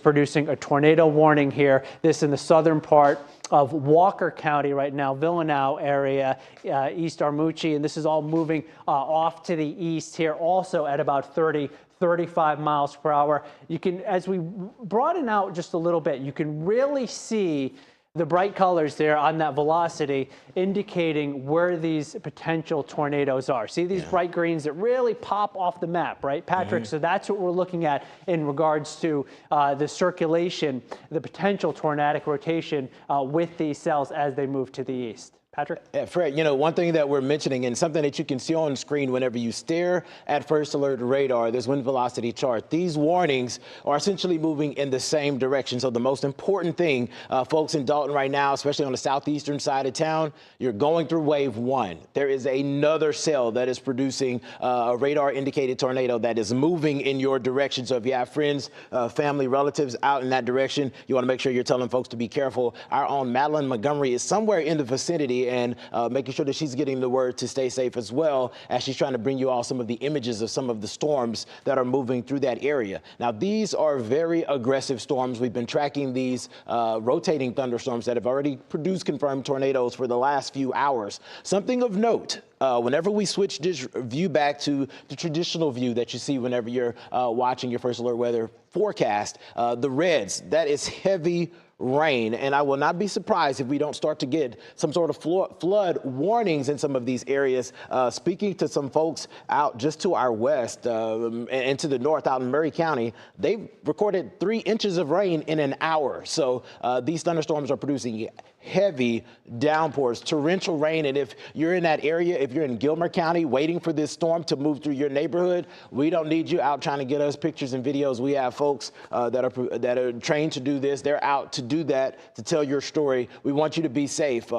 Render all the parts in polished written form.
producing a tornado warning here. This in the southern part of Walker County right now, Villanelle area, East Armuchee, and this is all moving off to the east here, also at about 35 miles per hour. You can, as we broaden out just a little bit, you can really see the bright colors there on that velocity indicating where these potential tornadoes are. See these bright greens that really pop off the map, right, Patrick? So that's what we're looking at in regards to the circulation, the potential tornadic rotation with these cells as they move to the east. Patrick? Yeah, Fred, you know, one thing that we're mentioning and something that you can see on screen whenever you stare at First Alert radar, this wind velocity chart, these warnings are essentially moving in the same direction. So the most important thing, folks in Dalton right now, especially on the southeastern side of town, you're going through wave 1. There is another cell that is producing a radar indicated tornado that is moving in your direction. So if you have friends, family, relatives out in that direction, you want to make sure you're telling folks to be careful. Our own Madeline Montgomery is somewhere in the vicinity and making sure that she's getting the word to stay safe as well as she's trying to bring you all some of the images of some of the storms that are moving through that area. Now, these are very aggressive storms. We've been tracking these rotating thunderstorms that have already produced confirmed tornadoes for the last few hours. Something of note, whenever we switch this view back to the traditional view that you see whenever you're watching your First Alert weather forecast, the reds, that is heavy rain, and I will not be surprised if we don't start to get some sort of flood warnings in some of these areas. Speaking to some folks out just to our west and to the north out in Murray County, they've recorded 3 inches of rain in an hour. So these thunderstorms are producing heavy downpours, torrential rain. And if you're in that area, if you're in Gilmer County waiting for this storm to move through your neighborhood, we don't need you out trying to get us pictures and videos. We have folks that are trained to do this. They're out to do that, to tell your story. We want you to be safe.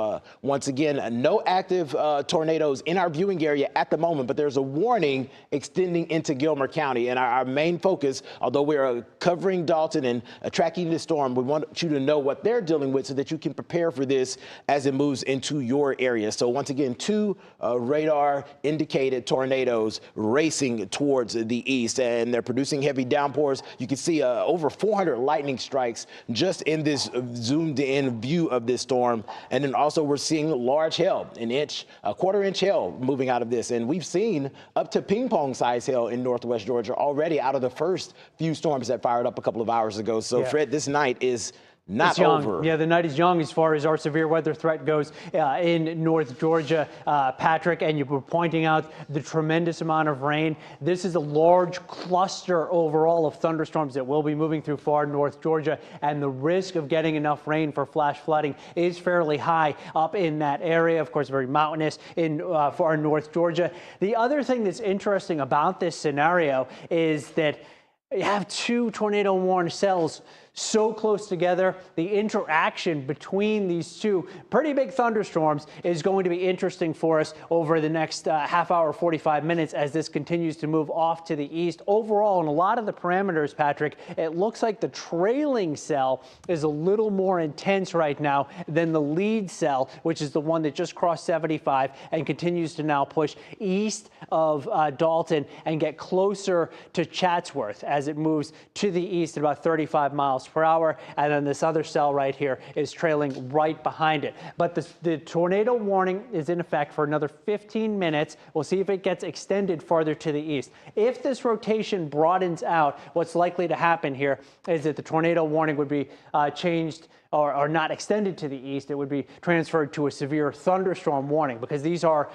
Once again, no active tornadoes in our viewing area at the moment, but there's a warning extending into Gilmer County. And our main focus, although we are covering Dalton and tracking this storm, we want you to know what they're dealing with so that you can prepare for this as it moves into your area. So once again, 2 radar indicated tornadoes racing towards the east, and they're producing heavy downpours. You can see over 400 lightning strikes just in this zoomed in view of this storm. And then also we're seeing large hail, a quarter-inch hail moving out of this. And we've seen up to ping pong size hail in northwest Georgia already out of the first few storms that fired up a couple of hours ago. So Fred, this night is not over. Yeah, the night is young as far as our severe weather threat goes in North Georgia, Patrick, and you were pointing out the tremendous amount of rain. This is a large cluster overall of thunderstorms that will be moving through far North Georgia, and the risk of getting enough rain for flash flooding is fairly high up in that area. Of course, very mountainous in far North Georgia. The other thing that's interesting about this scenario is that you have 2 tornado warning cells so close together. The interaction between these 2 pretty big thunderstorms is going to be interesting for us over the next half hour, 45 minutes as this continues to move off to the east. Overall, in a lot of the parameters, Patrick, it looks like the trailing cell is a little more intense right now than the lead cell, which is the one that just crossed 75 and continues to now push east of Dalton and get closer to Chatsworth as it moves to the east at about 35 miles per hour, and then this other cell right here is trailing right behind it. But the tornado warning is in effect for another 15 minutes. We'll see if it gets extended farther to the east. If this rotation broadens out, what's likely to happen here is that the tornado warning would be changed or not extended to the east. It would be transferred to a severe thunderstorm warning, because these are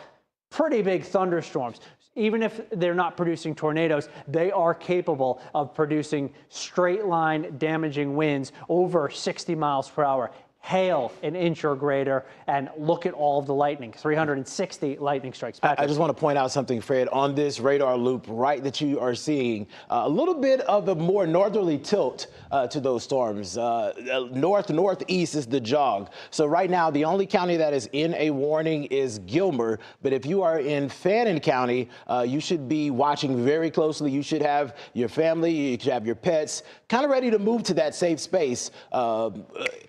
pretty big thunderstorms. Even if they're not producing tornadoes, they are capable of producing straight line damaging winds over 60 miles per hour. Hail 1 inch or greater, and look at all of the lightning, 360 lightning strikes. I just want to point out something, Fred, on this radar loop right that you are seeing, a little bit of a more northerly tilt to those storms. Northeast is the jog. So right now, the only county that is in a warning is Gilmer. But if you are in Fannin County, you should be watching very closely. You should have your family, you should have your pets kind of ready to move to that safe space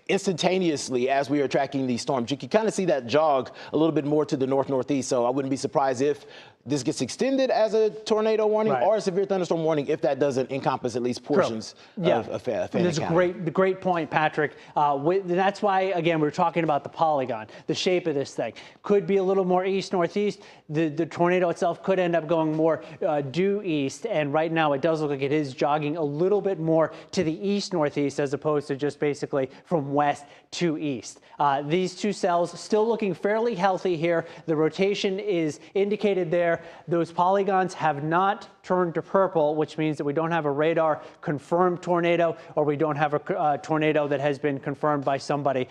instantaneously as we are tracking these storms. You can kind of see that jog a little bit more to the northeast. So I wouldn't be surprised if this gets extended as a tornado warning or a severe thunderstorm warning if that doesn't encompass at least portions of Fannin County. That's a great point, Patrick. That's why, again, we're talking about the polygon, the shape of this thing. Could be a little more east-northeast. The tornado itself could end up going more due east, and right now it does look like it is jogging a little bit more to the east-northeast as opposed to just basically from west to east. These two cells still looking fairly healthy here. The rotation is indicated there. Those polygons have not turned to purple, which means that we don't have a radar confirmed tornado, or we don't have a tornado that has been confirmed by somebody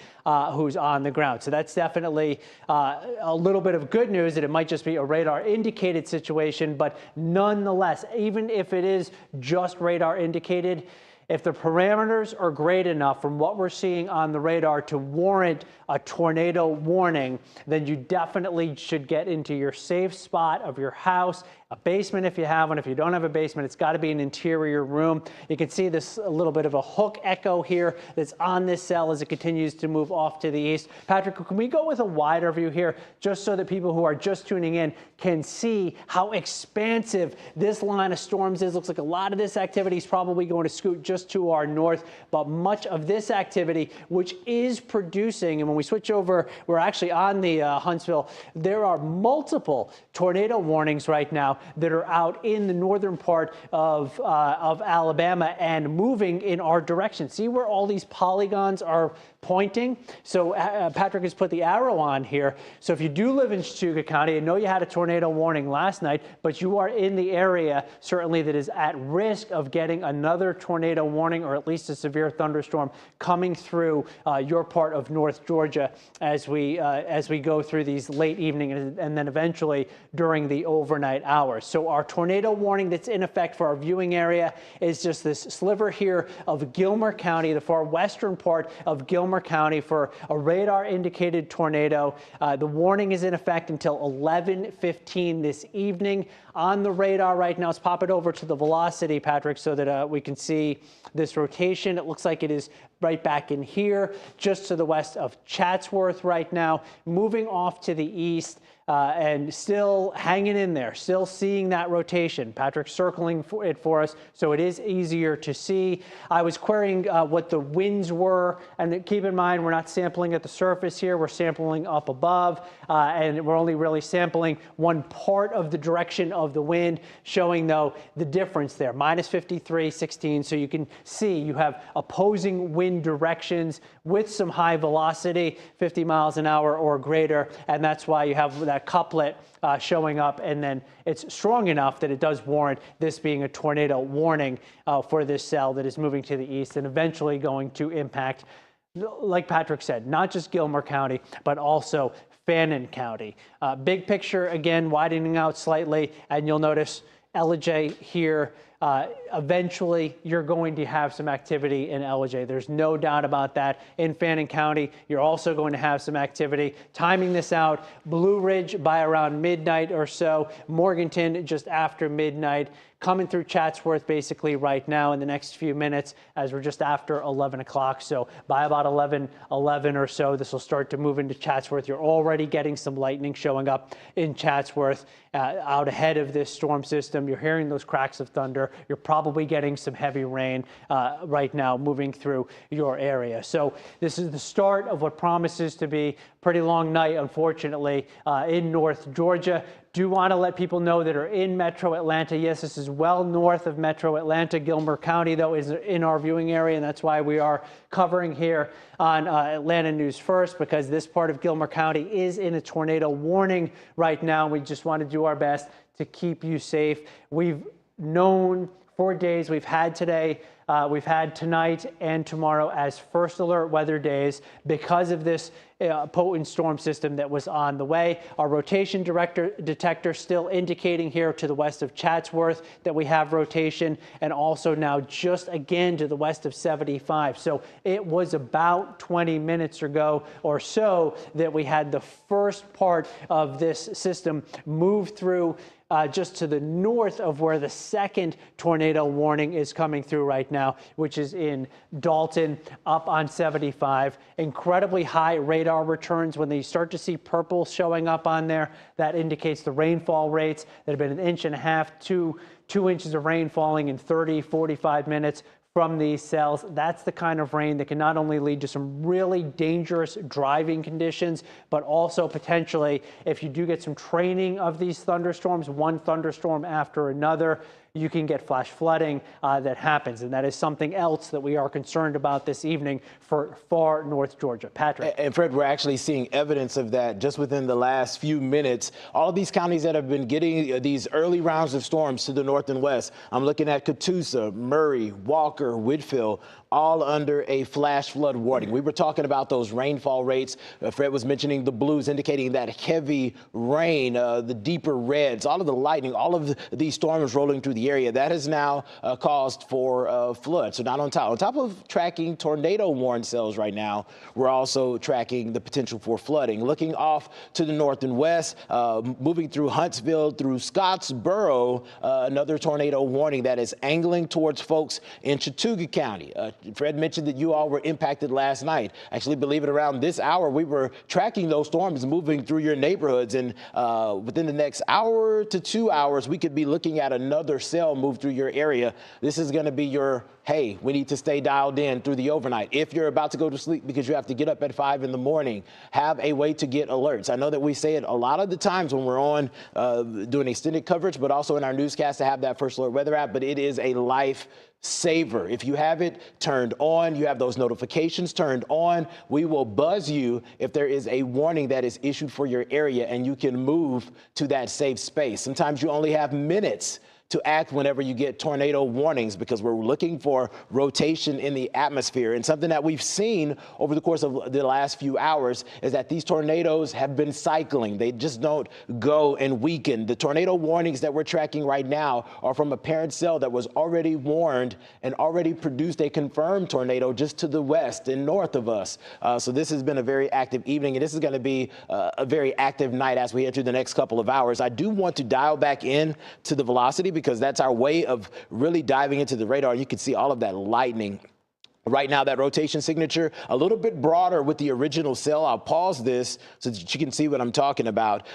who's on the ground. So that's definitely a little bit of good news, that it might just be a radar indicated situation. But nonetheless, even if it is just radar indicated, if the parameters are great enough from what we're seeing on the radar to warrant a tornado warning, then you definitely should get into your safe spot of your house, a basement if you have one. If you don't have a basement, it's got to be an interior room. You can see this a little bit of a hook echo here that's on this cell as it continues to move off to the east. Patrick, can we go with a wider view here just so that people who are just tuning in can see how expansive this line of storms is? Looks like a lot of this activity is probably going to scoot just to our north, but much of this activity, which is producing, and when we switch over, we're actually on the Huntsville, there are multiple tornado warnings right now that are out in the northern part of Alabama and moving in our direction. See where all these polygons are pointing? So Patrick has put the arrow on here. So if you do live in Chattooga County, I know you had a tornado warning last night, but you are in the area certainly that is at risk of getting another tornado warning, or at least a severe thunderstorm coming through your part of North Georgia as we go through these late evening and then eventually during the overnight hours. So our tornado warning that's in effect for our viewing area is just this sliver here of Gilmer County, the far western part of Gilmer County, for a radar indicated tornado. The warning is in effect until 11:15 this evening. On the radar right now, let's pop it over to the velocity, Patrick, so that we can see this rotation. It looks like it is right back in here, just to the west of Chatsworth right now, moving off to the east. And still hanging in there, still seeing that rotation. Patrick circling it for us, so it is easier to see. I was querying what the winds were, and keep in mind, we're not sampling at the surface here, we're sampling up above, and we're only really sampling one part of the direction of the wind, showing, though, the difference there, minus 53, 16, so you can see you have opposing wind directions with some high velocity, 50 miles an hour or greater, and that's why you have that couplet showing up, and then it's strong enough that it does warrant this being a tornado warning for this cell that is moving to the east and eventually going to impact, like Patrick said, not just Gilmer County, but also Fannin County. Big picture, again, widening out slightly, and you'll notice Ellijay here. Eventually, you're going to have some activity in Ellijay. There's no doubt about that. In Fannin County, you're also going to have some activity. Timing this out, Blue Ridge by around midnight or so, Morganton just after midnight, coming through Chatsworth basically right now in the next few minutes as we're just after 11 o'clock. So by about 11 or so, this will start to move into Chatsworth. You're already getting some lightning showing up in Chatsworth out ahead of this storm system. You're hearing those cracks of thunder. You're probably getting some heavy rain right now moving through your area. So this is the start of what promises to be a pretty long night, unfortunately, in North Georgia. Do want to let people know that are in Metro Atlanta. Yes, this is well north of Metro Atlanta. Gilmer County, though, is in our viewing area, and that's why we are covering here on Atlanta News First, because this part of Gilmer County is in a tornado warning right now. We just want to do our best to keep you safe. We've known for days, we've had today, we've had tonight and tomorrow as first alert weather days because of this potent storm system that was on the way. Our rotation detector still indicating here to the west of Chatsworth that we have rotation, and also now just again to the west of 75. So it was about 20 minutes ago or so that we had the first part of this system move through just to the north of where the second tornado warning is coming through right now. now, which is in Dalton, up on 75. Incredibly high radar returns. When they start to see purple showing up on there, that indicates the rainfall rates that have been 1.5 to 2 inches of rain falling in 30, 45 minutes from these cells. That's the kind of rain that can not only lead to some really dangerous driving conditions, but also potentially, if you do get some training of these thunderstorms, one thunderstorm after another, you can get flash flooding that happens. And that is something else that we are concerned about this evening for far North Georgia. Patrick. And Fred, we're actually seeing evidence of that just within the last few minutes. All of these counties that have been getting these early rounds of storms to the north and west, I'm looking at Catoosa, Murray, Walker, Whitfield, all under a flash flood warning. We were talking about those rainfall rates. Fred was mentioning the blues indicating that heavy rain, the deeper reds, all of the lightning, all of these storms rolling through the area. That has now caused for flood. So not on top of tracking tornado warning cells right now, we're also tracking the potential for flooding. Looking off to the north and west, moving through Huntsville, through Scottsboro, another tornado warning that is angling towards folks in Chattooga County. Fred mentioned that you all were impacted last night. Actually, believe it, around this hour, we were tracking those storms moving through your neighborhoods. And within the next hour to 2 hours, we could be looking at another cell move through your area. This is going to be your, hey, we need to stay dialed in through the overnight. If you're about to go to sleep because you have to get up at 5 in the morning, have a way to get alerts. I know that we say it a lot of the times when we're on doing extended coverage, but also in our newscast to have that First Alert Weather app, but it is a life saver. If you have it turned on, you have those notifications turned on, we will buzz you if there is a warning that is issued for your area and you can move to that safe space. Sometimes you only have minutes to act whenever you get tornado warnings because we're looking for rotation in the atmosphere. And something that we've seen over the course of the last few hours is that these tornadoes have been cycling. They just don't go and weaken. The tornado warnings that we're tracking right now are from a parent cell that was already warned and already produced a confirmed tornado just to the west and north of us. So this has been a very active evening, and this is going to be a very active night as we enter the next couple of hours. I do want to dial back in to the velocity because that's our way of really diving into the radar. You can see all of that lightning. Right now, that rotation signature, a little bit broader with the original cell. I'll pause this so that you can see what I'm talking about.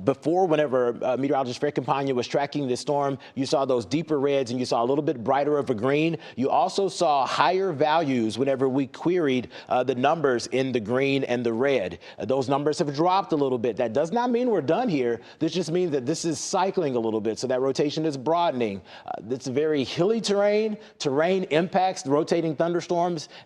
Before, whenever meteorologist Fred Campagna was tracking this storm, you saw those deeper reds and you saw a little bit brighter of a green. You also saw higher values whenever we queried the numbers in the green and the red. Those numbers have dropped a little bit. That does not mean we're done here. This just means that this is cycling a little bit, so that rotation is broadening. It's very hilly terrain. Terrain impacts the rotating thunderstorms.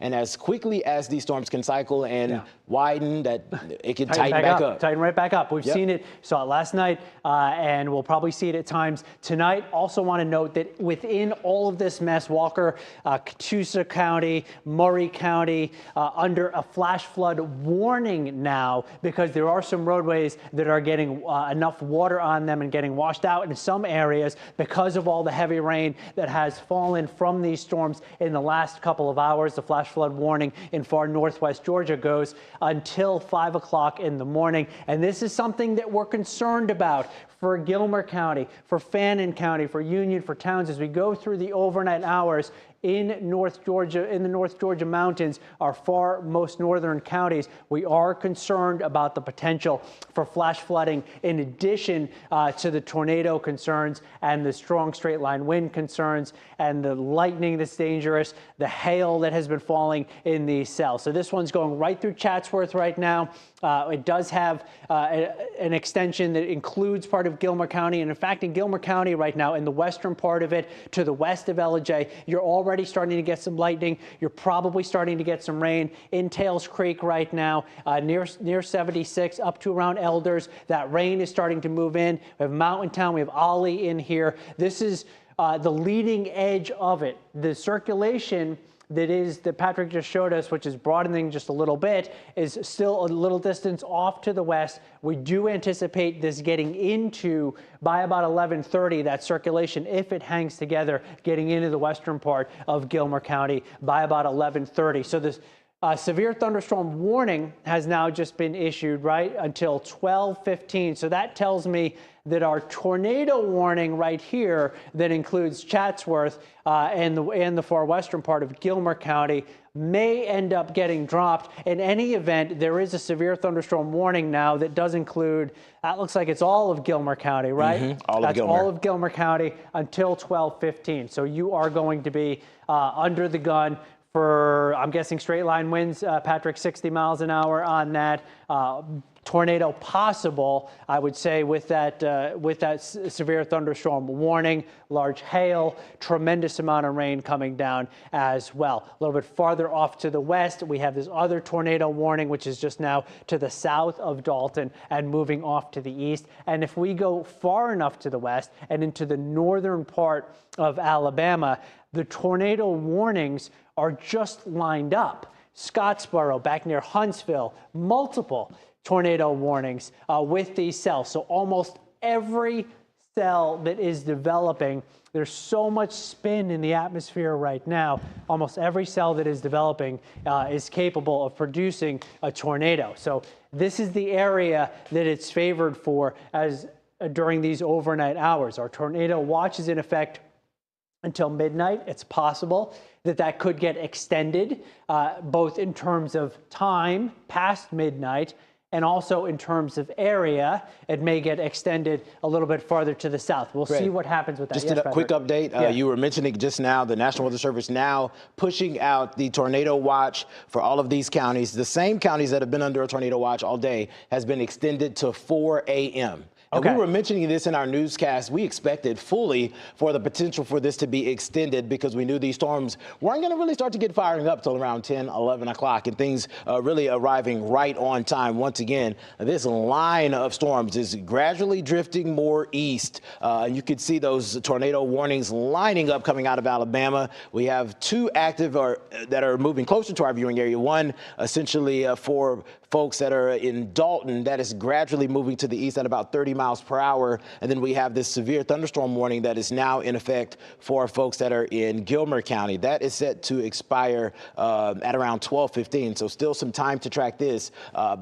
And as quickly as these storms can cycle and widen, that it can tighten back up. Tighten right back up. We've seen it, saw it last night, and we'll probably see it at times tonight. Also want to note that within all of this mess, Walker, Catoosa County, Murray County, under a flash flood warning now because there are some roadways that are getting enough water on them and getting washed out in some areas because of all the heavy rain that has fallen from these storms in the last couple of hours. The flash flood warning in far northwest Georgia goes until 5 o'clock in the morning. And this is something that we're concerned about for Gilmer County, for Fannin County, for Union, for towns as we go through the overnight hours in North Georgia, in the North Georgia mountains, our far most northern counties. We are concerned about the potential for flash flooding in addition to the tornado concerns and the strong straight line wind concerns and the lightning that's dangerous, the hail that has been falling in these cells. So this one's going right through Chatsworth right now. It does have an extension that includes part of Gilmer County. And in fact, in Gilmer County right now, in the western part of it, to the west of LJ, you're already starting to get some lightning. You're probably starting to get some rain in Tails Creek right now, near 76 up to around Elders. That rain is starting to move in. We have Mountain Town. We have Ollie in here. This is the leading edge of it. The circulation that Patrick just showed us, which is broadening just a little bit, is still a little distance off to the west. We do anticipate this getting into, by about 11:30, that circulation, if it hangs together, getting into the western part of Gilmer County by about 11:30. So this severe thunderstorm warning has now just been issued, right, until 12:15. So that tells me that our tornado warning right here that includes Chatsworth and the far western part of Gilmer County may end up getting dropped. In any event, there is a severe thunderstorm warning now that does include, that looks like it's all of Gilmer County, right? All of That's Gilmer. all of Gilmer County until 12:15. So you are going to be under the gun for, I'm guessing, straight line winds, Patrick, 60 miles an hour on that. Tornado possible, I would say, with that severe thunderstorm warning, large hail, tremendous amount of rain coming down as well. A little bit farther off to the west, we have this other tornado warning, which is just now to the south of Dalton and moving off to the east. And if we go far enough to the west and into the northern part of Alabama, the tornado warnings are just lined up. Scottsboro, back near Huntsville, multiple tornado warnings with these cells. So almost every cell that is developing, there's so much spin in the atmosphere right now, almost every cell that is developing is capable of producing a tornado. So this is the area that it's favored for as during these overnight hours. Our tornado watch is in effect until midnight. It's possible that that could get extended, both in terms of time past midnight and also in terms of area. It may get extended a little bit farther to the south. We'll see what happens with that. Just a quick update. You were mentioning just now the National Weather Service now pushing out the tornado watch for all of these counties. The same counties that have been under a tornado watch all day has been extended to 4 a.m. And we were mentioning this in our newscast. We expected fully for the potential for this to be extended because we knew these storms weren't going to really start to get firing up till around 10, 11 o'clock, and things really arriving right on time. Once again, this line of storms is gradually drifting more east. You could see those tornado warnings lining up coming out of Alabama. We have two active that are moving closer to our viewing area. One essentially for folks that are in Dalton, that is gradually moving to the east at about 30 miles per hour. And then we have this severe thunderstorm warning that is now in effect for folks that are in Gilmer County. That is set to expire at around 12:15. So still some time to track this.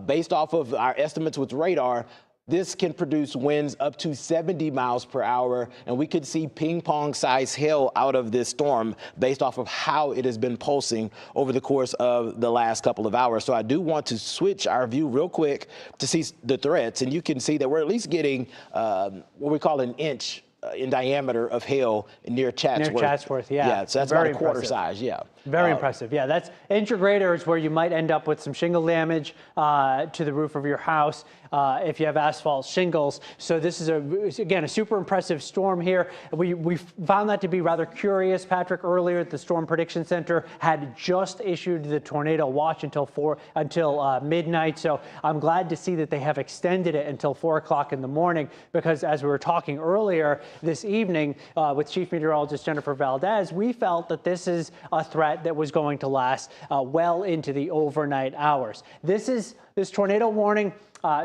Based off of our estimates with radar, this can produce winds up to 70 miles per hour, and we could see ping-pong size hail out of this storm based off of how it has been pulsing over the course of the last couple of hours. So I do want to switch our view real quick to see the threats, and you can see that we're at least getting what we call an inch in diameter of hail near Chatsworth. Near Chatsworth, yeah. Yeah, so that's very about a quarter impressive. size, yeah. Very impressive. Yeah, that's inch or greater is where you might end up with some shingle damage to the roof of your house if you have asphalt shingles. So this is, again, a super impressive storm here. We found that to be rather curious. Patrick, earlier at the Storm Prediction Center had just issued the tornado watch until midnight. So I'm glad to see that they have extended it until 4 o'clock in the morning, because as we were talking earlier this evening with Chief Meteorologist Jennifer Valdez, we felt that this is a threat that was going to last well into the overnight hours. This tornado warning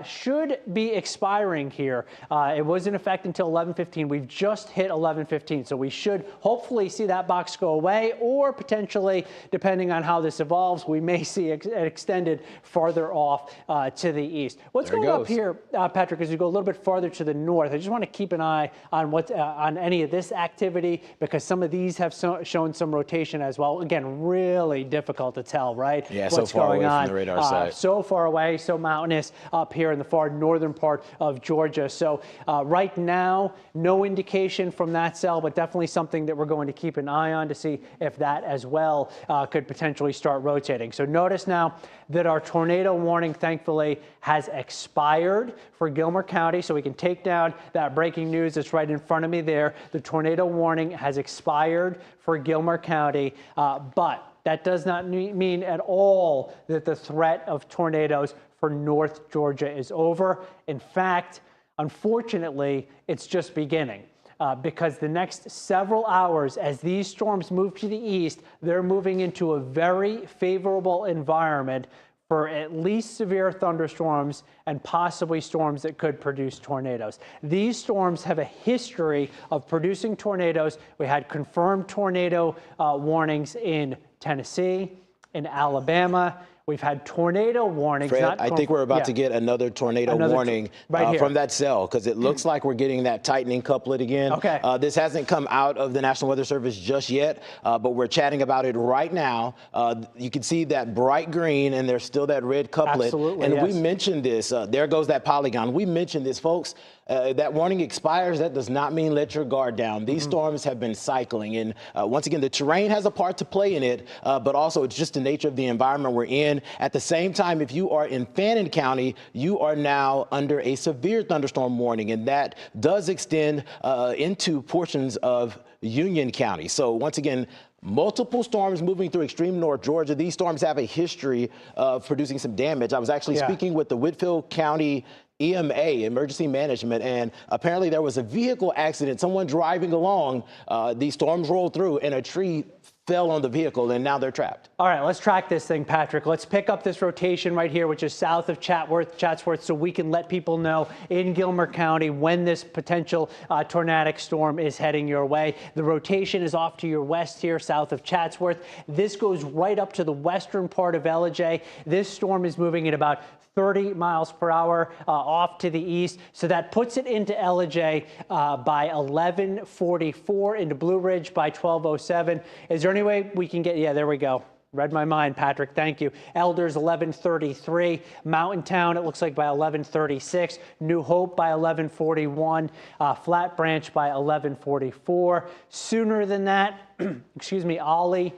should be expiring here. It was in effect until 11:15. We've just hit 11:15, so we should hopefully see that box go away, or potentially, depending on how this evolves, we may see it extended farther off to the east. What's going up here, Patrick, as we go a little bit farther to the north? I just want to keep an eye on on any of this activity, because some of these have shown some rotation as well. Again, really difficult to tell, right? Yeah, what's so far going away on. from the radar site. So far away, so mountainous up here in the far northern part of Georgia. So right now, no indication from that cell, but definitely something that we're going to keep an eye on to see if that as well could potentially start rotating. So notice now that our tornado warning, thankfully, has expired for Gilmer County. So we can take down that breaking news that's right in front of me there. The tornado warning has expired for Gilmer County, but that does not mean at all that the threat of tornadoes for North Georgia is over. In fact, unfortunately, it's just beginning. Because the next several hours, as these storms move to the east, they're moving into a very favorable environment for at least severe thunderstorms and possibly storms that could produce tornadoes. These storms have a history of producing tornadoes. We had confirmed tornado warnings in Tennessee, in Alabama, We've had tornado warnings. Fred, I think we're about to get another tornado warning from that cell, because it looks like we're getting that tightening couplet again. Okay. This hasn't come out of the National Weather Service just yet, but we're chatting about it right now. You can see that bright green, and there's still that red couplet. Absolutely, and yes. we mentioned this. There goes that polygon. We mentioned this, folks. That warning expires. That does not mean let your guard down. These storms have been cycling. And once again, the terrain has a part to play in it, but also it's just the nature of the environment we're in. At the same time, if you are in Fannin County, you are now under a severe thunderstorm warning, and that does extend into portions of Union County. So once again, multiple storms moving through extreme North Georgia. These storms have a history of producing some damage. I was actually speaking with the Whitfield County EMA, Emergency Management, and apparently there was a vehicle accident. Someone driving along, these storms rolled through, and a tree fell on the vehicle, and now they're trapped. All right, let's track this thing, Patrick. Let's pick up this rotation right here, which is south of Chatsworth, so we can let people know in Gilmer County when this potential tornadic storm is heading your way. The rotation is off to your west here, south of Chatsworth. This goes right up to the western part of LJ. This storm is moving at about 30 miles per hour off to the east. So that puts it into LJ by 11:44, into Blue Ridge by 12:07. Is there any way we can get, yeah, there we go. Read my mind, Patrick. Thank you. Elders, 11:33. Mountain Town, it looks like by 11:36. New Hope by 11:41. Flat Branch by 11:44. Sooner than that, excuse me, Ollie.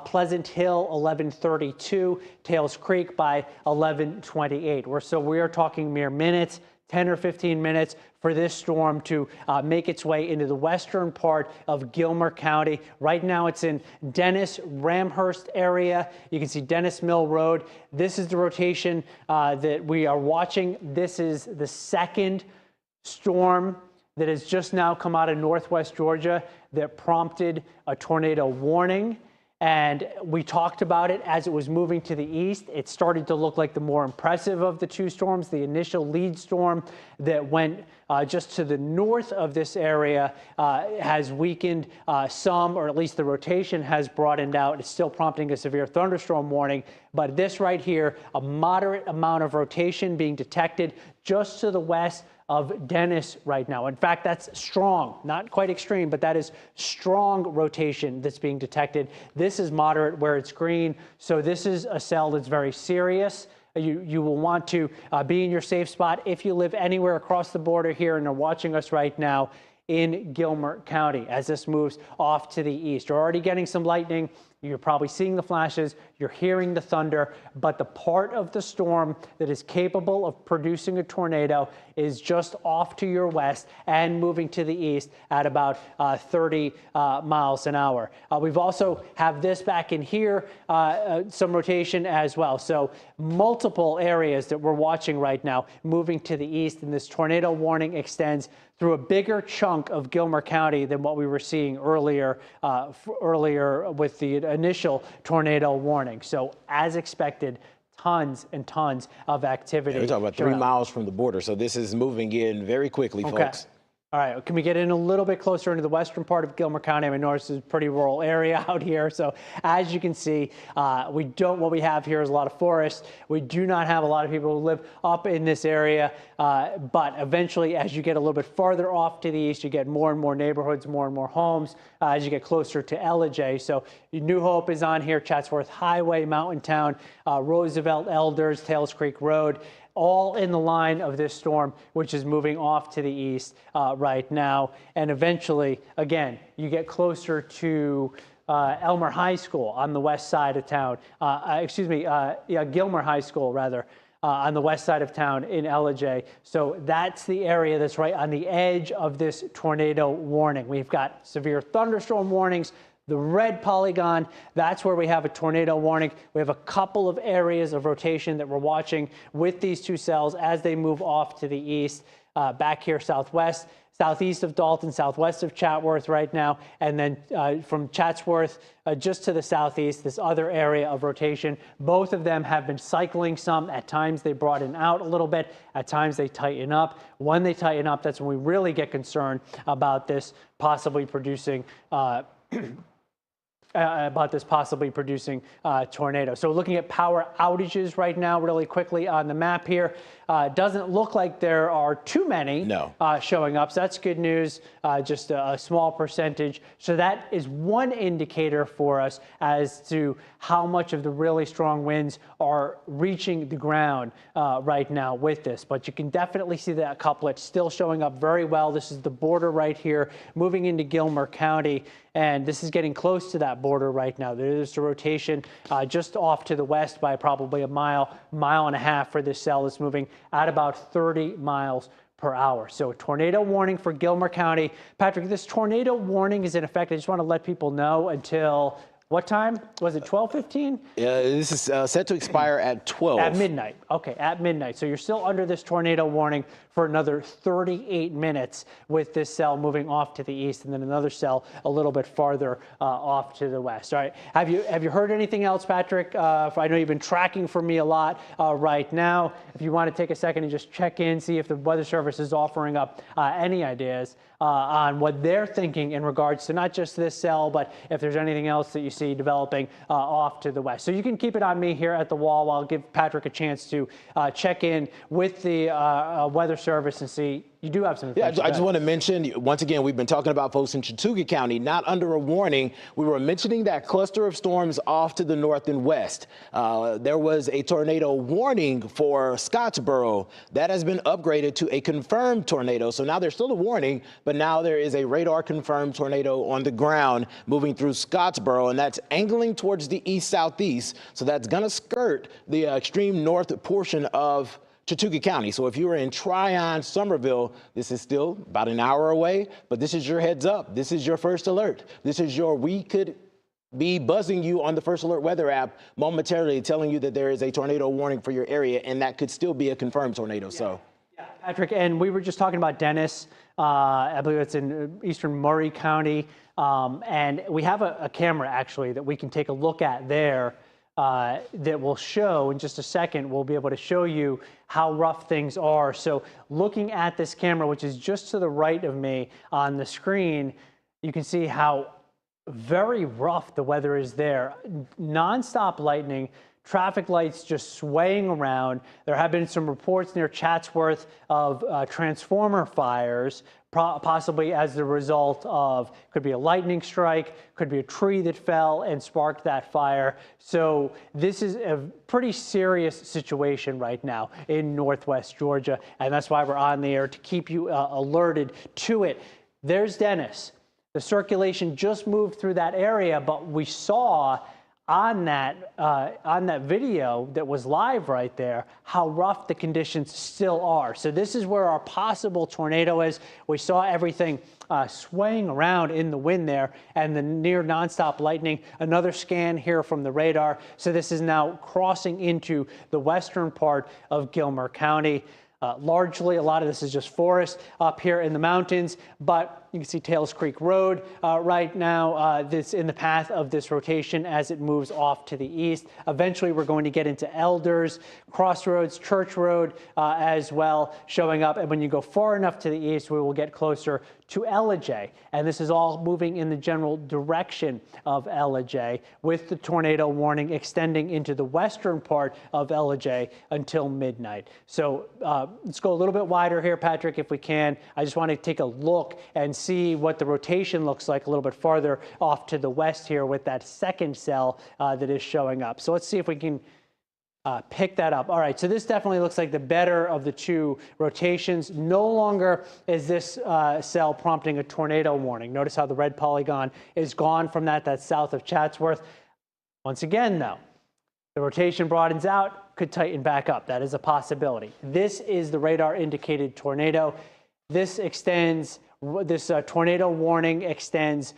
Pleasant Hill, 11:32, Tails Creek by 11:28. So we are talking mere minutes, 10 or 15 minutes for this storm to make its way into the western part of Gilmer County. Right now it's in Dennis-Ramhurst area. You can see Dennis Mill Road. This is the rotation that we are watching. This is the second storm that has just now come out of northwest Georgia that prompted a tornado warning. And we talked about it as it was moving to the east. It started to look like the more impressive of the two storms. The initial lead storm that went just to the north of this area has weakened some, or at least the rotation has broadened out. It's still prompting a severe thunderstorm warning. But this right here, a moderate amount of rotation being detected just to the west of Dennis right now. In fact, that's strong, not quite extreme, but that is strong rotation that's being detected. This is moderate where it's green. So this is a cell that's very serious. You will want to be in your safe spot if you live anywhere across the border here and are watching us right now in Gilmer County as this moves off to the east. You're already getting some lightning. You're probably seeing the flashes, you're hearing the thunder, but the part of the storm that is capable of producing a tornado is just off to your west and moving to the east at about 30 miles an hour. We've also have this back in here, some rotation as well. So multiple areas that we're watching right now moving to the east, and this tornado warning extends through a bigger chunk of Gilmer County than what we were seeing earlier with the initial tornado warning. So as expected, tons and tons of activity. Yeah, we're talking about 3 miles from the border. So this is moving in very quickly, folks. All right, can we get in a little bit closer into the western part of Gilmer County? I mean, notice it's a pretty rural area out here. So as you can see, what we have here is a lot of forest. We do not have a lot of people who live up in this area, but eventually as you get a little bit farther off to the east, you get more and more neighborhoods, more and more homes as you get closer to LJ. So New Hope is on here, Chatsworth Highway, Mountain Town, Roosevelt, Elders, Tails Creek Road, all in the line of this storm, which is moving off to the east right now. And eventually, again, you get closer to Elmer High School on the west side of town. Gilmer High School, rather, on the west side of town in LJ. So that's the area that's right on the edge of this tornado warning. We've got severe thunderstorm warnings. The red polygon, that's where we have a tornado warning. We have a couple of areas of rotation that we're watching with these two cells as they move off to the east, back here southwest, southeast of Dalton, southwest of Chatsworth right now, and then from Chatsworth just to the southeast, this other area of rotation. Both of them have been cycling some. At times they broaden out a little bit. At times they tighten up. When they tighten up, that's when we really get concerned about this possibly producing about this possibly producing tornado. So looking at power outages right now really quickly on the map here. Doesn't look like there are too many showing up. So that's good news, just a small percentage. So that is one indicator for us as to how much of the really strong winds are reaching the ground right now with this. But you can definitely see that couplet still showing up very well. This is the border right here, moving into Gilmer County. And this is getting close to that border right now. There's a rotation just off to the west by probably a mile and a half for this cell. It's moving at about 30 miles per hour. So a tornado warning for Gilmer County. Patrick, this tornado warning is in effect. I just want to let people know until what time? Was it 12:15? Yeah, this is set to expire at 12. At midnight. Okay, at midnight. So you're still under this tornado warning for another 38 minutes with this cell moving off to the east and then another cell a little bit farther off to the west. All right. Have you heard anything else, Patrick? I know you've been tracking for me a lot right now. If you want to take a second and just check in, see if the Weather Service is offering up any ideas on what they're thinking in regards to not just this cell, but if there's anything else that you see developing off to the west. So you can keep it on me here at the wall while I'll give Patrick a chance to check in with the Weather Service and see. You do have some information. Yeah, I just want to mention, once again, we've been talking about folks in Chattooga County, not under a warning. We were mentioning that cluster of storms off to the north and west. There was a tornado warning for Scottsboro. That has been upgraded to a confirmed tornado. So now there's still a warning, but now there is a radar-confirmed tornado on the ground moving through Scottsboro, and that's angling towards the east-southeast. So that's going to skirt the extreme north portion of Chattooga County. So if you were in Tryon, Somerville, this is still about an hour away, but this is your heads up. This is your first alert. This is your, we could be buzzing you on the First Alert weather app momentarily telling you that there is a tornado warning for your area, and that could still be a confirmed tornado. Yeah, Patrick, and we were just talking about Dennis. I believe it's in eastern Murray County. And we have a camera actually that we can take a look at there. That will show in just a second. We'll be able to show you how rough things are. So looking at this camera, which is just to the right of me on the screen, you can see how very rough the weather is there. Nonstop lightning, traffic lights just swaying around. There have been some reports near Chatsworth of transformer fires, possibly as the result of, could be a lightning strike, could be a tree that fell and sparked that fire. So this is a pretty serious situation right now in Northwest Georgia, and that's why we're on the air to keep you alerted to it. There's Dennis. The circulation just moved through that area, but we saw on that video that was live right there, how rough the conditions still are. So this is where our possible tornado is. We saw everything swaying around in the wind there and the near nonstop lightning. Another scan here from the radar. So this is now crossing into the western part of Gilmer County. Largely, a lot of this is just forest up here in the mountains, but you can see Tails Creek Road right now. This in the path of this rotation as it moves off to the east. Eventually, we're going to get into Elders, Crossroads, Church Road as well showing up. And when you go far enough to the east, we will get closer to Ellijay. And this is all moving in the general direction of Ellijay, with the tornado warning extending into the western part of Ellijay until midnight. So let's go a little bit wider here, Patrick, if we can. I just want to take a look and see what the rotation looks like a little bit farther off to the west here with that second cell that is showing up. So let's see if we can pick that up. All right, so this definitely looks like the better of the two rotations. No longer is this cell prompting a tornado warning. Notice how the red polygon is gone from that. That's south of Chatsworth. Once again, though, the rotation broadens out, could tighten back up. That is a possibility. This is the radar indicated tornado. This extends. This tornado warning extends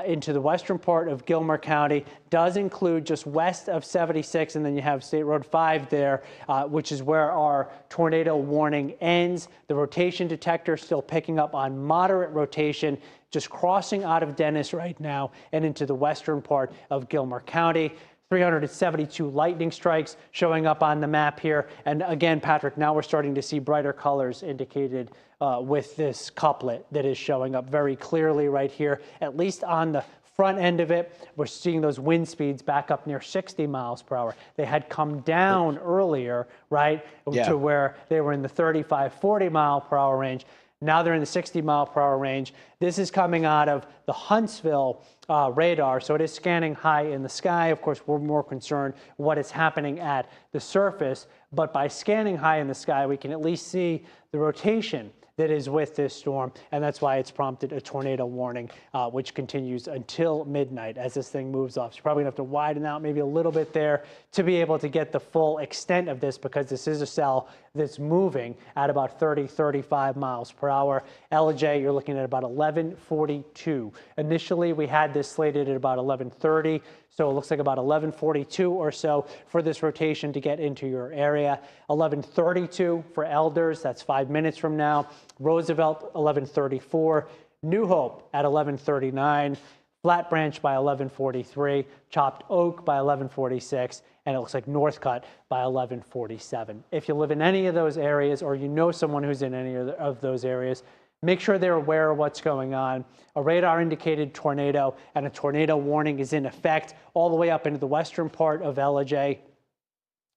into the western part of Gilmer County, does include just west of 76, and then you have State Road 5 there, which is where our tornado warning ends. The rotation detector still picking up on moderate rotation, just crossing out of Dennis right now and into the western part of Gilmer County. 372 lightning strikes showing up on the map here. And again, Patrick, now we're starting to see brighter colors indicated with this couplet that is showing up very clearly right here, at least on the front end of it, we're seeing those wind speeds back up near 60 miles per hour. They had come down earlier, right, to where they were in the 35, 40 mile per hour range. Now they're in the 60 mile per hour range. This is coming out of the Huntsville radar, so it is scanning high in the sky. Of course, we're more concerned what is happening at the surface, but by scanning high in the sky, we can at least see the rotation that is with this storm, and that's why it's prompted a tornado warning, which continues until midnight as this thing moves off. So you're probably gonna have to widen out maybe a little bit there to be able to get the full extent of this, because this is a cell that's moving at about 30, 35 miles per hour. Ellijay, you're looking at about 11:42. Initially, we had this slated at about 11:30, so it looks like about 11:42 or so for this rotation to get into your area. 11:32 for Elders, that's 5 minutes from now. Roosevelt, 11:34. New Hope at 11:39. Flat Branch by 11:43. Chopped Oak by 11:46. And it looks like Northcutt by 11:47. If you live in any of those areas, or you know someone who's in any of those areas, make sure they're aware of what's going on. A radar indicated tornado and a tornado warning is in effect all the way up into the western part of Ellijay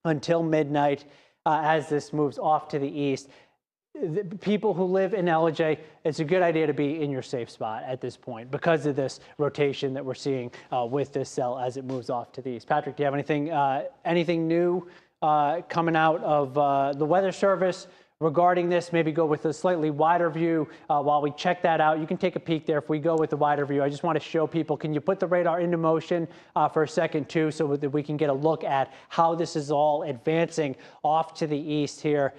until midnight as this moves off to the east. The people who live in Ellijay, it's a good idea to be in your safe spot at this point because of this rotation that we're seeing with this cell as it moves off to the east. Patrick, do you have anything new coming out of the Weather Service regarding this? Maybe go with a slightly wider view while we check that out. You can take a peek there if we go with the wider view. I just want to show people, can you put the radar into motion for a second too, so that we can get a look at how this is all advancing off to the east here.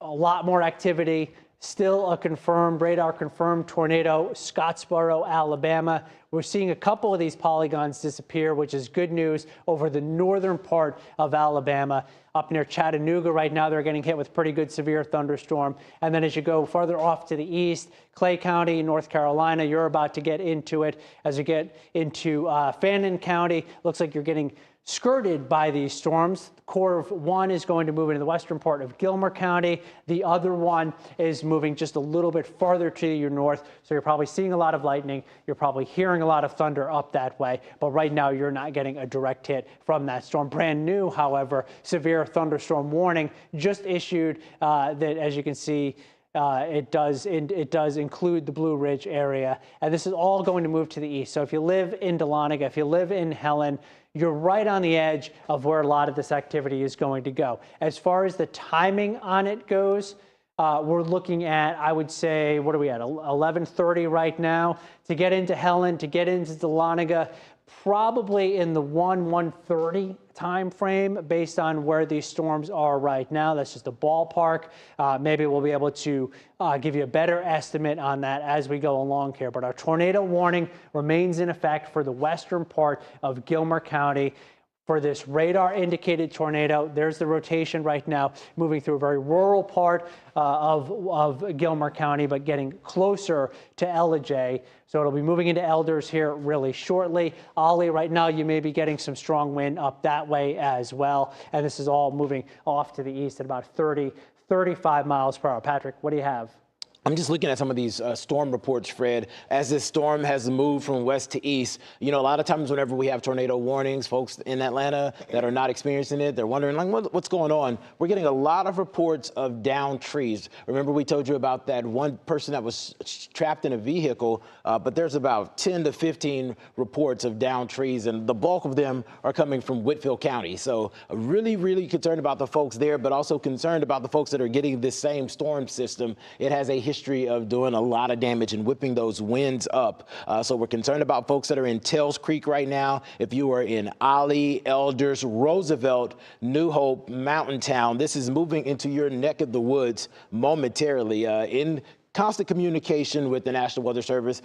A lot more activity, still a confirmed, radar confirmed tornado, Scottsboro, Alabama. We're seeing a couple of these polygons disappear, which is good news over the northern part of Alabama. Up near Chattanooga right now, they're getting hit with pretty good severe thunderstorm. And then as you go farther off to the east, Clay County, North Carolina, you're about to get into it. As you get into Fannin County, looks like you're getting skirted by these storms. Core of one is going to move into the western part of Gilmer County. The other one is moving just a little bit farther to your north. So you're probably seeing a lot of lightning. You're probably hearing a lot of thunder up that way. But right now, you're not getting a direct hit from that storm. Brand new, however, severe thunderstorm warning just issued that, as you can see, it does include the Blue Ridge area. And this is all going to move to the east. So if you live in Dahlonega, if you live in Helen, you're right on the edge of where a lot of this activity is going to go. As far as the timing on it goes, we're looking at, I would say, what are we at, 11:30 right now? To get into Helen, to get into Dahlonega, probably in the 1:30 time frame based on where these storms are right now. That's just a ballpark. Maybe we'll be able to give you a better estimate on that as we go along here. But our tornado warning remains in effect for the western part of Gilmer County. For this radar indicated tornado, there's the rotation right now, moving through a very rural part of Gilmer County, but getting closer to Ellijay. So it'll be moving into Elders here really shortly. Ollie, right now you may be getting some strong wind up that way as well. And this is all moving off to the east at about 30, 35 miles per hour. Patrick, what do you have? I'm just looking at some of these storm reports, Fred. As this storm has moved from west to east, you know, a lot of times whenever we have tornado warnings, folks in Atlanta that are not experiencing it, they're wondering, like, what's going on? We're getting a lot of reports of downed trees. Remember, we told you about that one person that was trapped in a vehicle, but there's about 10 to 15 reports of downed trees, and the bulk of them are coming from Whitfield County. So really, really concerned about the folks there, but also concerned about the folks that are getting this same storm system. It has a history of doing a lot of damage and whipping those winds up. So we're concerned about folks that are in Tells Creek right now. If you are in Ollie, Elders, Roosevelt, New Hope, Mountain Town, this is moving into your neck of the woods momentarily. In constant communication with the National Weather Service,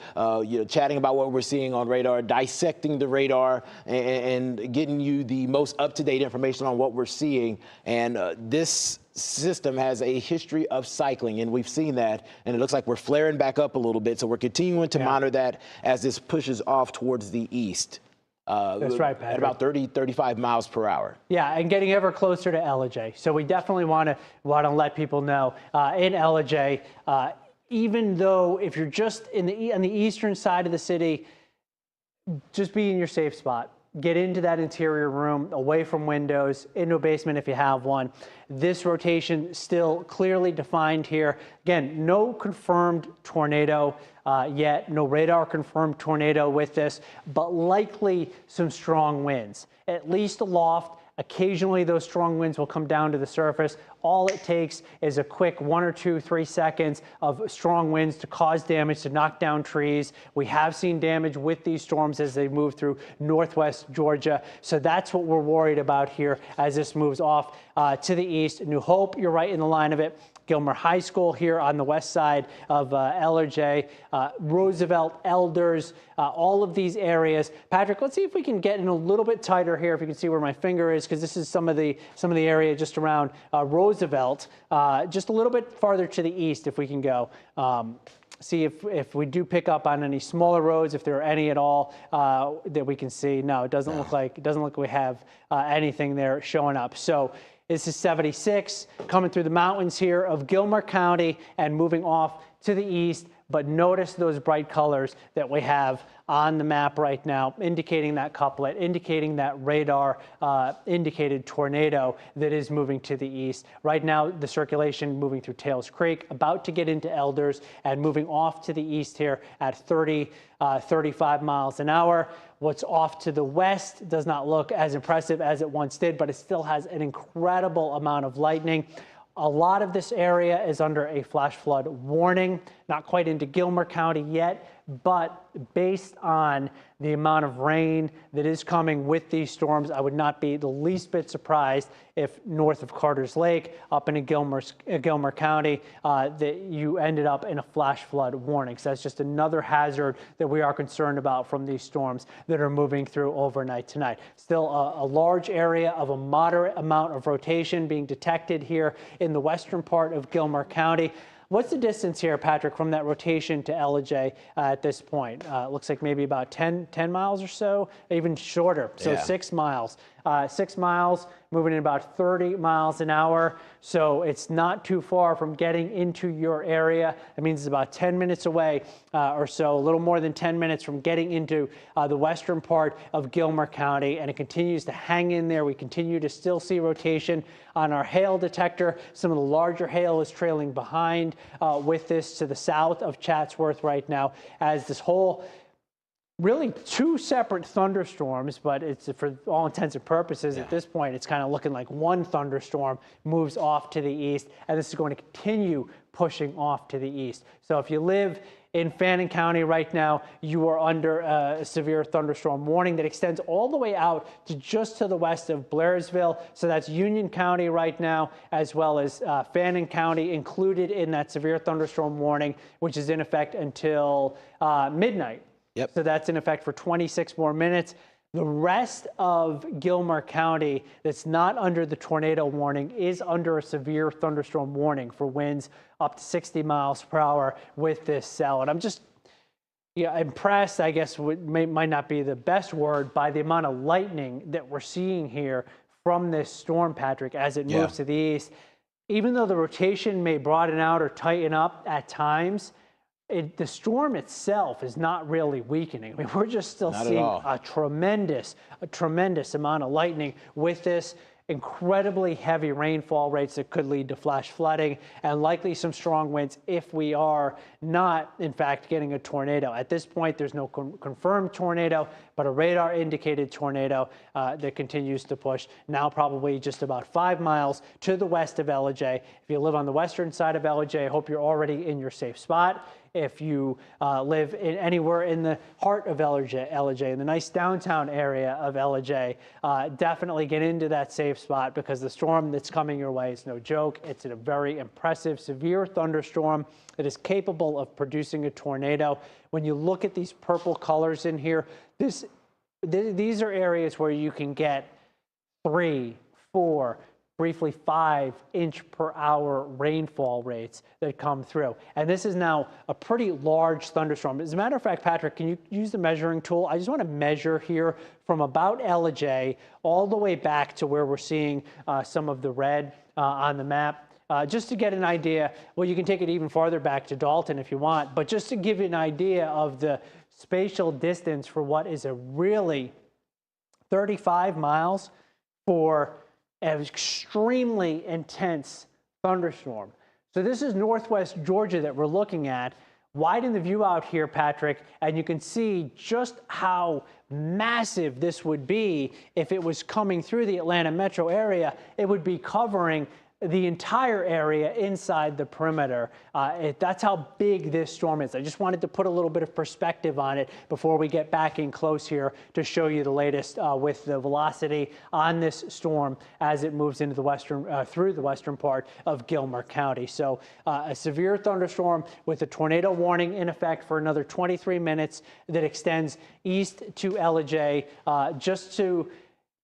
chatting about what we're seeing on radar, dissecting the radar, and getting you the most up-to-date information on what we're seeing. And this system has a history of cycling, and we've seen that, and it looks like we're flaring back up a little bit. So we're continuing to monitor that as this pushes off towards the east. That's right, Patrick. At about 30, 35 miles per hour. Yeah, and getting ever closer to Ellijay. So we definitely want to let people know in Ellijay, even though if you're just on the eastern side of the city, Just be in your safe spot. Get into that interior room, away from windows, into a basement if you have one. This rotation still clearly defined here. Again, no confirmed tornado yet, no radar confirmed tornado with this, but likely some strong winds, at least aloft. Occasionally, those strong winds will come down to the surface. All it takes is a quick 1 or 2, 3 seconds of strong winds to cause damage, to knock down trees. We have seen damage with these storms as they move through northwest Georgia. So that's what we're worried about here as this moves off to the east. New Hope, you're right in the line of it. Gilmer High School here on the west side of LRJ, Roosevelt, Elders, all of these areas. Patrick, let's see if we can get in a little bit tighter here, if you can see where my finger is, because this is some of the area just around Roosevelt, just a little bit farther to the east if we can go. See if we do pick up on any smaller roads, if there are any at all that we can see. No, it doesn't look like we have anything there showing up. So this is 76 coming through the mountains here of Gilmer County and moving off to the east. But notice those bright colors that we have on the map right now, indicating that couplet, indicating that radar indicated tornado that is moving to the east. Right now, the circulation moving through Tails Creek, about to get into Elders and moving off to the east here at 35 miles an hour. What's off to the west does not look as impressive as it once did, but it still has an incredible amount of lightning. A lot of this area is under a flash flood warning, not quite into Gilmer County yet, but based on the amount of rain that is coming with these storms, I would not be the least bit surprised if north of Carter's Lake, up into Gilmer County, that you ended up in a flash flood warning. So that's just another hazard that we are concerned about from these storms that are moving through overnight tonight. Still a large area of a moderate amount of rotation being detected here in the western part of Gilmer County. What's the distance here, Patrick, from that rotation to LJ at this point? Looks like maybe about 10 miles or so, even shorter. So yeah. 6 miles. 6 miles, moving at about 30 miles an hour. So it's not too far from getting into your area. That means it's about 10 minutes away or so, a little more than 10 minutes from getting into the western part of Gilmer County. And it continues to hang in there. We continue to still see rotation on our hail detector. Some of the larger hail is trailing behind with this to the south of Chatsworth right now, as this whole really 2 separate thunderstorms, but it's for all intents and purposes at this point, it's kind of looking like one thunderstorm moves off to the east, and this is going to continue pushing off to the east. So if you live in Fannin County right now, you are under a severe thunderstorm warning that extends all the way out to just to the west of Blairsville. So that's Union County right now, as well as Fannin County included in that severe thunderstorm warning, which is in effect until midnight. Yep. So that's in effect for 26 more minutes. The rest of Gilmer County that's not under the tornado warning is under a severe thunderstorm warning for winds up to 60 miles per hour with this cell. And I'm just impressed, I guess might not be the best word, by the amount of lightning that we're seeing here from this storm, Patrick, as it moves to the east. Even though the rotation may broaden out or tighten up at times, the storm itself is not really weakening. I mean, we're just still seeing a tremendous amount of lightning with this. Incredibly heavy rainfall rates that could lead to flash flooding and likely some strong winds if we are not, in fact, getting a tornado. At this point, there's no confirmed tornado, but a radar-indicated tornado that continues to push, now probably just about 5 miles to the west of LJ. If you live on the western side of LJ, I hope you're already in your safe spot. If you live anywhere in the heart of LJ, in the nice downtown area of LJ, definitely get into that safe spot, because the storm that's coming your way is no joke. It's a very impressive, severe thunderstorm that is capable of producing a tornado. When you look at these purple colors in here, these are areas where you can get 3, 4, briefly 5-inch per hour rainfall rates that come through. And this is now a pretty large thunderstorm. As a matter of fact, Patrick, can you use the measuring tool? I just want to measure here from about LJ all the way back to where we're seeing some of the red on the map. Just to get an idea, well, you can take it even farther back to Dalton if you want, but just to give you an idea of the spatial distance for what is a really 35 miles for an extremely intense thunderstorm. So this is northwest Georgia that we're looking at. Widen the view out here, Patrick, and you can see just how massive this would be if it was coming through the Atlanta metro area. It would be covering the entire area inside the perimeter. That's how big this storm is. I just wanted to put a little bit of perspective on it before we get back in close here to show you the latest with the velocity on this storm as it moves into the western, through the western part of Gilmer County. So a severe thunderstorm with a tornado warning in effect for another 23 minutes that extends east to Ellijay, just to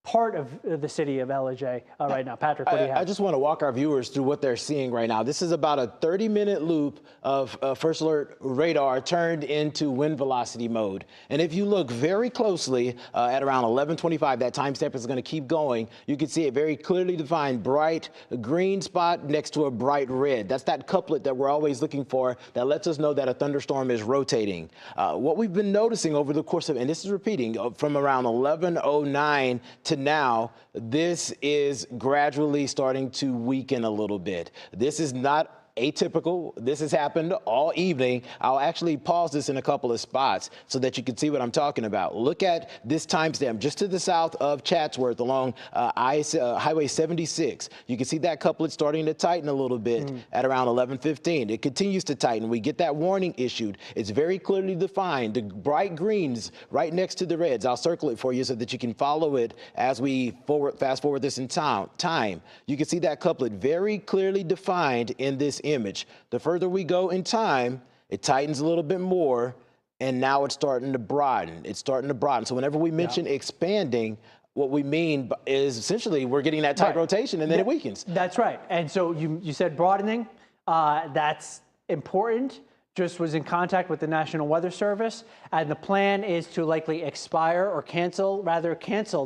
part of the city of Ellijay right now. Patrick, what do you have? I just want to walk our viewers through what they're seeing right now. This is about a 30-minute loop of first alert radar turned into wind velocity mode. And if you look very closely at around 11:25, that timestamp is going to keep going. You can see a very clearly defined bright green spot next to a bright red. That's that couplet that we're always looking for that lets us know that a thunderstorm is rotating. What we've been noticing over the course of, and this is repeating, from around 11:09 to now, this is gradually starting to weaken a little bit. This is not atypical. This has happened all evening. I'll actually pause this in a couple of spots so that you can see what I'm talking about. Look at this timestamp just to the south of Chatsworth along Highway 76. You can see that couplet starting to tighten a little bit at around 11:15. It continues to tighten. We get that warning issued. It's very clearly defined. The bright greens right next to the reds. I'll circle it for you so that you can follow it as we fast forward this in time. You can see that couplet very clearly defined in this image. The further we go in time, it tightens a little bit more, and now it's starting to broaden. It's starting to broaden. So whenever we mention expanding, what we mean is essentially we're getting that tight rotation, and then it weakens. That's right. And so you said broadening. That's important. Just was in contact with the National Weather Service, and the plan is to likely expire or cancel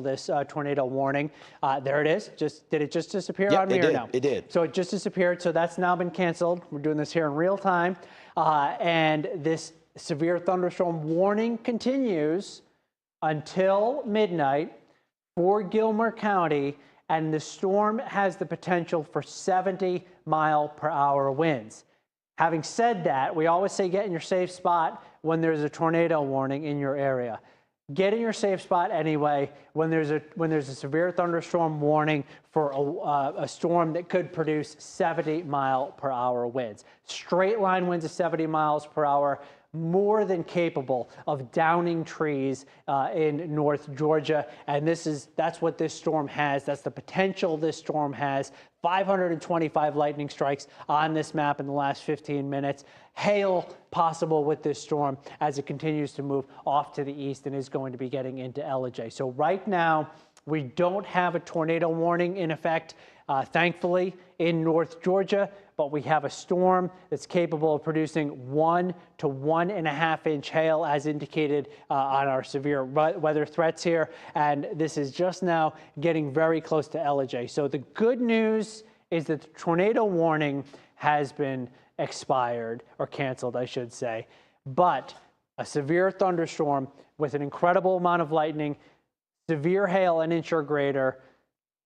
this tornado warning. There it is. Did it just disappear on me or no? It did. So it just disappeared. So that's now been canceled. We're doing this here in real time. And this severe thunderstorm warning continues until midnight for Gilmer County, and the storm has the potential for 70-mile-per-hour winds. Having said that, we always say get in your safe spot when there's a tornado warning in your area. Get in your safe spot anyway when there's a severe thunderstorm warning for a storm that could produce 70-mile-per-hour winds. Straight line winds of 70 miles per hour, more than capable of downing trees in North Georgia. And that's what this storm has. That's the potential this storm has. 525 lightning strikes on this map in the last 15 minutes. Hail possible with this storm as it continues to move off to the east and is going to be getting into Ellijay. So right now, we don't have a tornado warning in effect, thankfully, in North Georgia, but we have a storm that's capable of producing 1 to 1.5 inch hail as indicated on our severe weather threats here. And this is just now getting very close to Ellijay. So the good news is that the tornado warning has been expired or canceled, I should say. But a severe thunderstorm with an incredible amount of lightning, severe hail an inch or greater,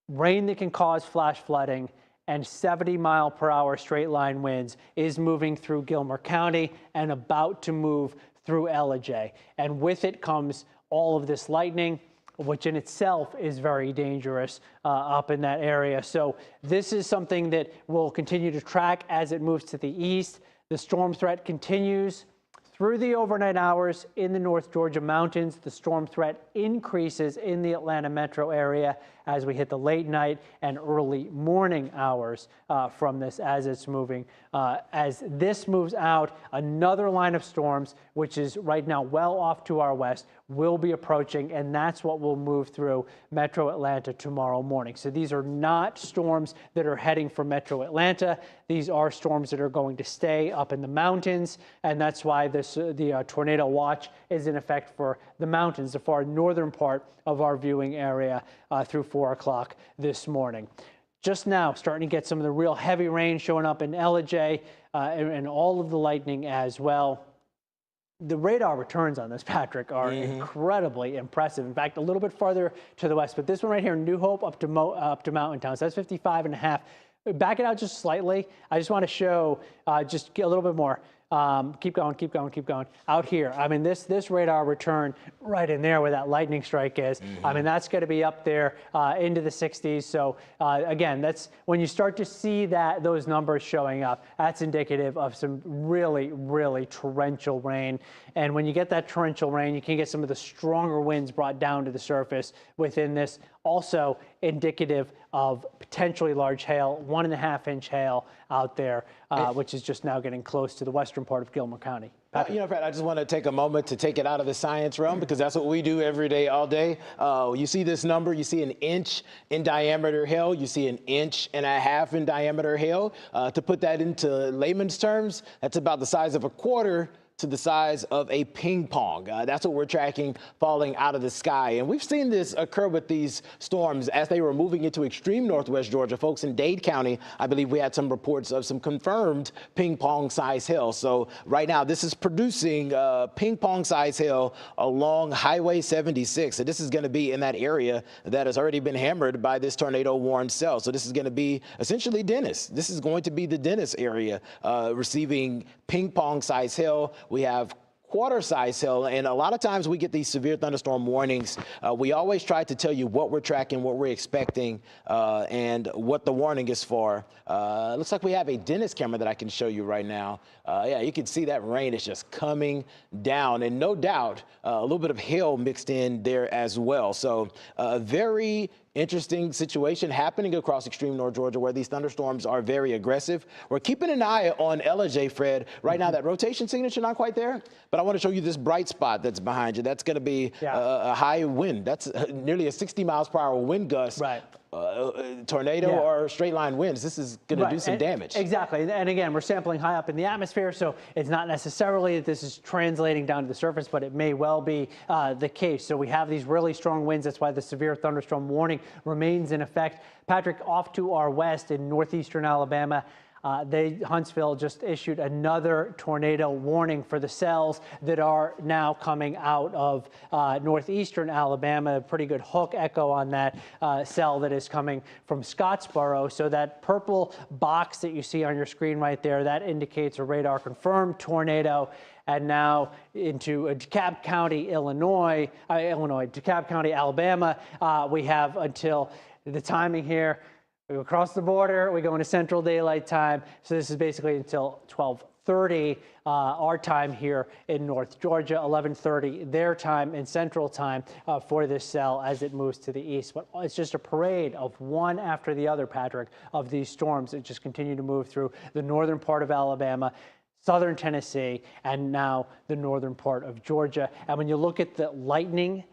rain that can cause flash flooding, and 70-mile-per-hour straight-line winds is moving through Gilmer County and about to move through Ellijay. And with it comes all of this lightning, which in itself is very dangerous up in that area. So this is something that we'll continue to track as it moves to the east. The storm threat continues through the overnight hours in the North Georgia mountains. The storm threat increases in the Atlanta metro area as we hit the late night and early morning hours from this as it's moving. As this moves out, another line of storms, which is right now well off to our west, will be approaching, and that's what will move through Metro Atlanta tomorrow morning. So these are not storms that are heading for Metro Atlanta. These are storms that are going to stay up in the mountains, and that's why the tornado watch is in effect for the mountains, the far northern part of our viewing area through 4 o'clock this morning. Just now, starting to get some of the real heavy rain showing up in Ellijay and all of the lightning as well. The radar returns on this, Patrick, are incredibly impressive. In fact, a little bit farther to the west, but this one right here, New Hope up to Mountain Town, so that's 55.5. Back it out just slightly. I just want to show just a little bit more. Keep going, keep going, keep going. Out here, I mean, this radar return right in there where that lightning strike is, I mean, that's going to be up there into the 60s. So again, that's when you start to see those numbers showing up, that's indicative of some really, really torrential rain. And when you get that torrential rain, you can get some of the stronger winds brought down to the surface within this. Also indicative of potentially large hail, 1.5-inch hail out there, which is just now getting close to the western part of Gilmer County. You know, Pat, I just want to take a moment to take it out of the science realm because that's what we do every day, all day. You see this number, you see 1 inch in diameter hail, you see 1.5 inches in diameter hail. To put that into layman's terms, that's about the size of a quarter to the size of a ping pong. That's what we're tracking falling out of the sky. And we've seen this occur with these storms as they were moving into extreme northwest Georgia. Folks in Dade County, I believe we had some reports of some confirmed ping pong size hail. So right now this is producing ping pong size hail along Highway 76. So this is going to be in that area that has already been hammered by this tornado warned cell. So this is going to be essentially Dennis. This is going to be the Dennis area receiving ping pong size hail. We have quarter-size hail, and a lot of times we get these severe thunderstorm warnings. We always try to tell you what we're tracking, what we're expecting, and what the warning is for. Looks like we have a Dennis camera that I can show you right now. Yeah, you can see that rain is just coming down, and no doubt a little bit of hail mixed in there as well. So very interesting situation happening across extreme North Georgia where these thunderstorms are very aggressive. We're keeping an eye on LJ, Fred. Right now, that rotation signature not quite there, but I want to show you this bright spot that's behind you. That's going to be a high wind. That's nearly a 60 miles per hour wind gust. Right. Tornado or straight line winds. This is going to do some damage. Exactly. And again, we're sampling high up in the atmosphere, so it's not necessarily that this is translating down to the surface, but it may well be the case. So we have these really strong winds. That's why the severe thunderstorm warning remains in effect. Patrick, off to our west in northeastern Alabama, Huntsville just issued another tornado warning for the cells that are now coming out of northeastern Alabama. A pretty good hook echo on that cell that is coming from Scottsboro. So that purple box that you see on your screen right there, that indicates a radar confirmed tornado. And now into DeKalb County, DeKalb County, Alabama. We have until the timing here. We go across the border, we go into Central Daylight Time. So this is basically until 12:30 our time here in North Georgia, 11:30 their time in Central Time for this cell as it moves to the east. But it's just a parade of one after the other, Patrick, of these storms that just continue to move through the northern part of Alabama, southern Tennessee, and now the northern part of Georgia. And when you look at the lightning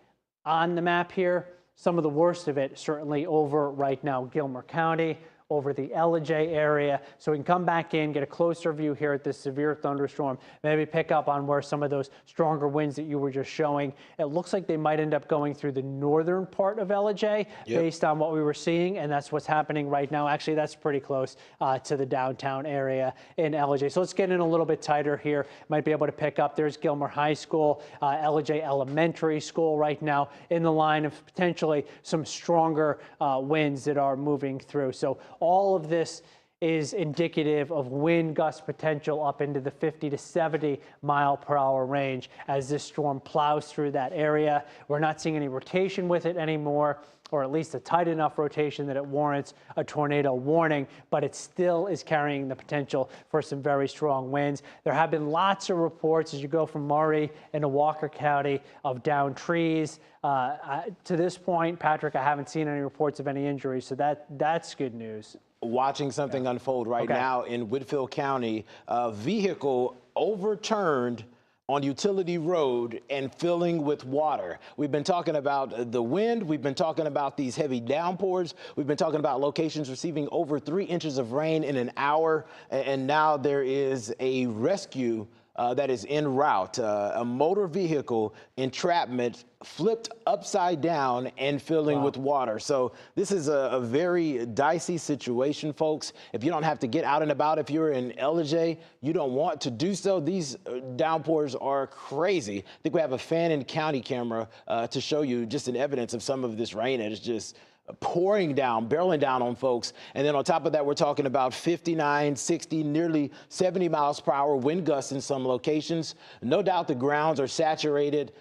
on the map here, some of the worst of it certainly over right now, Gilmer County, over the LJ area. So we can come back in, get a closer view here at this severe thunderstorm, maybe pick up on where some of those stronger winds that you were just showing. It looks like they might end up going through the northern part of LJ based on what we were seeing, and that's what's happening right now. Actually, that's pretty close to the downtown area in LJ. So let's get in a little bit tighter here. Might be able to pick up. There's Gilmer High School, LJ Elementary School right now in the line of potentially some stronger winds that are moving through. So all of this is indicative of wind gust potential up into the 50 to 70 mile per hour range as this storm plows through that area. We're not seeing any rotation with it anymore, or at least a tight enough rotation that it warrants a tornado warning, but it still is carrying the potential for some very strong winds. There have been lots of reports as you go from Maury into Walker County of downed trees. To this point, Patrick, I haven't seen any reports of any injuries, so that's good news. Watching something unfold right now in Whitfield County, a vehicle overturned on Utility Road and filling with water. We've been talking about the wind. We've been talking about these heavy downpours. We've been talking about locations receiving over 3 inches of rain in an hour. And now there is a rescue that is en route. A motor vehicle entrapment flipped upside down and filling with water. So this is a very dicey situation, folks. If you don't have to get out and about, if you're in LJ, you don't want to do so. These downpours are crazy. I think we have a Fannin County camera to show you just an evidence of some of this rain. It is just pouring down, barreling down on folks. And then on top of that, we're talking about 59, 60, nearly 70 miles per hour wind gusts in some locations. No doubt the grounds are saturated,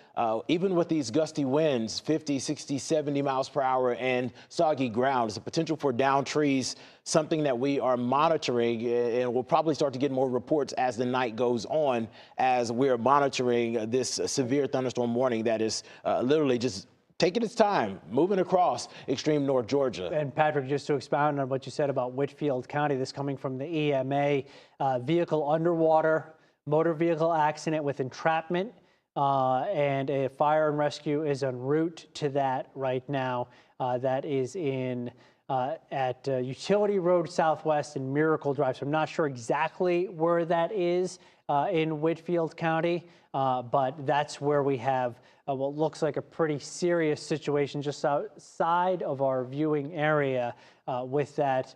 even with these gusty winds, 50, 60, 70 miles per hour and soggy ground. There's a potential for downed trees, something that we are monitoring, and we'll probably start to get more reports as the night goes on, as we're monitoring this severe thunderstorm warning that is literally just taking its time, moving across extreme North Georgia. And Patrick, just to expound on what you said about Whitfield County, this coming from the EMA, vehicle underwater, motor vehicle accident with entrapment, and a fire and rescue is en route to that right now. That is at Utility Road Southwest and Miracle Drive. So I'm not sure exactly where that is in Whitfield County, but that's where we have what looks like a pretty serious situation just outside of our viewing area with that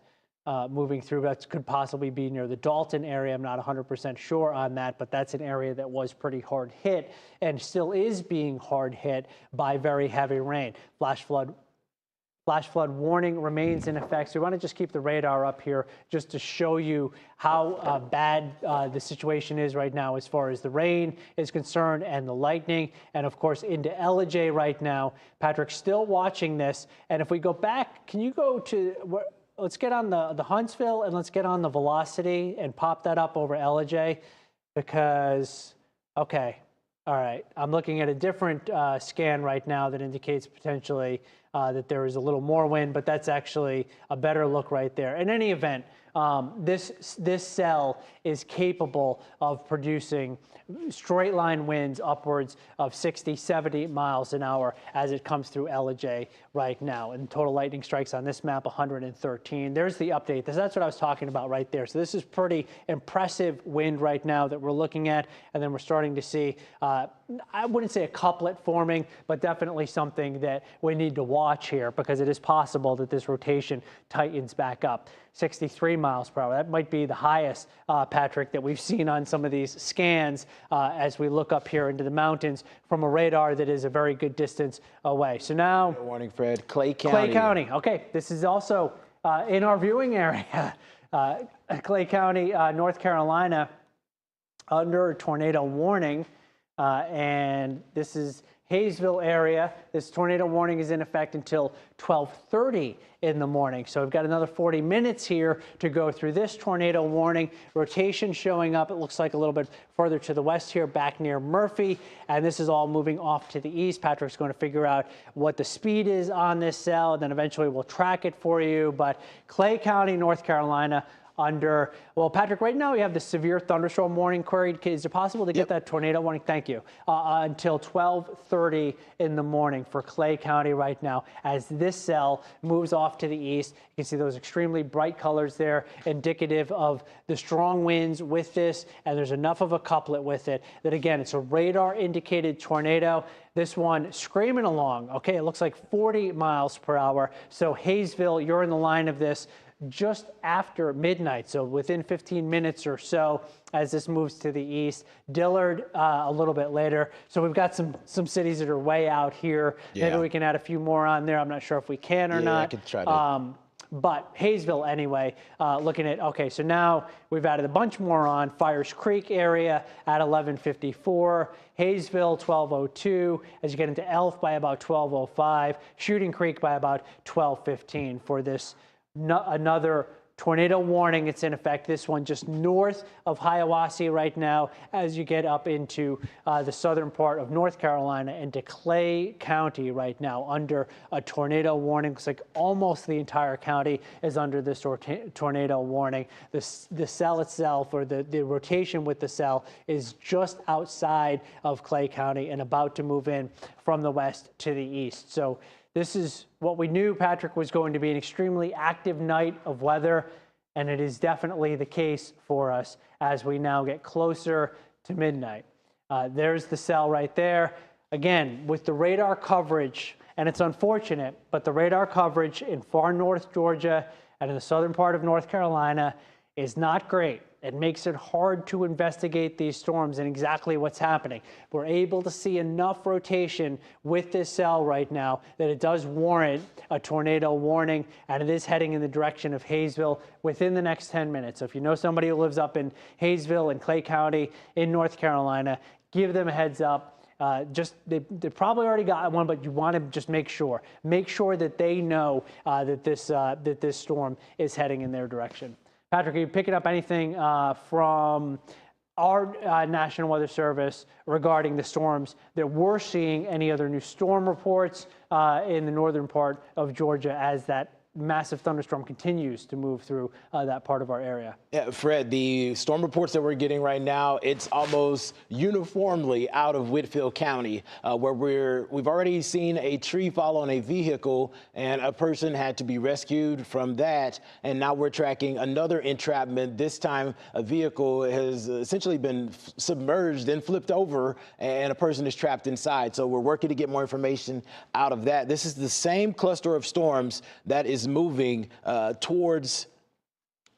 moving through. That could possibly be near the Dalton area. I'm not 100% sure on that, but that's an area that was pretty hard hit and still is being hard hit by very heavy rain. Flash flood warning remains in effect. So we want to just keep the radar up here just to show you how bad the situation is right now as far as the rain is concerned and the lightning. And of course into LJ right now. Patrick's still watching this. And if we go back, can you go to, let's get on the Huntsville and let's get on the velocity and pop that up over LJ because, okay. All right, I'm looking at a different scan right now that indicates potentially that there is a little more wind, but that's actually a better look right there. In any event, this cell is capable of producing straight line winds upwards of 60, 70 miles an hour as it comes through LJ right now. And total lightning strikes on this map, 113. There's the update. That's what I was talking about right there. So this is pretty impressive wind right now that we're looking at. And then we're starting to see, I wouldn't say a couplet forming, but definitely something that we need to watch here because it is possible that this rotation tightens back up. 63 miles per hour. That might be the highest, Patrick, that we've seen on some of these scans as we look up here into the mountains from a radar that is a very good distance away. So now, good morning, Fred. Clay County. Clay County. Okay, this is also in our viewing area. Clay County, North Carolina, under a tornado warning, and this is Hayesville area. This tornado warning is in effect until 12:30 in the morning. So we've got another 40 minutes here to go through this tornado warning. Rotation showing up, it looks like a little bit further to the west here, back near Murphy. And this is all moving off to the east. Patrick's going to figure out what the speed is on this cell, and then eventually we'll track it for you. But Clay County, North Carolina, under, well, Patrick, right now we have the severe thunderstorm warning queried. Is it possible to get that tornado warning? Thank you. Until 12:30 in the morning for Clay County right now. As this cell moves off to the east, you can see those extremely bright colors there, indicative of the strong winds with this, and there's enough of a couplet with it that, again, it's a radar-indicated tornado. This one screaming along. Okay, it looks like 40 miles per hour. So Hayesville, you're in the line of this just after midnight, so within 15 minutes or so as this moves to the east. Dillard a little bit later. So we've got some cities that are way out here. Yeah. Maybe we can add a few more on there. I'm not sure if we can or not. I could try to. But Hayesville anyway, looking at, okay, so now we've added a bunch more on. Fires Creek area at 11:54, Hayesville 12:02, as you get into Elf by about 12:05, Shooting Creek by about 12:15 for this another tornado warning. It's in effect, this one just north of Hiawassee right now as you get up into the southern part of North Carolina into Clay County right now under a tornado warning. Looks like almost the entire county is under this tornado warning. The cell itself, or the rotation with the cell, is just outside of Clay County and about to move in from the west to the east. So this is what we knew, Patrick, was going to be an extremely active night of weather, and it is definitely the case for us as we now get closer to midnight. There's the cell right there. Again, with the radar coverage, and it's unfortunate, but the radar coverage in far north Georgia and in the southern part of North Carolina is not great. It makes it hard to investigate these storms and exactly what's happening. We're able to see enough rotation with this cell right now that it does warrant a tornado warning, and it is heading in the direction of Hayesville within the next 10 minutes. So if you know somebody who lives up in Hayesville and Clay County in North Carolina, give them a heads up. They probably already got one, but you want to just make sure that they know that this storm is heading in their direction. Patrick, are you picking up anything from our National Weather Service regarding the storms that we're seeing? Any other new storm reports in the northern part of Georgia as that massive thunderstorm continues to move through that part of our area? Yeah, Fred, the storm reports that we're getting right now, it's almost uniformly out of Whitfield County, where we've already seen a tree fall on a vehicle and a person had to be rescued from that. And now we're tracking another entrapment. This time, a vehicle has essentially been submerged and flipped over, and a person is trapped inside. So we're working to get more information out of that. This is the same cluster of storms that is moving towards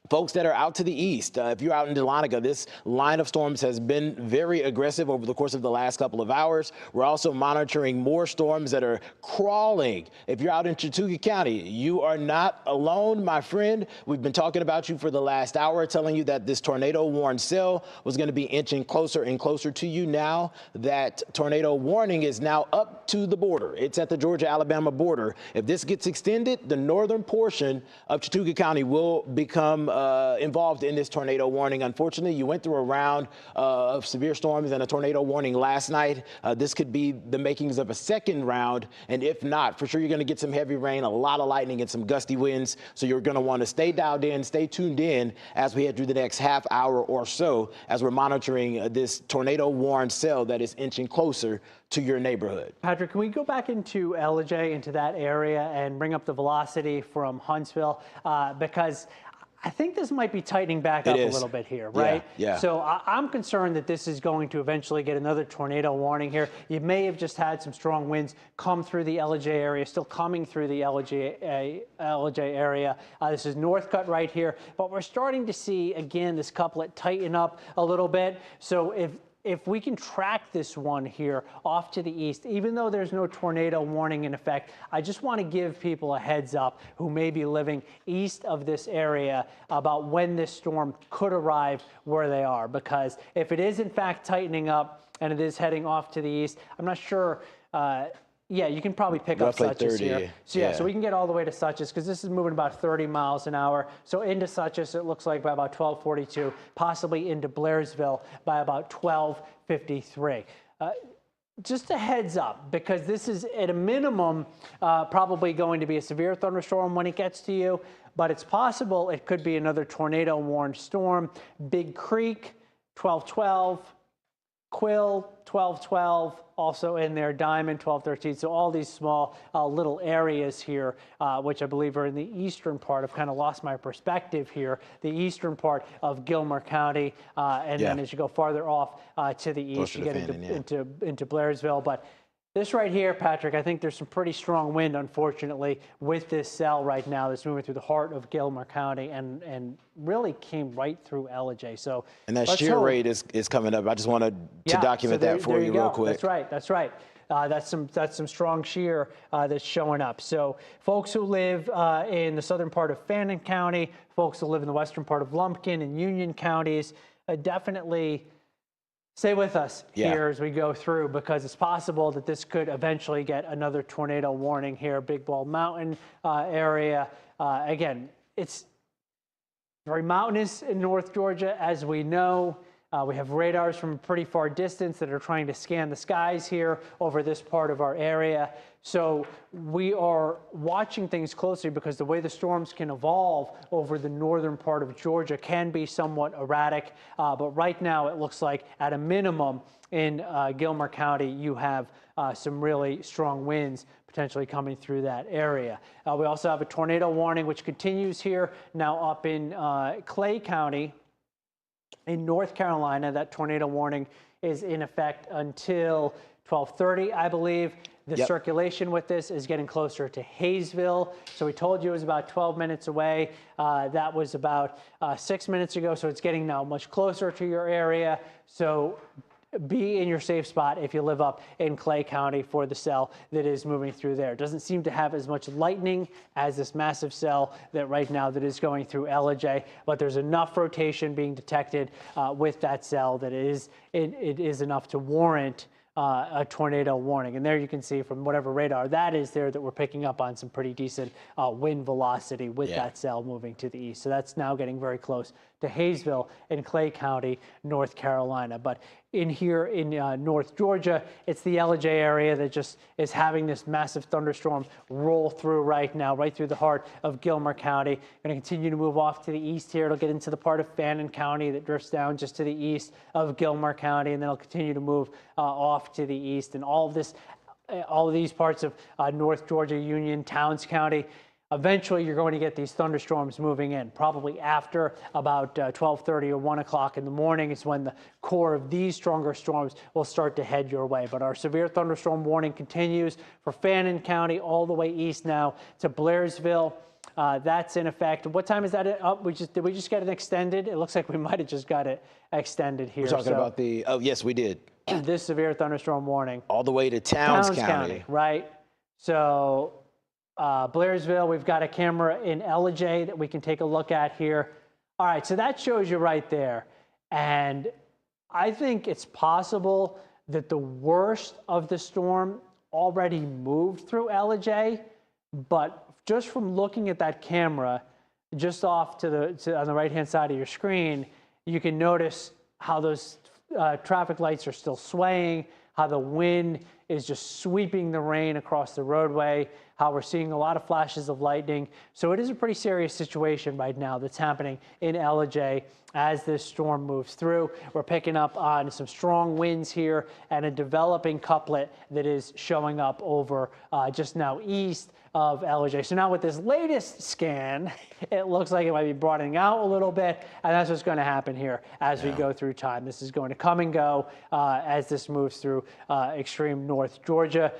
folks that are out to the east. If you're out in Dahlonega, this line of storms has been very aggressive over the course of the last couple of hours. We're also monitoring more storms that are crawling. If you're out in Chattooga County, you are not alone, my friend. We've been talking about you for the last hour, telling you that this tornado warned cell was going to be inching closer and closer to you. Now that tornado warning is now up to the border. It's at the Georgia-Alabama border. If this gets extended, the northern portion of Chattooga County will become involved in this tornado warning. Unfortunately, you went through a round of severe storms and a tornado warning last night. This could be the makings of a second round, and if not, for sure you're going to get some heavy rain, a lot of lightning, and some gusty winds. So you're going to want to stay dialed in, stay tuned in as we head through the next half hour or so as we're monitoring this tornado warned cell that is inching closer to your neighborhood. Patrick, can we go back into Ellijay, into that area, and bring up the velocity from Huntsville? Because I think this might be tightening back up a little bit here, right? Yeah. So I'm concerned that this is going to eventually get another tornado warning here. You may have just had some strong winds come through the Ellijay area, still coming through the Ellijay area. This is Northcutt right here, but we're starting to see, again, this couplet tighten up a little bit. So if we can track this one here off to the east, even though there's no tornado warning in effect, I just want to give people a heads up who may be living east of this area about when this storm could arrive where they are. Because if it is in fact tightening up and it is heading off to the east, I'm not sure. Yeah, you can probably pick roughly up Suches 30, here. So so we can get all the way to Suches because this is moving about 30 miles an hour. So into Suches, it looks like by about 12:42, possibly into Blairsville by about 12:53. Just a heads up, because this is at a minimum probably going to be a severe thunderstorm when it gets to you, but it's possible it could be another tornado warned storm. Big Creek, 12:12. Quill, 12:12, also in there, Diamond, 12:13. So all these small little areas here, which I believe are in the eastern part. I've kind of lost my perspective here. The eastern part of Gilmer County, and then as you go farther off to the east, you get into Blairsville. But this right here, Patrick, I think there's some pretty strong wind, unfortunately, with this cell right now that's moving through the heart of Gilmer County and really came right through Ellijay. So, and that shear rate is coming up. I just wanted to document that for you real quick. That's right. That's some strong shear that's showing up. So folks who live in the southern part of Fannin County, folks who live in the western part of Lumpkin and Union counties, definitely stay with us here as we go through, because it's possible that this could eventually get another tornado warning here, Big Bald Mountain area. Again, it's very mountainous in North Georgia, as we know. We have radars from a pretty far distance that are trying to scan the skies here over this part of our area. So we are watching things closely because the way the storms can evolve over the northern part of Georgia can be somewhat erratic. But right now it looks like at a minimum in Gilmer County, you have some really strong winds potentially coming through that area. We also have a tornado warning, which continues here now up in Clay County. In North Carolina, that tornado warning is in effect until 12:30, I believe. The circulation with this is getting closer to Hayesville. So we told you it was about 12 minutes away. That was about 6 minutes ago. So it's getting now much closer to your area. So be in your safe spot if you live up in Clay County for the cell that is moving through there. It doesn't seem to have as much lightning as this massive cell that right now that is going through Ellijay, but there's enough rotation being detected with that cell that it is enough to warrant a tornado warning. And there you can see from whatever radar that is there that we're picking up on some pretty decent wind velocity with that cell moving to the east. So that's now getting very close to Hayesville in Clay County, North Carolina. But in here in North Georgia, it's the Ellijay area that just is having this massive thunderstorm roll through right now, right through the heart of Gilmer County. Going to continue to move off to the east here. It'll get into the part of Fannin County that drifts down just to the east of Gilmer County, and then it'll continue to move off to the east. And all of these parts of North Georgia, Union, Towns County, eventually you're going to get these thunderstorms moving in. Probably after about 12:30 or 1 o'clock in the morning is when the core of these stronger storms will start to head your way. But our severe thunderstorm warning continues for Fannin County all the way east now to Blairsville. That's in effect. What time is that up? Did we just get it extended? It looks like we might have just got it extended here. We're talking about the, oh, yes, we did. This severe thunderstorm warning. All the way to Towns County. Right? So Blairsville, we've got a camera in Ellijay that we can take a look at here. All right, so that shows you right there. And I think it's possible that the worst of the storm already moved through Ellijay, but just from looking at that camera, just off to on the right-hand side of your screen, you can notice how those traffic lights are still swaying, how the wind is just sweeping the rain across the roadway, how we're seeing a lot of flashes of lightning. So it is a pretty serious situation right now that's happening in Ellijay as this storm moves through. We're picking up on some strong winds here and a developing couplet that is showing up over just now east of Ellijay. So now with this latest scan, it looks like it might be broadening out a little bit, and that's what's going to happen here as we go through time. This is going to come and go as this moves through extreme North Georgia.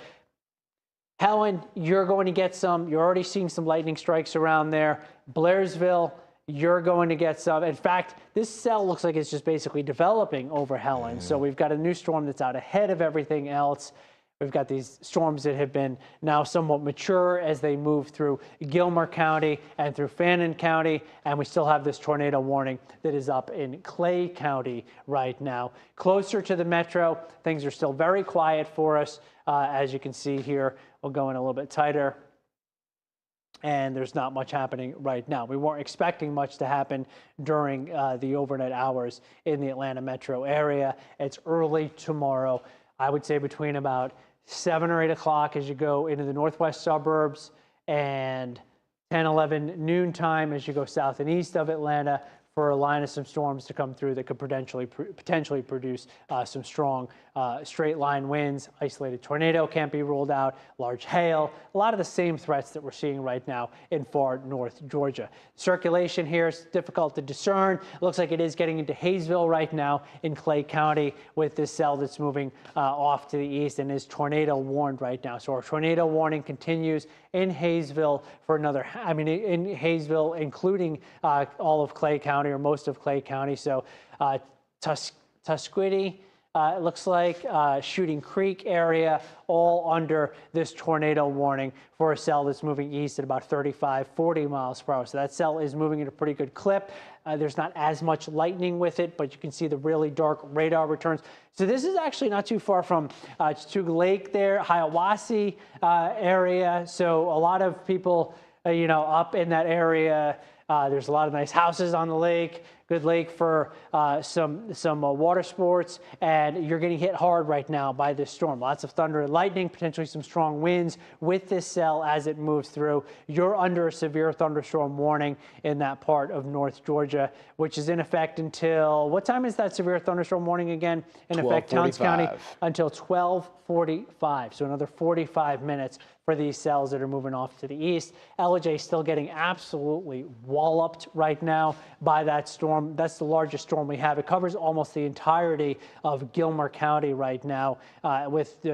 Helen, you're going to get some. You're already seeing some lightning strikes around there. Blairsville, you're going to get some. In fact, this cell looks like it's just basically developing over Helen. So we've got a new storm that's out ahead of everything else. We've got these storms that have been now somewhat mature as they move through Gilmer County and through Fannin County, and we still have this tornado warning that is up in Clay County right now. Closer to the metro, things are still very quiet for us. As you can see here, we'll go in a little bit tighter, and there's not much happening right now. We weren't expecting much to happen during the overnight hours in the Atlanta metro area. It's early tomorrow. I would say between about 7 or 8 o'clock as you go into the northwest suburbs and 10, 11 noon time as you go south and east of Atlanta for a line of some storms to come through that could potentially produce some strong straight line winds. Isolated tornado can't be ruled out, large hail, a lot of the same threats that we're seeing right now in far north Georgia. Circulation here is difficult to discern. It looks like it is getting into Hayesville right now in Clay County with this cell that's moving off to the east and is tornado warned right now. So our tornado warning continues in Hayesville for another, in Hayesville, including all of Clay County or most of Clay County. So Tusquity, it looks like Shooting Creek area, all under this tornado warning for a cell that's moving east at about 35, 40 miles per hour. So that cell is moving at a pretty good clip. There's not as much lightning with it, but you can see the really dark radar returns. So this is actually not too far from Chattooga Lake there, Hiawassee area. So a lot of people, up in that area, there's a lot of nice houses on the lake, good lake for some water sports, and you're getting hit hard right now by this storm. Lots of thunder and lightning, potentially some strong winds with this cell as it moves through. You're under a severe thunderstorm warning in that part of North Georgia, which is in effect until, what time is that severe thunderstorm warning again? In effect, Towns County until 12:45, so another 45 minutes for these cells that are moving off to the east. Ellijay still getting absolutely walloped right now by that storm. storm. That's the largest storm we have. It covers almost the entirety of Gilmer County right now, with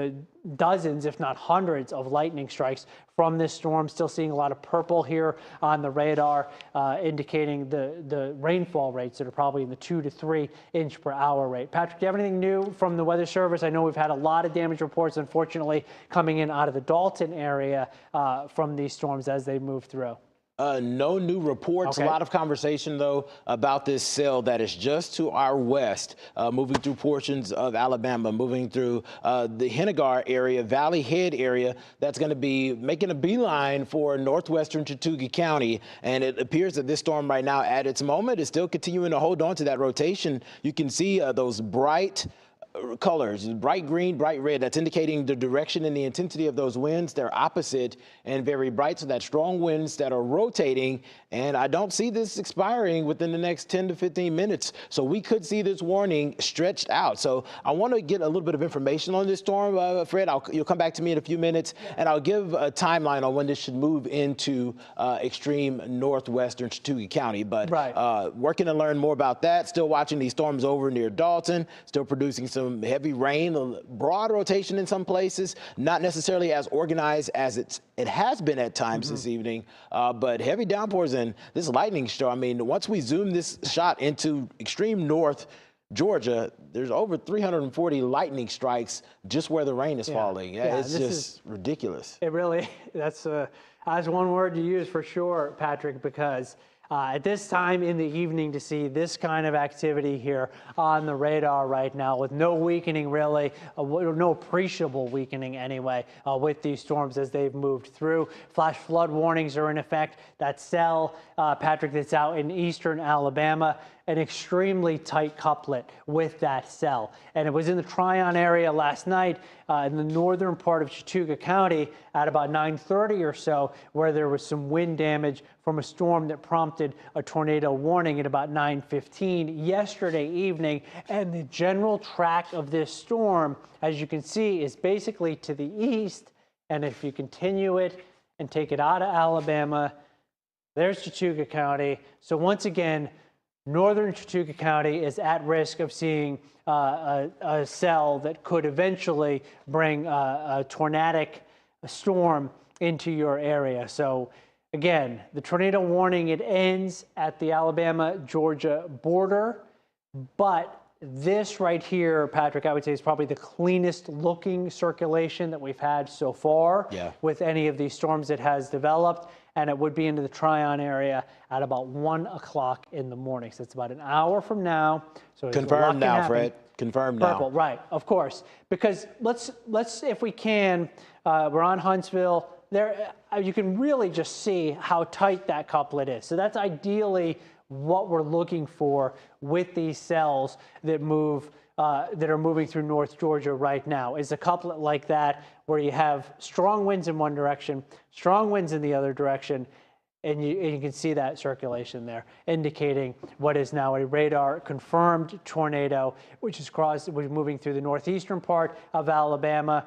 dozens, if not hundreds, of lightning strikes from this storm. Still seeing a lot of purple here on the radar, indicating the rainfall rates that are probably in the 2 to 3 inch per hour rate. Patrick, do you have anything new from the Weather Service? I know we've had a lot of damage reports, unfortunately, coming in out of the Dalton area from these storms as they move through. No new reports. Okay. A lot of conversation, though, about this cell that is just to our west, moving through portions of Alabama, moving through the Hennegar area, Valley Head area. That's going to be making a beeline for northwestern Chattooga County. And it appears that this storm right now, at its moment, is still continuing to hold on to that rotation. You can see those bright colors, bright green, bright red. That's indicating the direction and the intensity of those winds. They're opposite and very bright, so that's strong winds that are rotating. And I don't see this expiring within the next 10 to 15 minutes. So we could see this warning stretched out. So I want to get a little bit of information on this storm, Fred. You'll come back to me in a few minutes, and I'll give a timeline on when this should move into extreme northwestern Chattooga County. But working to learn more about that. Still watching these storms over near Dalton, still producing some heavy rain, broad rotation in some places, not necessarily as organized as it has been at times this evening, but heavy downpours and this lightning storm. I mean, once we zoom this shot into extreme north Georgia, there's over 340 lightning strikes just where the rain is falling. It's just ridiculous. It really, that's one word to use for sure, Patrick, because at this time in the evening to see this kind of activity here on the radar right now with no weakening really, no appreciable weakening anyway, with these storms as they've moved through. Flash flood warnings are in effect. That cell, Patrick, that's out in eastern Alabama, an extremely tight couplet with that cell. And it was in the Tryon area last night in the northern part of Chattooga County at about 9:30 or so, where there was some wind damage from a storm that prompted a tornado warning at about 9:15 yesterday evening. And the general track of this storm, as you can see, is basically to the east. And if you continue it and take it out of Alabama, there's Chattooga County. So once again, northern Chattooga County is at risk of seeing a cell that could eventually bring a tornadic storm into your area. So again, the tornado warning, it ends at the Alabama-Georgia border, but this right here, Patrick, I would say is probably the cleanest looking circulation that we've had so far with any of these storms that has developed. And it would be into the Tryon area at about 1 o'clock in the morning. So it's about an hour from now. So confirmed now, Fred. Confirmed now. Purple, right, of course. Because let's if we can, we're on Huntsville. There, you can really just see how tight that couplet is. So that's ideally what we're looking for with these cells that move. That are moving through North Georgia right now is a couplet like that where you have strong winds in one direction, strong winds in the other direction, and you can see that circulation there, indicating what is now a radar-confirmed tornado, which is moving through the northeastern part of Alabama.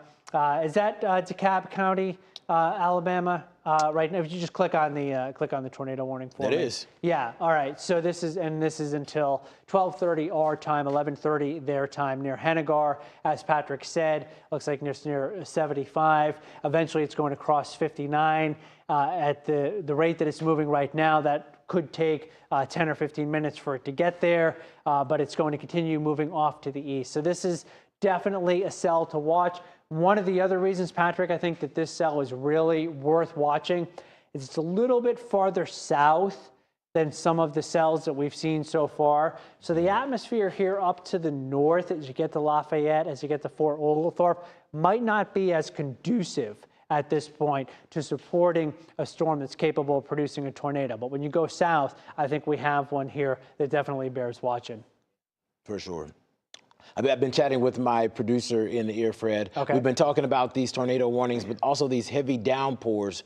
Is that DeKalb County, Alabama? Right now, if you just click on the tornado warning for me. It is. Yeah. All right. So this is until 12:30 our time, 11:30 their time, near Hennegar, as Patrick said. Looks like near 75. Eventually, it's going to cross 59 at the rate that it's moving right now. That could take 10 or 15 minutes for it to get there, but it's going to continue moving off to the east. So this is definitely a cell to watch. One of the other reasons, Patrick, I think that this cell is really worth watching is it's a little bit farther south than some of the cells that we've seen so far. So the atmosphere here up to the north, as you get to Lafayette, as you get to Fort Oglethorpe, might not be as conducive at this point to supporting a storm that's capable of producing a tornado. But when you go south, I think we have one here that definitely bears watching. For sure. I've been chatting with my producer in the ear, Fred. Okay. We've been talking about these tornado warnings, but also these heavy downpours.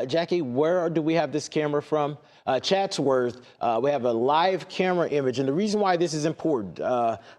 Jackie, where do we have this camera from? Chatsworth, we have a live camera image. And the reason why this is important,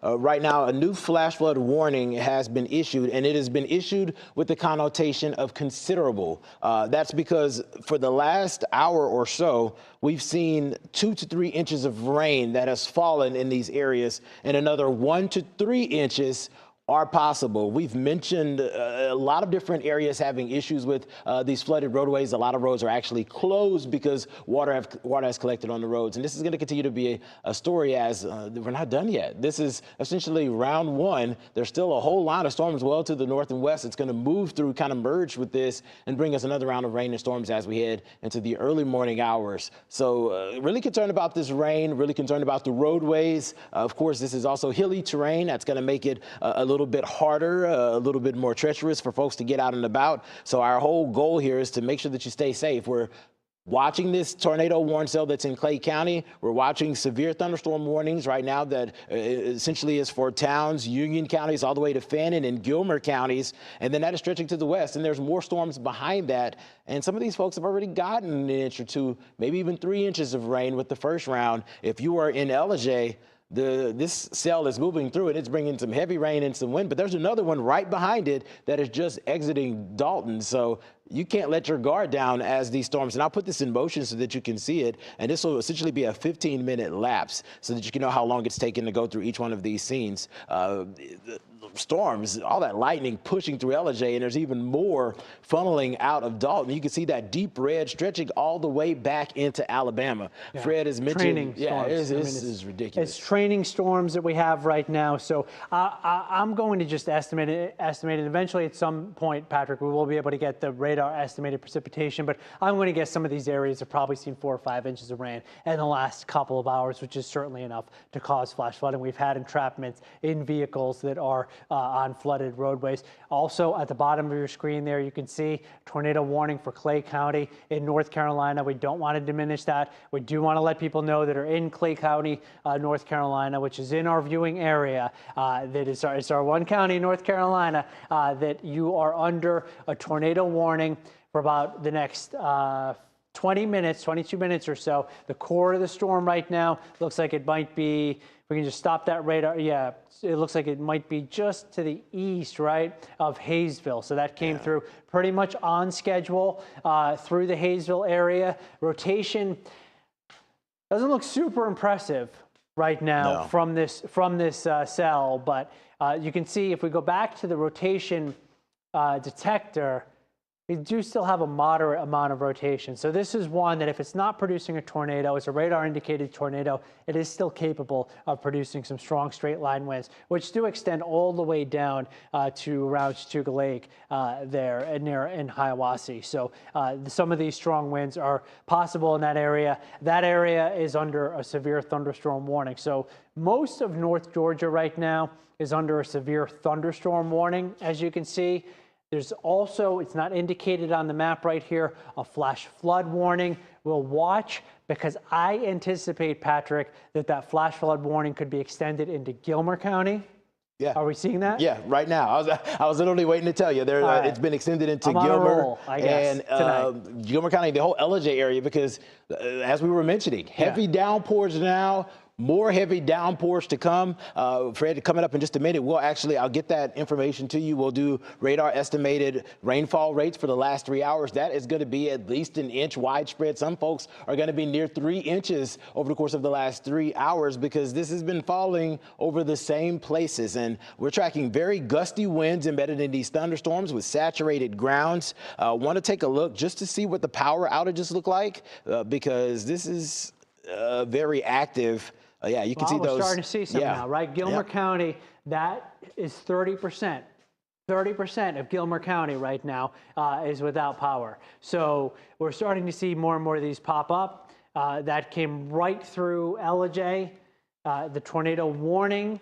right now, a new flash flood warning has been issued, and it has been issued with the connotation of considerable. That's because for the last hour or so, we've seen 2 to 3 inches of rain that has fallen in these areas, and another 1 to 3 inches are possible. We've mentioned a lot of different areas having issues with these flooded roadways. A lot of roads are actually closed because water has collected on the roads. And this is going to continue to be a story as we're not done yet. This is essentially round one. There's still a whole line of storms well to the north and west. It's going to move through, kind of merge with this and bring us another round of rain and storms as we head into the early morning hours. So really concerned about this rain, really concerned about the roadways. Of course, this is also hilly terrain. That's going to make it a little bit harder, a little bit more treacherous for folks to get out and about. So our whole goal here is to make sure that you stay safe. We're watching this tornado warning cell that's in Clay County. We're watching severe thunderstorm warnings right now that essentially is for towns, Union counties, all the way to Fannin and Gilmer counties. And then that is stretching to the west. And there's more storms behind that. And some of these folks have already gotten an inch or two, maybe even 3 inches of rain with the first round. If you are in LJ, this cell is moving through it. It's bringing some heavy rain and some wind, but there's another one right behind it that is just exiting Dalton. So you can't let your guard down as these storms, and I'll put this in motion so that you can see it, and this will essentially be a 15-minute lapse so that you can know how long it's taken to go through each one of these scenes. Storms, all that lightning pushing through LJ, and there's even more funneling out of Dalton. You can see that deep red stretching all the way back into Alabama. Yeah. Fred has mentioned, training storms. This is ridiculous. It's training storms that we have right now. So I'm going to just estimate it. Eventually, at some point, Patrick, we will be able to get the radar estimated precipitation. But I'm going to guess some of these areas have probably seen 4 or 5 inches of rain in the last couple of hours, which is certainly enough to cause flash flooding. We've had entrapments in vehicles that are on flooded roadways. Also, at the bottom of your screen there, you can see tornado warning for Clay County in North Carolina. We don't want to diminish that. We do want to let people know that are in Clay County, North Carolina, which is in our viewing area, that is it's our one county in North Carolina, that you are under a tornado warning for about the next 20 minutes, 22 minutes or so. The core of the storm right now looks like it might be, if we can just stop that radar, yeah, it looks like it might be just to the east, right, of Hayesville. So that came through pretty much on schedule through the Hayesville area. Rotation doesn't look super impressive right now from this cell, but you can see if we go back to the rotation detector, we do still have a moderate amount of rotation. So this is one that if it's not producing a tornado, it's a radar indicated tornado, it is still capable of producing some strong straight line winds, which do extend all the way down to around Chattooga Lake there in Hiawassee. So some of these strong winds are possible in that area. That area is under a severe thunderstorm warning. So most of North Georgia right now is under a severe thunderstorm warning, as you can see. There's also, it's not indicated on the map right here, a flash flood warning. We'll watch because I anticipate, Patrick, that flash flood warning could be extended into Gilmer County. Yeah. Are we seeing that? Yeah, right now. I was literally waiting to tell you. It's been extended into Gilmer and Gilmer County, the whole LJ area, because as we were mentioning, heavy downpours now. More heavy downpours to come. Fred, coming up in just a minute, I'll get that information to you. We'll do radar estimated rainfall rates for the last 3 hours. That is going to be at least an inch widespread. Some folks are going to be near 3 inches over the course of the last 3 hours because this has been falling over the same places. And we're tracking very gusty winds embedded in these thunderstorms with saturated grounds. Want to take a look just to see what the power outages look like because this is very active. Yeah, you can see those. We're starting to see some now, right? Gilmer County, that is 30%. 30% of Gilmer County right now is without power. So we're starting to see more and more of these pop up. That came right through LJ. The tornado warning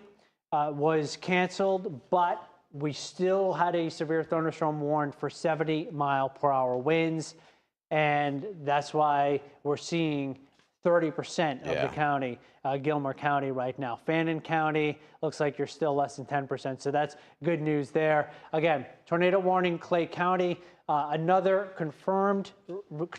was canceled, but we still had a severe thunderstorm warned for 70-mile-per-hour winds. And that's why we're seeing 30% of the county, Gilmer County right now. Fannin County looks like you're still less than 10%, so that's good news there. Again, tornado warning, Clay County, another confirmed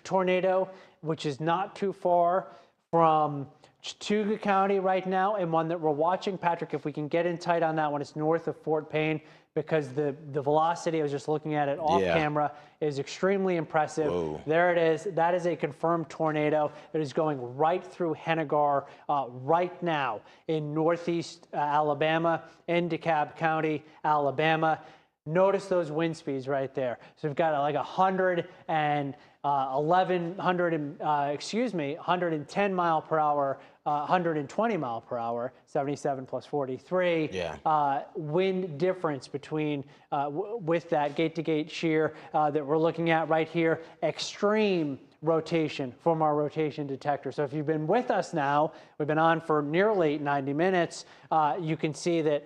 tornado, which is not too far from Chattooga County right now, and one that we're watching. Patrick, if we can get in tight on that one, it's north of Fort Payne, because the velocity, I was just looking at it off camera, is extremely impressive. Whoa. There it is. That is a confirmed tornado that is going right through Hennegar right now in northeast Alabama, in DeKalb County, Alabama. Notice those wind speeds right there. So we've got like 110 mile per hour, 120 mile per hour, 77 plus 43. Wind difference between with that gate-to-gate shear that we're looking at right here. Extreme rotation from our rotation detector. So if you've been with us now, we've been on for nearly 90 minutes. You can see that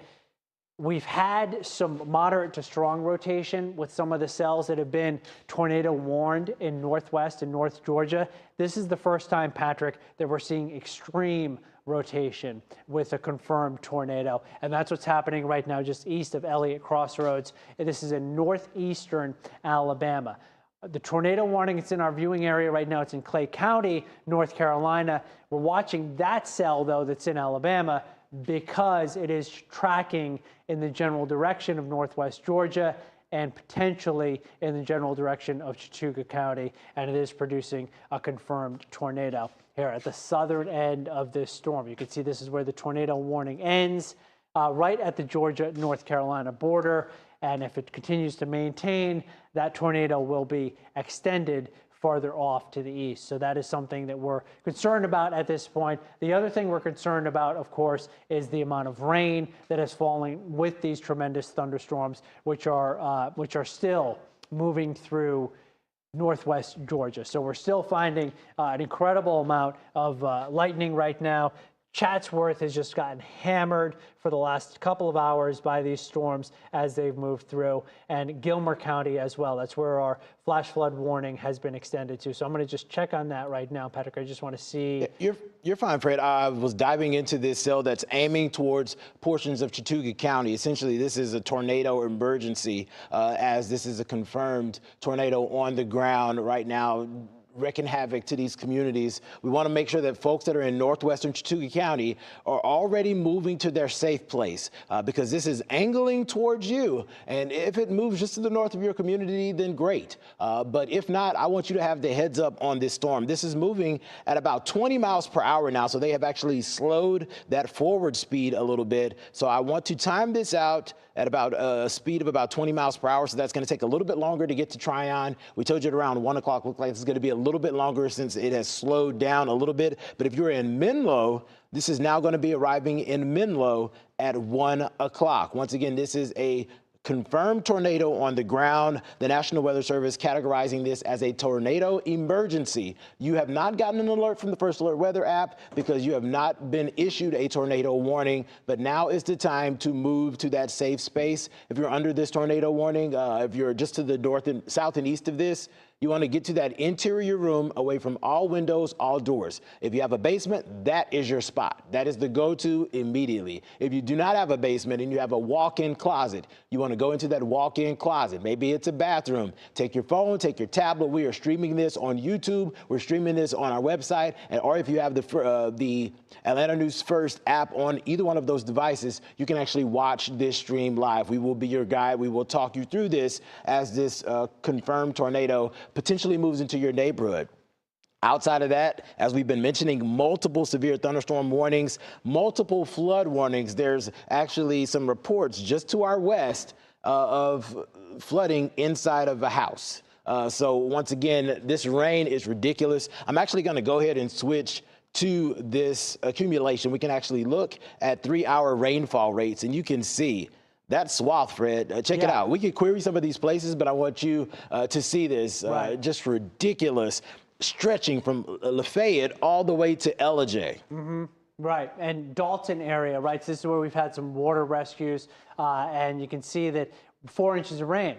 we've had some moderate to strong rotation with some of the cells that have been tornado warned in Northwest and North Georgia. This is the first time, Patrick, that we're seeing extreme rotation with a confirmed tornado. And that's what's happening right now just east of Elliott Crossroads. And this is in northeastern Alabama. The tornado warning, it's in our viewing area right now. It's in Clay County, North Carolina. We're watching that cell, though, that's in Alabama, because it is tracking in the general direction of northwest Georgia and potentially in the general direction of Chattooga County, and it is producing a confirmed tornado here at the southern end of this storm. You can see this is where the tornado warning ends, right at the Georgia-North Carolina border, and if it continues to maintain, that tornado will be extended farther off to the east. So that is something that we're concerned about at this point. The other thing we're concerned about, of course, is the amount of rain that is falling with these tremendous thunderstorms, which are still moving through northwest Georgia. So we're still finding an incredible amount of lightning right now. Chatsworth has just gotten hammered for the last couple of hours by these storms as they've moved through, and Gilmer County as well. That's where our flash flood warning has been extended to. So I'm going to just check on that right now, Patrick. I just want to see. You're fine, Fred. I was diving into this cell that's aiming towards portions of Chattooga County. Essentially, this is a tornado emergency, as this is a confirmed tornado on the ground right now, wreaking havoc to these communities. We want to make sure that folks that are in northwestern Chattooga County are already moving to their safe place, because this is angling towards you. And if it moves just to the north of your community, then great. But if not, I want you to have the heads up on this storm. This is moving at about 20 miles per hour now, so they have actually slowed that forward speed a little bit. So I want to time this out at about a speed of about 20 miles per hour. So that's going to take a little bit longer to get to Tryon. We told you at around 1 o'clock. Looks like it's going to be a little bit longer since it has slowed down a little bit. But if you're in Menlo, this is now going to be arriving in Menlo at 1 o'clock. Once again, this is a confirmed tornado on the ground. The National Weather Service categorizing this as a tornado emergency. You have not gotten an alert from the First Alert Weather app because you have not been issued a tornado warning, but now is the time to move to that safe space. If you're under this tornado warning, if you're just to the north and south and east of this, you want to get to that interior room away from all windows, all doors. If you have a basement, that is your spot. That is the go-to immediately. If you do not have a basement and you have a walk-in closet, you want to go into that walk-in closet. Maybe it's a bathroom. Take your phone, take your tablet. We are streaming this on YouTube. We're streaming this on our website. Or if you have the Atlanta News First app on either one of those devices, you can actually watch this stream live. We will be your guide. We will talk you through this as this confirmed tornado potentially moves into your neighborhood. Outside of that, as we've been mentioning, multiple severe thunderstorm warnings, multiple flood warnings. There's actually some reports just to our west of flooding inside of a house. So once again, this rain is ridiculous. I'm actually going to go ahead and switch to this accumulation. We can actually look at 3-hour rainfall rates, and you can see that swath, Fred. Check it out. We could query some of these places, but I want you to see this. Just ridiculous, stretching from Lafayette all the way to Ellijay. Right, and Dalton area, right? So this is where we've had some water rescues, and you can see that 4 inches of rain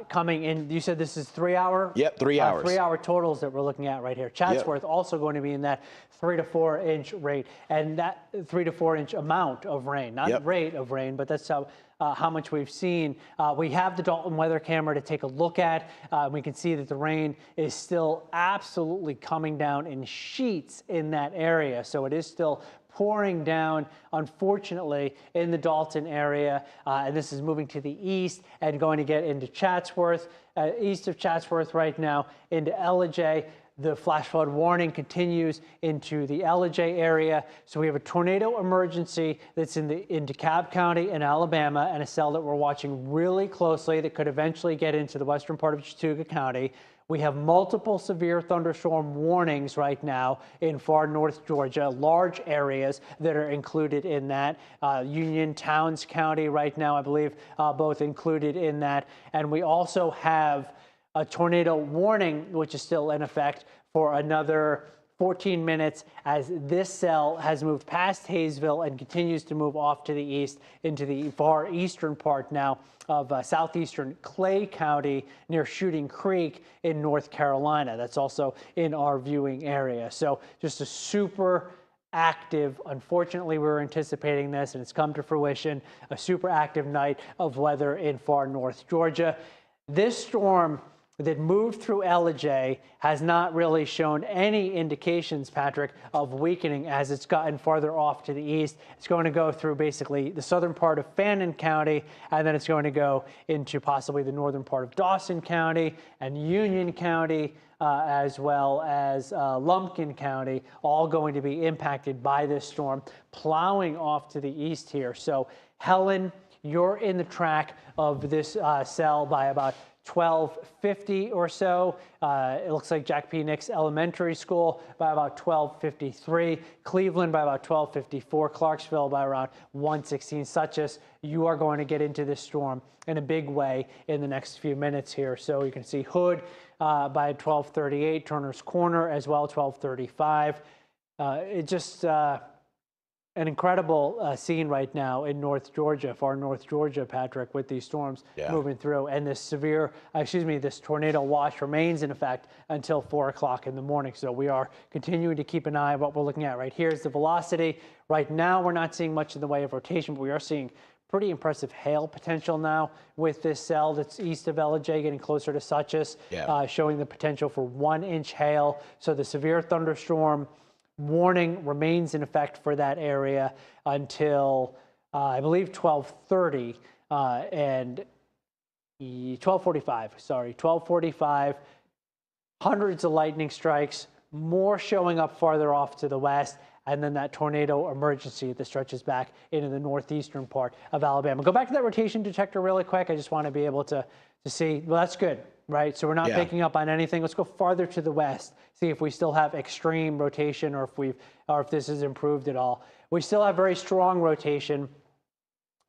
coming in. You said this is 3 hour? Yep, 3 hours. 3 hour totals that we're looking at right here. Chatsworth also going to be in that 3 to 4 inch rate, and that 3 to 4 inch amount of rain, not rate of rain, but that's how much we've seen. We have the Dalton weather camera to take a look at. We can see that the rain is still absolutely coming down in sheets in that area. So it is still pouring down, unfortunately, in the Dalton area. And this is moving to the east and going to get into Chatsworth, east of Chatsworth right now, into Ellijay. The flash flood warning continues into the Ellijay area. So we have a tornado emergency that's in DeKalb County in Alabama, and a cell that we're watching really closely that could eventually get into the western part of Chattooga County. We have multiple severe thunderstorm warnings right now in far north Georgia, large areas that are included in that. Union, Towns County right now, I believe, both included in that. And we also have a tornado warning, which is still in effect for another 14 minutes as this cell has moved past Hayesville and continues to move off to the east into the far eastern part now of southeastern Clay County near Shooting Creek in North Carolina. That's also in our viewing area. So just a super active, unfortunately we were anticipating this and it's come to fruition, a super active night of weather in far north Georgia. This storm that moved through Ellijay has not really shown any indications, Patrick, of weakening as it's gotten farther off to the east. It's going to go through basically the southern part of Fannin County, and then it's going to go into possibly the northern part of Dawson County and Union County, as well as Lumpkin County, all going to be impacted by this storm, plowing off to the east here. So, Helen, you're in the track of this cell by about 12:50 or so. It looks like Jack P. Nix Elementary School by about 12:53. Cleveland by about 12:54. Clarksville by around 1:16. Such as you are going to get into this storm in a big way in the next few minutes here. So you can see Hood by 12:38. Turner's Corner as well, 12:35. It just an incredible scene right now in North Georgia, far North Georgia, Patrick, with these storms moving through. And this this tornado watch remains in effect until 4 o'clock in the morning. So we are continuing to keep an eye on what we're looking at right here is the velocity. Right now, we're not seeing much in the way of rotation, but we are seeing pretty impressive hail potential now with this cell that's east of Ellijay, getting closer to Suchess, showing the potential for 1 inch hail. So the severe thunderstorm warning remains in effect for that area until I believe 12:30 and 12:45. Sorry, 12:45. Hundreds of lightning strikes, more showing up farther off to the west, and then that tornado emergency that stretches back into the northeastern part of Alabama. Go back to that rotation detector really quick. I just want to be able to see. Well, that's good. Right, so we're not picking up on anything. Let's go farther to the west, see if we still have extreme rotation or if this has improved at all. We still have very strong rotation.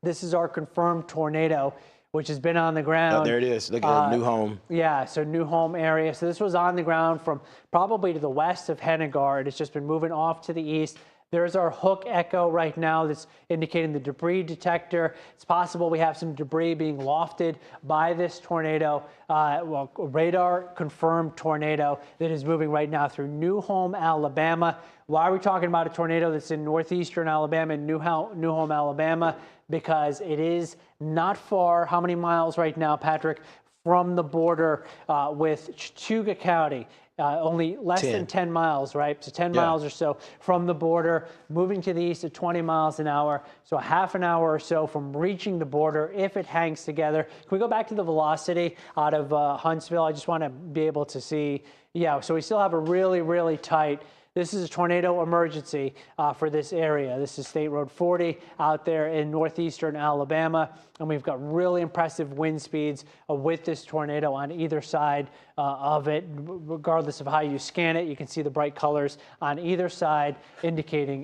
This is our confirmed tornado, which has been on the ground. Oh, there it is. Look at New Home. Yeah, so New Home area. So this was on the ground from probably to the west of Hennegar. It's just been moving off to the east. There's our hook echo right now that's indicating the debris detector. It's possible we have some debris being lofted by this tornado. Radar confirmed tornado that is moving right now through New Home, Alabama. Why are we talking about a tornado that's in northeastern Alabama and New Home, Alabama? Because it is not far. How many miles right now, Patrick, from the border with Chattooga County? Only less than 10 miles, right? So 10 miles or so from the border, moving to the east at 20 miles an hour. So a half an hour or so from reaching the border if it hangs together. Can we go back to the velocity out of Huntsville? I just want to be able to see. Yeah, so we still have a really, really tight. This is a tornado emergency for this area. This is State Road 40 out there in northeastern Alabama. And we've got really impressive wind speeds with this tornado on either side of it. Regardless of how you scan it, you can see the bright colors on either side indicating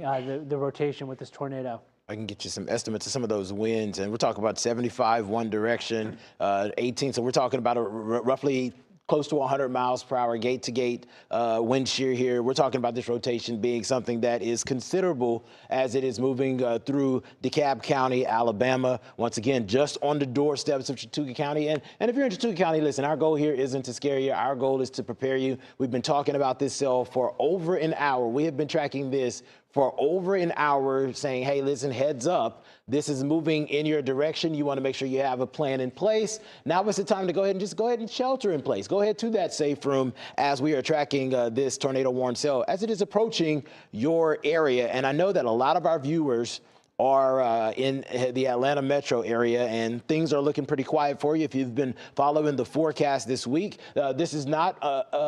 the rotation with this tornado. I can get you some estimates of some of those winds. And we're talking about 75 one direction, 18. So we're talking about roughly close to 100 miles per hour, gate to gate wind shear here. We're talking about this rotation being something that is considerable as it is moving through DeKalb County, Alabama. Once again, just on the doorsteps of Chattooga County. And if you're in Chattooga County, listen, our goal here isn't to scare you. Our goal is to prepare you. We've been talking about this cell for over an hour. We have been tracking this for over an hour, saying, hey, listen, heads up. This is moving in your direction. You want to make sure you have a plan in place. Now is the time to go ahead and shelter in place. Go ahead to that safe room as we are tracking this tornado warning cell as it is approaching your area. And I know that a lot of our viewers are in the Atlanta metro area, and things are looking pretty quiet for you. If you've been following the forecast this week, this is not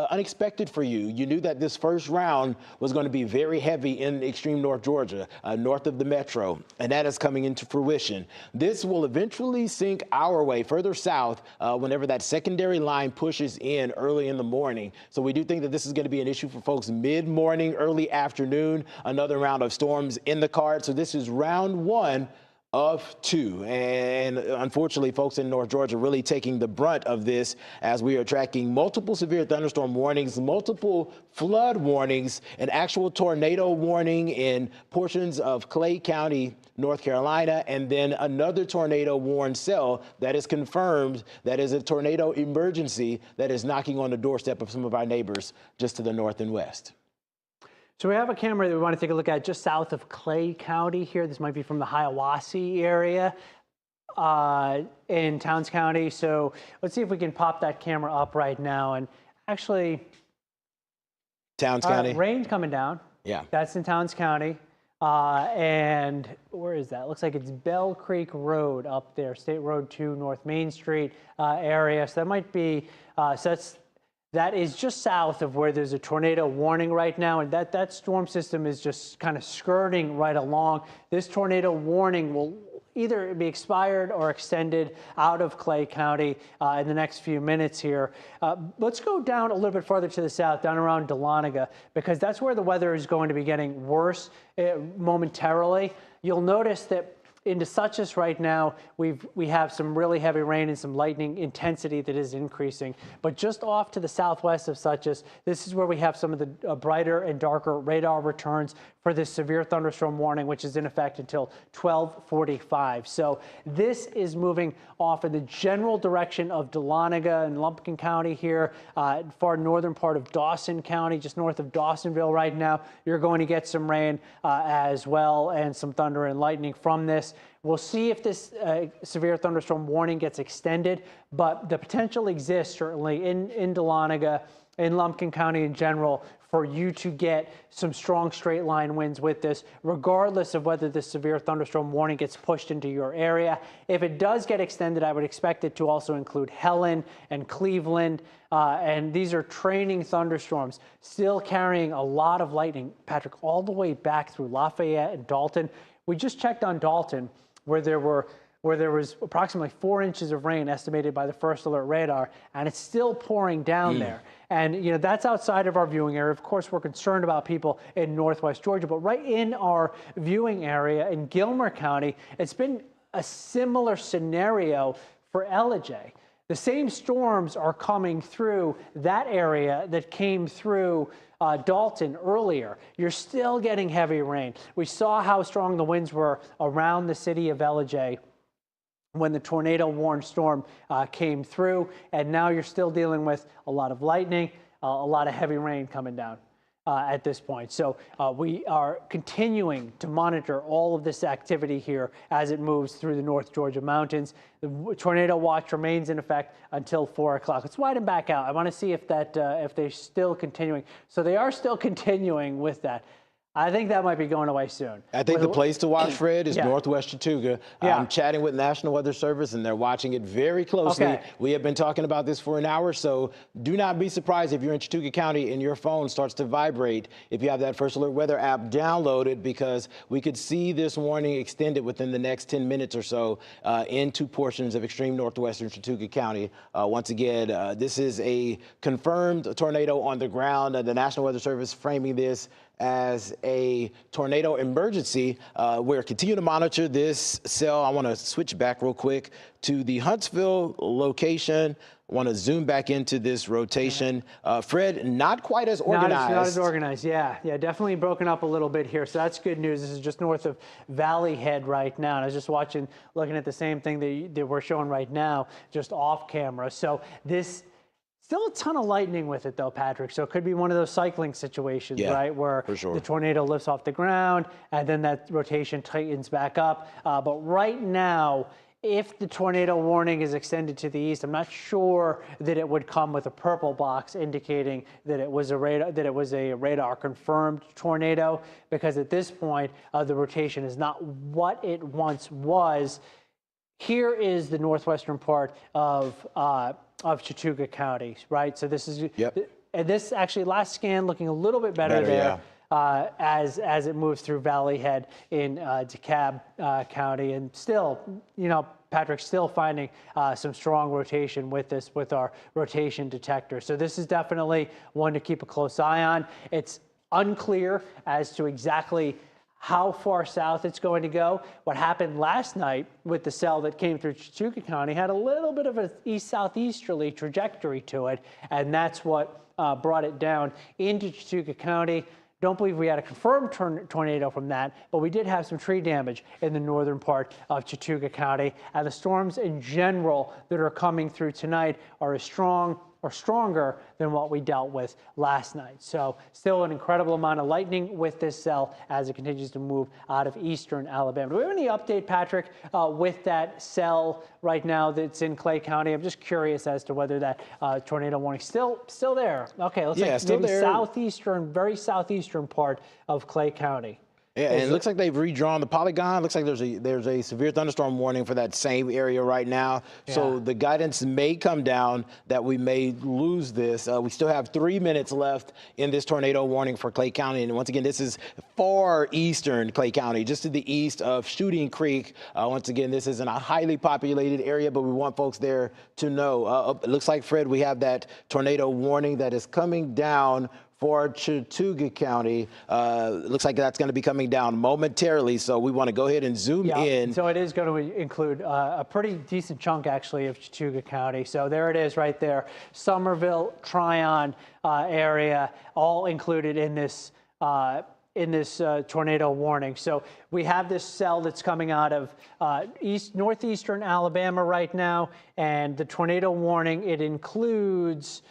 unexpected for you. You knew that this first round was going to be very heavy in extreme North Georgia, north of the metro, and that is coming into fruition. This will eventually sink our way further south whenever that secondary line pushes in early in the morning. So we do think that this is going to be an issue for folks mid-morning, early afternoon, another round of storms in the card. So this is round one of two. And unfortunately, folks in North Georgia really taking the brunt of this as we are tracking multiple severe thunderstorm warnings, multiple flood warnings, an actual tornado warning in portions of Clay County, North Carolina, and then another tornado warning cell that is confirmed that is a tornado emergency that is knocking on the doorstep of some of our neighbors just to the north and west. So we have a camera that we want to take a look at just south of Clay County here. This might be from the Hiawassee area in Towns County. So let's see if we can pop that camera up right now. And actually, Towns County. Rain's coming down. Yeah. That's in Towns County. And where is that? Looks like it's Bell Creek Road up there, State Road 2, North Main Street area. So that might be, that is just south of where there's a tornado warning right now, and that storm system is just kind of skirting right along. This tornado warning will either be expired or extended out of Clay County in the next few minutes here. Let's go down a little bit farther to the south, down around Dahlonega, because that's where the weather is going to be getting worse momentarily. You'll notice that into Suches right now, we have some really heavy rain and some lightning intensity that is increasing. But just off to the southwest of Suches, this is where we have some of the brighter and darker radar returns for this severe thunderstorm warning, which is in effect until 12:45. So this is moving off in the general direction of Dahlonega and Lumpkin County here, far northern part of Dawson County, just north of Dawsonville right now. You're going to get some rain as well and some thunder and lightning from this. We'll see if this severe thunderstorm warning gets extended, but the potential exists certainly in Dahlonega, in Lumpkin County in general, for you to get some strong straight line winds with this, regardless of whether this severe thunderstorm warning gets pushed into your area. If it does get extended, I would expect it to also include Helen and Cleveland. And these are training thunderstorms, still carrying a lot of lightning, Patrick, all the way back through Lafayette and Dalton. We just checked on Dalton, where there was approximately 4 inches of rain estimated by the First Alert radar, and it's still pouring down there. And, you know, that's outside of our viewing area. Of course, we're concerned about people in northwest Georgia, but right in our viewing area in Gilmer County, it's been a similar scenario for Ellijay. The same storms are coming through that area that came through Dalton earlier. You're still getting heavy rain. We saw how strong the winds were around the city of Ellijay when the tornado warned storm came through, and now you're still dealing with a lot of lightning, a lot of heavy rain coming down at this point. So we are continuing to monitor all of this activity here as it moves through the North Georgia mountains. The tornado watch remains in effect until 4 o'clock. Let's widen back out. I want to see if they're still continuing. So they are still continuing with that. I think that might be going away soon. I think the place to watch, Fred, is northwest Chattooga. Yeah. I'm chatting with National Weather Service, and they're watching it very closely. Okay. We have been talking about this for an hour, so do not be surprised if you're in Chattooga County and your phone starts to vibrate if you have that First Alert Weather app downloaded, because we could see this warning extended within the next 10 minutes or so into portions of extreme northwestern Chattooga County. Once again, this is a confirmed tornado on the ground. The National Weather Service framing this as a tornado emergency. We're continuing to monitor this cell. I want to switch back real quick to the Huntsville location. I want to zoom back into this rotation. Fred, not quite as organized. Not as organized, yeah. Yeah, definitely broken up a little bit here. So that's good news. This is just north of Valley Head right now. And I was just looking at the same thing that we're showing right now, just off camera. So this, still a ton of lightning with it though, Patrick. So it could be one of those cycling situations, right? Where the tornado lifts off the ground and then that rotation tightens back up. But right now, if the tornado warning is extended to the east, I'm not sure that it would come with a purple box indicating that it was a radar confirmed tornado, because at this point the rotation is not what it once was. Here is the northwestern part of Chattooga County, right? So this is and this actually last scan looking a little bit better there. As it moves through Valley Head in DeKalb County, and still, you know, Patrick, still finding some strong rotation with our rotation detector. So this is definitely one to keep a close eye on. It's unclear as to exactly how far south it's going to go. What happened last night with the cell that came through Chattooga County had a little bit of an east-southeasterly trajectory to it, and that's what brought it down into Chattooga County. Don't believe we had a confirmed tornado from that, but we did have some tree damage in the northern part of Chattooga County. And the storms in general that are coming through tonight are as strong or stronger than what we dealt with last night. So still an incredible amount of lightning with this cell as it continues to move out of eastern Alabama. Do we have any update, Patrick, with that cell right now that's in Clay County? I'm just curious as to whether that tornado warning still there. Okay, let's say still maybe there. Southeastern, very southeastern part of Clay County. Yeah, and it looks like they've redrawn the polygon. Looks like there's a severe thunderstorm warning for that same area right now. So the guidance may come down that we may lose this. We still have 3 minutes left in this tornado warning for Clay County. And once again, this is far eastern Clay County, just to the east of Shooting Creek. Once again, this isn't a highly populated area, but we want folks there to know. It looks like, Fred, we have that tornado warning that is coming down for Chattooga County. Looks like that's going to be coming down momentarily, so we want to go ahead and zoom in. So it is going to include a pretty decent chunk, actually, of Chattooga County. So there it is right there. Somerville, Tryon area, all included in this tornado warning. So we have this cell that's coming out of northeastern Alabama right now, and the tornado warning, it includes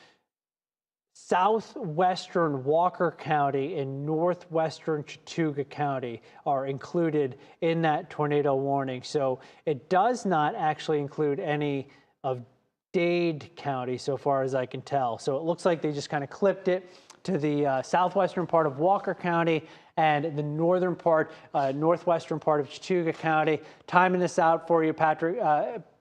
southwestern Walker County and northwestern Chattooga County are included in that tornado warning. So it does not actually include any of Dade County, so far as I can tell. So it looks like they just kind of clipped it to the southwestern part of Walker County and the northern part, northwestern part of Chattooga County. Timing this out for you, Patrick.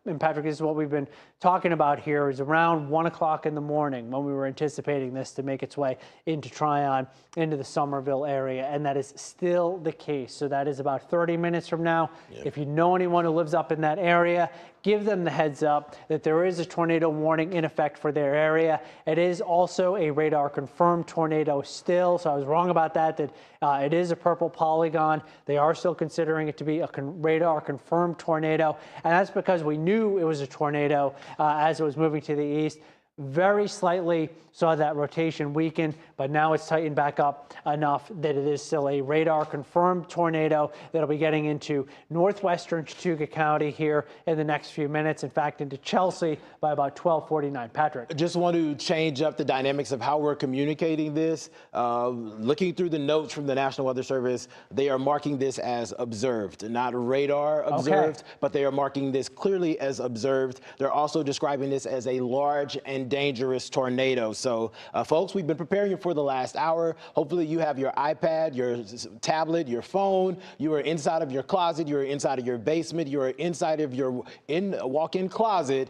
And Patrick, this is what we've been talking about here, is around 1 o'clock in the morning when we were anticipating this to make its way into Tryon, into the Somerville area, and that is still the case. So that is about 30 minutes from now. If you know anyone who lives up in that area, give them the heads up that there is a tornado warning in effect for their area. It is also a radar confirmed tornado still, so I was wrong about that, it is a purple polygon. They are still considering it to be a radar confirmed tornado, and that's because we knew it was a tornado as it was moving to the east. Very slightly saw that rotation weaken, but now it's tightened back up enough that it is still a radar confirmed tornado that'll be getting into northwestern Chattooga County here in the next few minutes. In fact, into Chelsea by about 12:49. Patrick. I just want to change up the dynamics of how we're communicating this. Looking through the notes from the National Weather Service, they are marking this as observed, not radar observed, but they are marking this clearly as observed. They're also describing this as a large and dangerous tornado. So, folks, we've been preparing you for the last hour. Hopefully you have your iPad, your tablet, your phone. You are inside of your closet. You are inside of your basement. You are inside of your walk-in closet.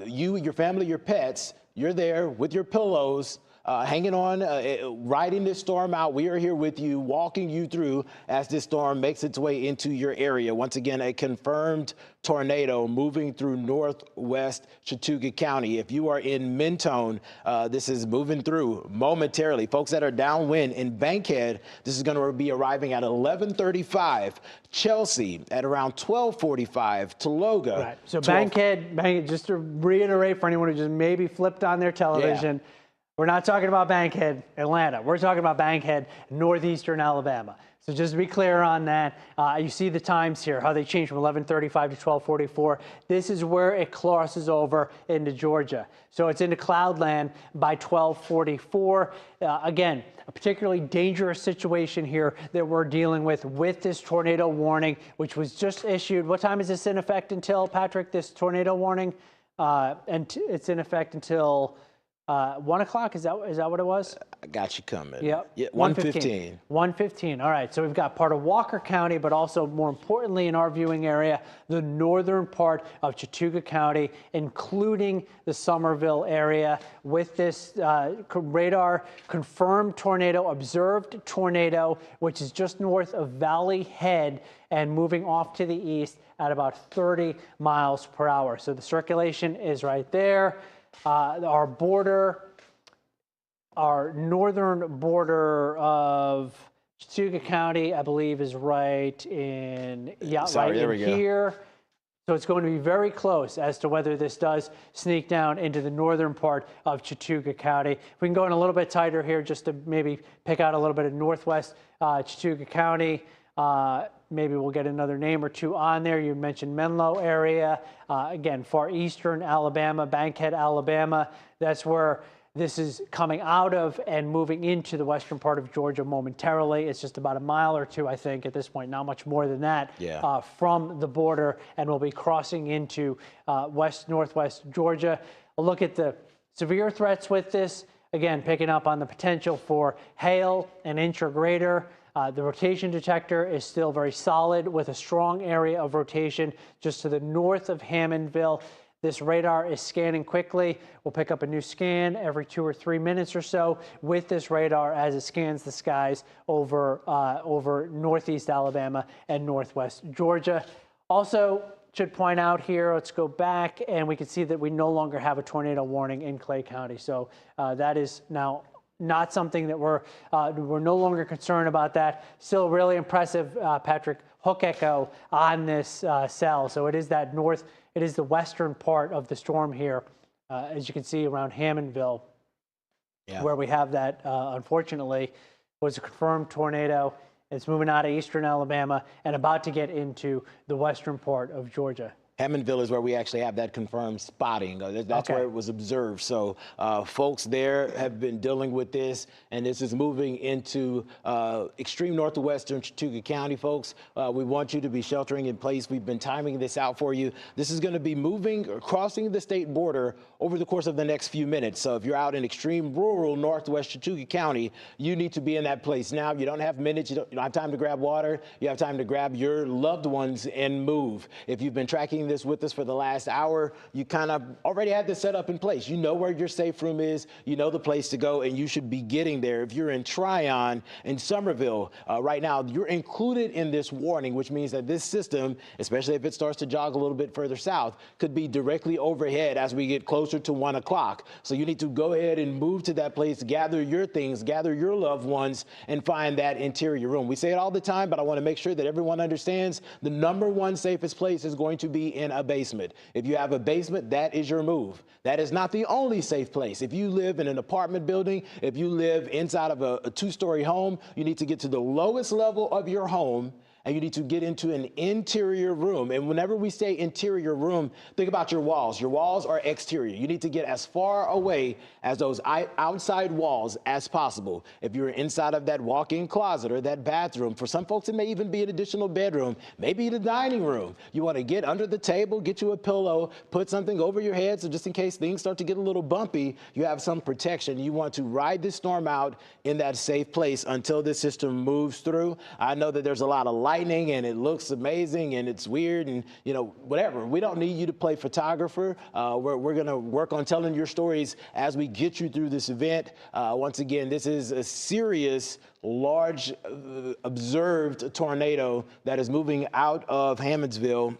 You, your family, your pets, you're there with your pillows. hanging on, riding this storm out. We are here with you, walking you through as this storm makes its way into your area. Once again, a confirmed tornado moving through northwest Chattooga County. If you are in Mentone, this is moving through momentarily. Folks that are downwind in Bankhead, this is going to be arriving at 11:35. Chelsea at around 12:45. Tologa. Right. So Bankhead, just to reiterate for anyone who just maybe flipped on their television, we're not talking about Bankhead, Atlanta. We're talking about Bankhead, northeastern Alabama. So just to be clear on that, you see the times here, how they change from 11:35 to 12:44. This is where it crosses over into Georgia. So it's into cloudland by 12:44. Again, a particularly dangerous situation here that we're dealing with this tornado warning, which was just issued. What time is this in effect until, Patrick, this tornado warning? And it's in effect until 1 o'clock. Is that what it was? I got you coming. Yep. Yeah, 1:15. 1:15. All right. So we've got part of Walker County, but also more importantly in our viewing area, the northern part of Chattooga County, including the Somerville area, with this radar confirmed tornado, observed tornado, which is just north of Valley Head and moving off to the east at about 30 miles per hour. So the circulation is right there. Our northern border of Chattooga County, I believe, is right in here. So it's going to be very close as to whether this does sneak down into the northern part of Chattooga County. We can go in a little bit tighter here just to maybe pick out a little bit of northwest Chattooga County. Maybe we'll get another name or two on there. You mentioned Menlo area. Again, far eastern Alabama, Bankhead, Alabama. That's where this is coming out of and moving into the western part of Georgia momentarily. It's just about a mile or two, I think, at this point, not much more than that, from the border, and we'll be crossing into northwest Georgia. A look at the severe threats with this. Again, picking up on the potential for hail, an inch or greater. The rotation detector is still very solid with a strong area of rotation just to the north of Hammondville. This radar is scanning quickly. We'll pick up a new scan every 2 or 3 minutes or so with this radar as it scans the skies over northeast Alabama and northwest Georgia. Also, should point out here, let's go back, and we can see that we no longer have a tornado warning in Clay County. So that is now not something that we're no longer concerned about that. Still really impressive, Patrick, hook echo on this cell. So it is that north, it is the western part of the storm here, as you can see around Hammondville, where we have that, unfortunately, was a confirmed tornado. It's moving out of eastern Alabama and about to get into the western part of Georgia. Hammondville is where we actually have that confirmed spotting. That's where it was observed. So folks there have been dealing with this, and this is moving into extreme northwestern Chattooga County, folks. We want you to be sheltering in place. We've been timing this out for you. This is going to be moving, crossing the state border over the course of the next few minutes. So if you're out in extreme rural northwest Chattooga County, you need to be in that place now. You don't have minutes. You don't have time to grab water. You have time to grab your loved ones and move. If you've been tracking this with us for the last hour, you kind of already had this set up in place. You know where your safe room is, you know the place to go, and you should be getting there. If you're in Tryon in Somerville right now, you're included in this warning, which means that this system, especially if it starts to jog a little bit further south, could be directly overhead as we get closer to 1 o'clock. So you need to go ahead and move to that place, gather your things, gather your loved ones, and find that interior room. We say it all the time, but I want to make sure that everyone understands the #1 safest place is going to be in a basement. If you have a basement, that is your move. That is not the only safe place. If you live in an apartment building, if you live inside of a 2-story home, you need to get to the lowest level of your home, and you need to get into an interior room. And whenever we say interior room, think about your walls. Your walls are exterior. You need to get as far away as those outside walls as possible. If you're inside of that walk-in closet or that bathroom, for some folks it may even be an additional bedroom, maybe the dining room. You want to get under the table, get you a pillow, put something over your head so just in case things start to get a little bumpy, you have some protection. You want to ride this storm out in that safe place until this system moves through. I know that there's a lot of light lightning and it looks amazing and it's weird and, whatever. We don't need you to play photographer. We're going to work on telling your stories as we get you through this event. Once again, this is a serious, large observed tornado that is moving out of Hammondsville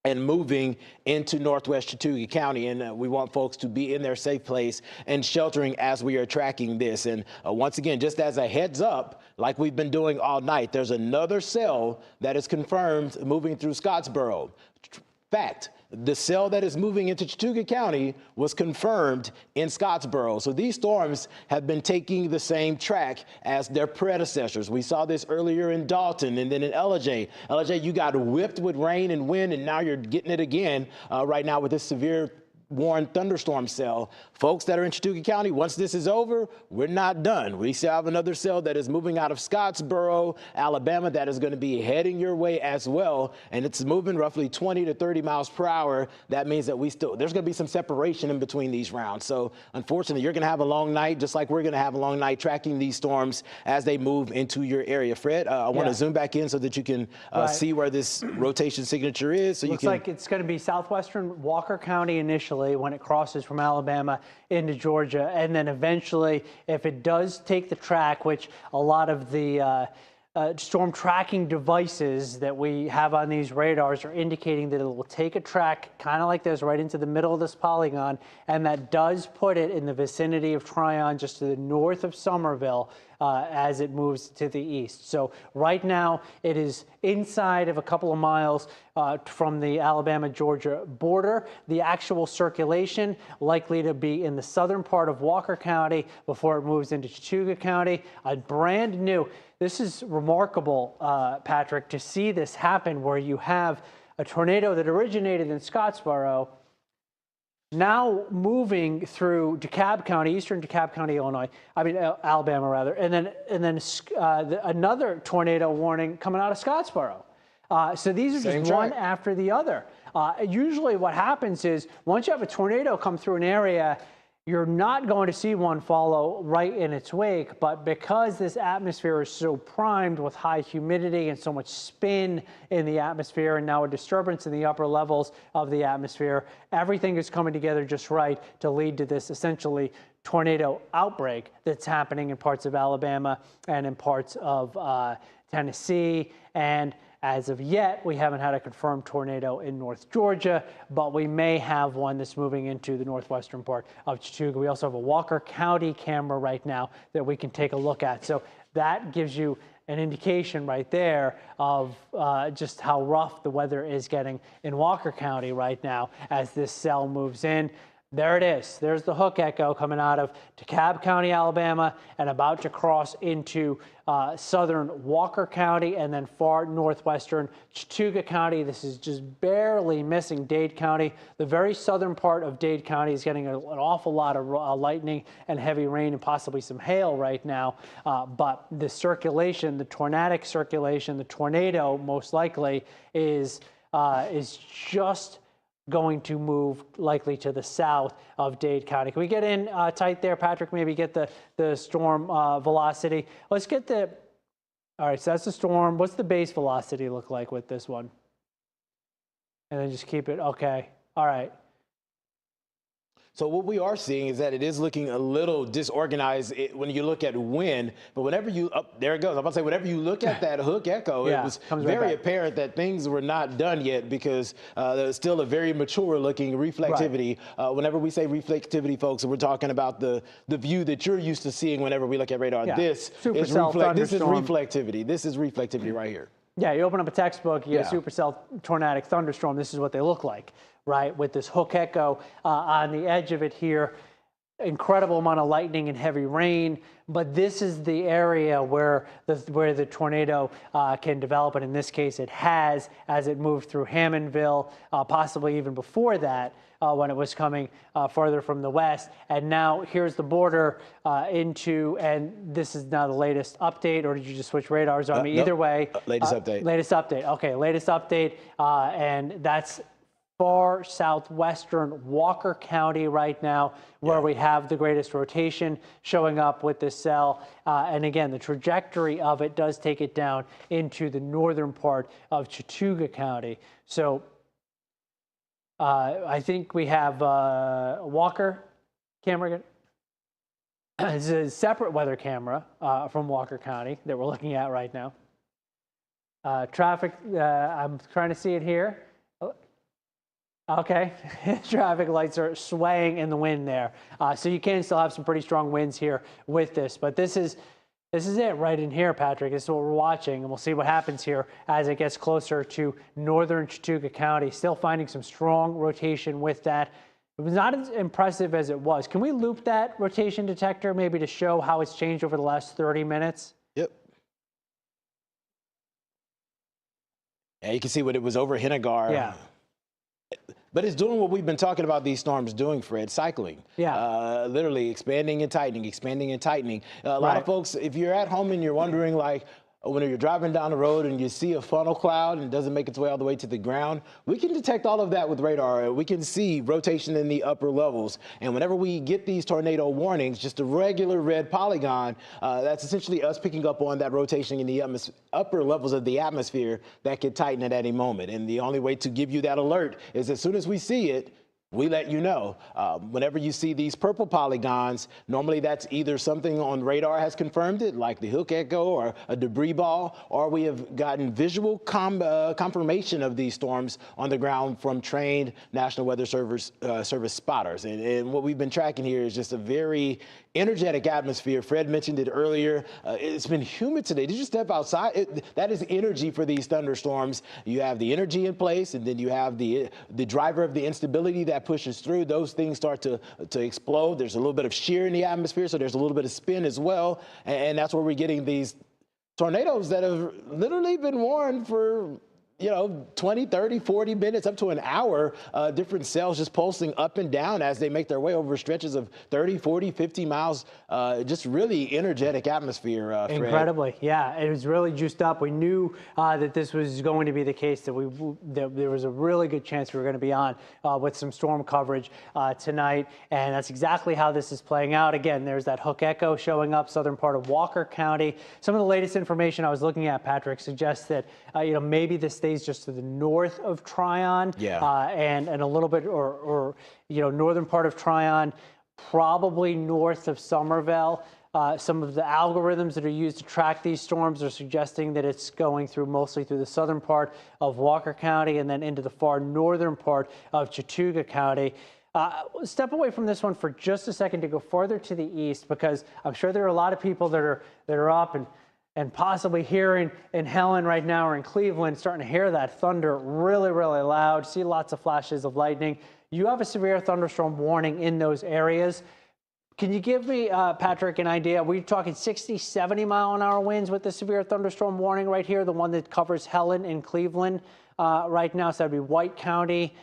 and moving into northwest Chattooga County. And we want folks to be in their safe place and sheltering as we are tracking this. And once again, just as a heads up, like we've been doing all night, there's another cell that is confirmed moving through Scottsboro. Fact. The cell that is moving into Chattooga County was confirmed in Scottsboro. So these storms have been taking the same track as their predecessors. We saw this earlier in Dalton and then in LJ. LJ, you got whipped with rain and wind, and now you're getting it again right now with this severe warned thunderstorm cell. Folks that are in Chattooga County, once this is over, we're not done. We still have another cell that is moving out of Scottsboro, Alabama, that is going to be heading your way as well. And it's moving roughly 20 to 30 miles per hour. That means that there's going to be some separation in between these rounds. So unfortunately, you're going to have a long night, just like we're going to have a long night tracking these storms as they move into your area. Fred, I want to zoom back in so that you can see where this rotation signature is. So Looks like it's going to be southwestern Walker County initially, when it crosses from Alabama into Georgia. And then eventually, if it does take the track, which a lot of the storm tracking devices that we have on these radars are indicating that it will take a track kind of like this right into the middle of this polygon, and that does put it in the vicinity of Tryon, just to the north of Somerville, as it moves to the east. So right now it is inside of a couple of miles from the Alabama-Georgia border. The actual circulation likely to be in the southern part of Walker County before it moves into Chattooga County. A brand new, this is remarkable, Patrick, to see this happen where you have a tornado that originated in Scottsboro now moving through DeKalb County, eastern DeKalb County, Alabama rather, and then another tornado warning coming out of Scottsboro. So these are just one after the other. Usually what happens is once you have a tornado come through an area, you're not going to see one follow right in its wake, but because this atmosphere is so primed with high humidity and so much spin in the atmosphere, and now a disturbance in the upper levels of the atmosphere, everything is coming together just right to lead to this essentially tornado outbreak that's happening in parts of Alabama and in parts of Tennessee. And as of yet, we haven't had a confirmed tornado in North Georgia, but we may have one that's moving into the northwestern part of Chattooga. We also have a Walker County camera right now that we can take a look at. So that gives you an indication right there of just how rough the weather is getting in Walker County right now as this cell moves in. There it is. There's the hook echo coming out of DeKalb County, Alabama, and about to cross into southern Walker County and then far northwestern Chattooga County. This is just barely missing Dade County. The very southern part of Dade County is getting an awful lot of lightning and heavy rain and possibly some hail right now. But the circulation, the tornadic circulation, the tornado most likely is just going to move likely to the south of Dade County. Can we get in tight there, Patrick? Maybe get the storm velocity. Let's get all right, so that's the storm. What's the base velocity look like with this one? And then just keep it, okay. All right. So what we are seeing is that it is looking a little disorganized when you look at wind, but whenever there it goes. I'm about to say, whenever you look at that hook echo, it was very apparent that things were not done yet because there's still a very mature looking reflectivity. Right. Whenever we say reflectivity, folks, we're talking about the view that you're used to seeing whenever we look at radar. Yeah. This is reflectivity. This is reflectivity right here. Yeah, you open up a textbook, you get a supercell tornadic thunderstorm. This is what they look like, right? With this hook echo on the edge of it here. Incredible amount of lightning and heavy rain, but this is the area where the tornado can develop, and in this case it has, as it moved through Hammondville, possibly even before that, when it was coming farther from the west. And now here's the border into, and this is now the latest update, or did you just switch radars on me? Either way. Latest update. Latest update. Okay, latest update, and that's far southwestern Walker County right now, where we have the greatest rotation showing up with this cell. And again, the trajectory of it does take it down into the northern part of Chattooga County. So I think we have Walker camera. It's a separate weather camera from Walker County that we're looking at right now. Traffic, I'm trying to see it here. Okay, traffic lights are swaying in the wind there. So you can still have some pretty strong winds here with this, but this is it right in here, Patrick. This is what we're watching, and we'll see what happens here as it gets closer to northern Chattooga County. Still finding some strong rotation with that. It was not as impressive as it was. Can we loop that rotation detector maybe to show how it's changed over the last 30 minutes? Yep. And you can see what it was over Hennegar. Yeah. But it's doing what we've been talking about these storms doing, Fred, cycling. Yeah. Literally expanding and tightening, expanding and tightening. A lot of folks, if you're at home and you're wondering, like, when you're driving down the road and you see a funnel cloud and it doesn't make its way all the way to the ground, we can detect all of that with radar. We can see rotation in the upper levels. And whenever we get these tornado warnings, just a regular red polygon, that's essentially us picking up on that rotation in the upper levels of the atmosphere that could tighten at any moment. And the only way to give you that alert is as soon as we see it, we let you know. Whenever you see these purple polygons, normally that's either something on radar has confirmed it, like the hook echo or a debris ball, or we have gotten visual confirmation of these storms on the ground from trained National Weather Service spotters. And what we've been tracking here is just a very energetic atmosphere. Fred mentioned it earlier. It's been humid today. Did you step outside? That is energy for these thunderstorms. You have the energy in place, and then you have the driver of the instability that pushes through. Those things start to explode. There's a little bit of shear in the atmosphere, so there's a little bit of spin as well. And that's where we're getting these tornadoes that have literally been warned for 20, 30, 40 minutes, up to an hour, different cells just pulsing up and down as they make their way over stretches of 30, 40, 50 miles. Just really energetic atmosphere, Fred. Incredibly, yeah. It was really juiced up. We knew that this was going to be the case, that there was a really good chance we were going to be on with some storm coverage tonight, and that's exactly how this is playing out. Again, there's that hook echo showing up, southern part of Walker County. Some of the latest information I was looking at, Patrick, suggests that maybe this stays just to the north of Tryon, and a little bit, or northern part of Tryon, probably north of Somerville. Some of the algorithms that are used to track these storms are suggesting that it's going mostly through the southern part of Walker County and then into the far northern part of Chattooga County. Step away from this one for just a second to go farther to the east, because I'm sure there are a lot of people that are up and possibly here in Helen right now, or in Cleveland, starting to hear that thunder really, really loud, see lots of flashes of lightning. You have a severe thunderstorm warning in those areas. Can you give me, Patrick, an idea? We're talking 60, 70 mile an hour winds with the severe thunderstorm warning right here, the one that covers Helen and Cleveland right now. So that'd be White County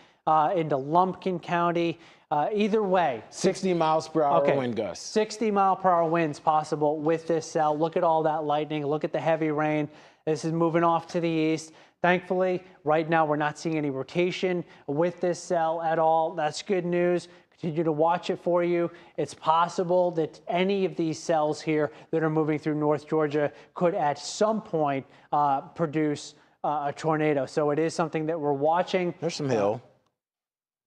into Lumpkin County. Either way, 60 miles per hour wind gusts. 60 mile per hour winds possible with this cell. Look at all that lightning. Look at the heavy rain. This is moving off to the east. Thankfully, right now, we're not seeing any rotation with this cell at all. That's good news. Continue to watch it for you. It's possible that any of these cells here that are moving through North Georgia could at some point produce a tornado. So it is something that we're watching. There's some hail.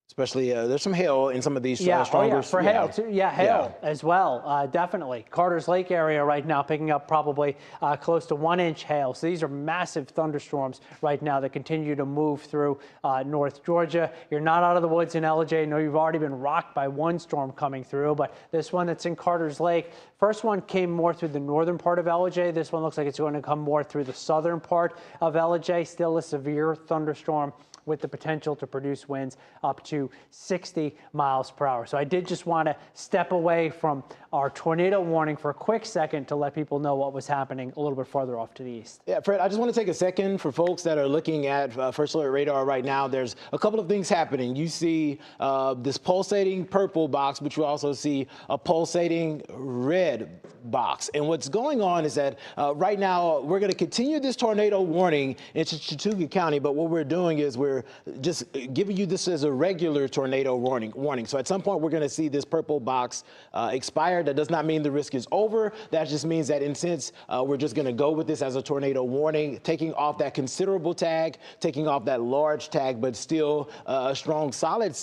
Especially, there's some hail in some of these stronger. Hail too. Hail as well, definitely. Carter's Lake area right now picking up probably close to 1 inch hail. So these are massive thunderstorms right now that continue to move through North Georgia. You're not out of the woods in LJ. I know you've already been rocked by one storm coming through, but this one that's in Carter's Lake, first one came more through the northern part of LJ. This one looks like it's going to come more through the southern part of LJ. Still a severe thunderstorm with the potential to produce winds up to to 60 miles per hour. So I did just want to step away from our tornado warning for a quick second to let people know what was happening a little bit farther off to the east. Yeah, Fred, I just want to take a second for folks that are looking at First Alert Radar right now. There's a couple of things happening. You see this pulsating purple box, but you also see a pulsating red box. And what's going on is that right now we're going to continue this tornado warning into Chattooga County, but what we're doing is we're just giving you this as a regular tornado warning. So at some point we're going to see this purple box expire. That does not mean the risk is over. That just means that in sense we're just going to go with this as a tornado warning, taking off that considerable tag, taking off that large tag, but still a strong, solid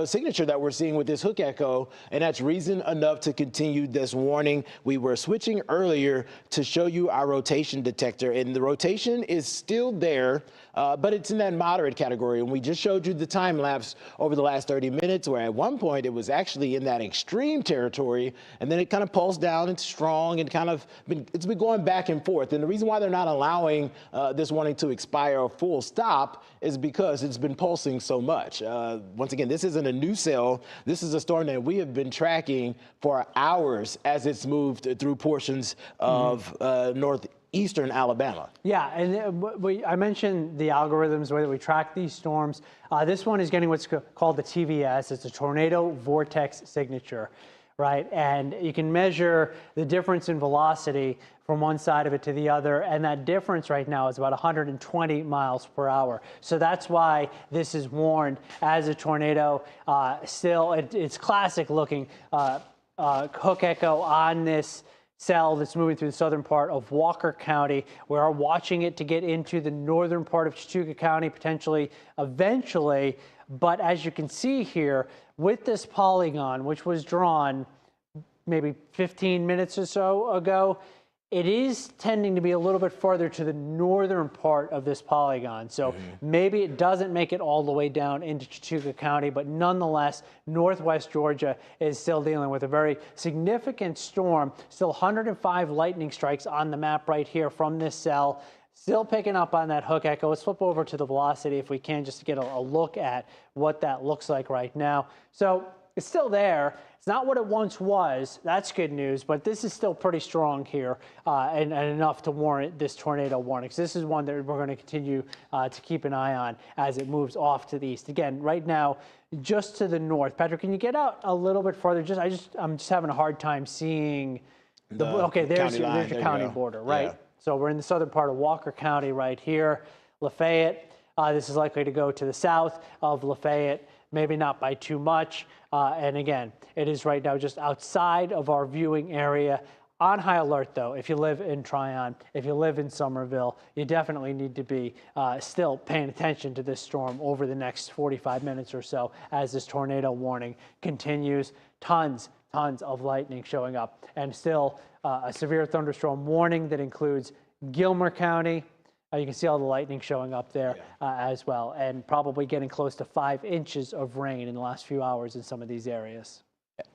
signature that we're seeing with this hook echo, and that's reason enough to continue this warning. We were switching earlier to show you our rotation detector, and the rotation is still there, but it's in that moderate category. And we just showed you the time lapse over the last 30 minutes, where at one point it was actually in that extreme territory, and then it kind of pulsed down and strong and it's been going back and forth. And the reason why they're not allowing this warning to expire or full stop is because it's been pulsing so much. Once again, this isn't a new cell. This is a storm that we have been tracking for hours as it's moved through portions of northeastern Alabama. Yeah, and I mentioned the algorithms, the way that we track these storms. This one is getting what's called the TVS. It's a tornado vortex signature, right? And you can measure the difference in velocity from one side of it to the other, and that difference right now is about 120 miles per hour. So that's why this is warned as a tornado. Still, it's classic looking hook echo on this cell that's moving through the southern part of Walker County. We are watching it to get into the northern part of Chattooga County, potentially eventually. But as you can see here, with this polygon, which was drawn maybe 15 minutes or so ago, it is tending to be a little bit farther to the northern part of this polygon. So maybe it doesn't make it all the way down into Chattooga County, but nonetheless, northwest Georgia is still dealing with a very significant storm. Still 105 lightning strikes on the map right here from this cell. Still picking up on that hook echo. Let's flip over to the velocity if we can, just to get a look at what that looks like right now. So it's still there. It's not what it once was. That's good news, but this is still pretty strong here and enough to warrant this tornado warning. So this is one that we're going to continue to keep an eye on as it moves off to the east. Again, right now, just to the north. Patrick, can you get out a little bit further? I'm just having a hard time seeing okay, there's your county border, right? Yeah. So we're in the southern part of Walker County right here. Lafayette, this is likely to go to the south of Lafayette, maybe not by too much. And again, it is right now just outside of our viewing area. On high alert, though, if you live in Tryon, if you live in Somerville, you definitely need to be still paying attention to this storm over the next 45 minutes or so as this tornado warning continues. Tons of lightning showing up, and still a severe thunderstorm warning that includes Gilmer County. You can see all the lightning showing up there as well, and probably getting close to 5 inches of rain in the last few hours in some of these areas.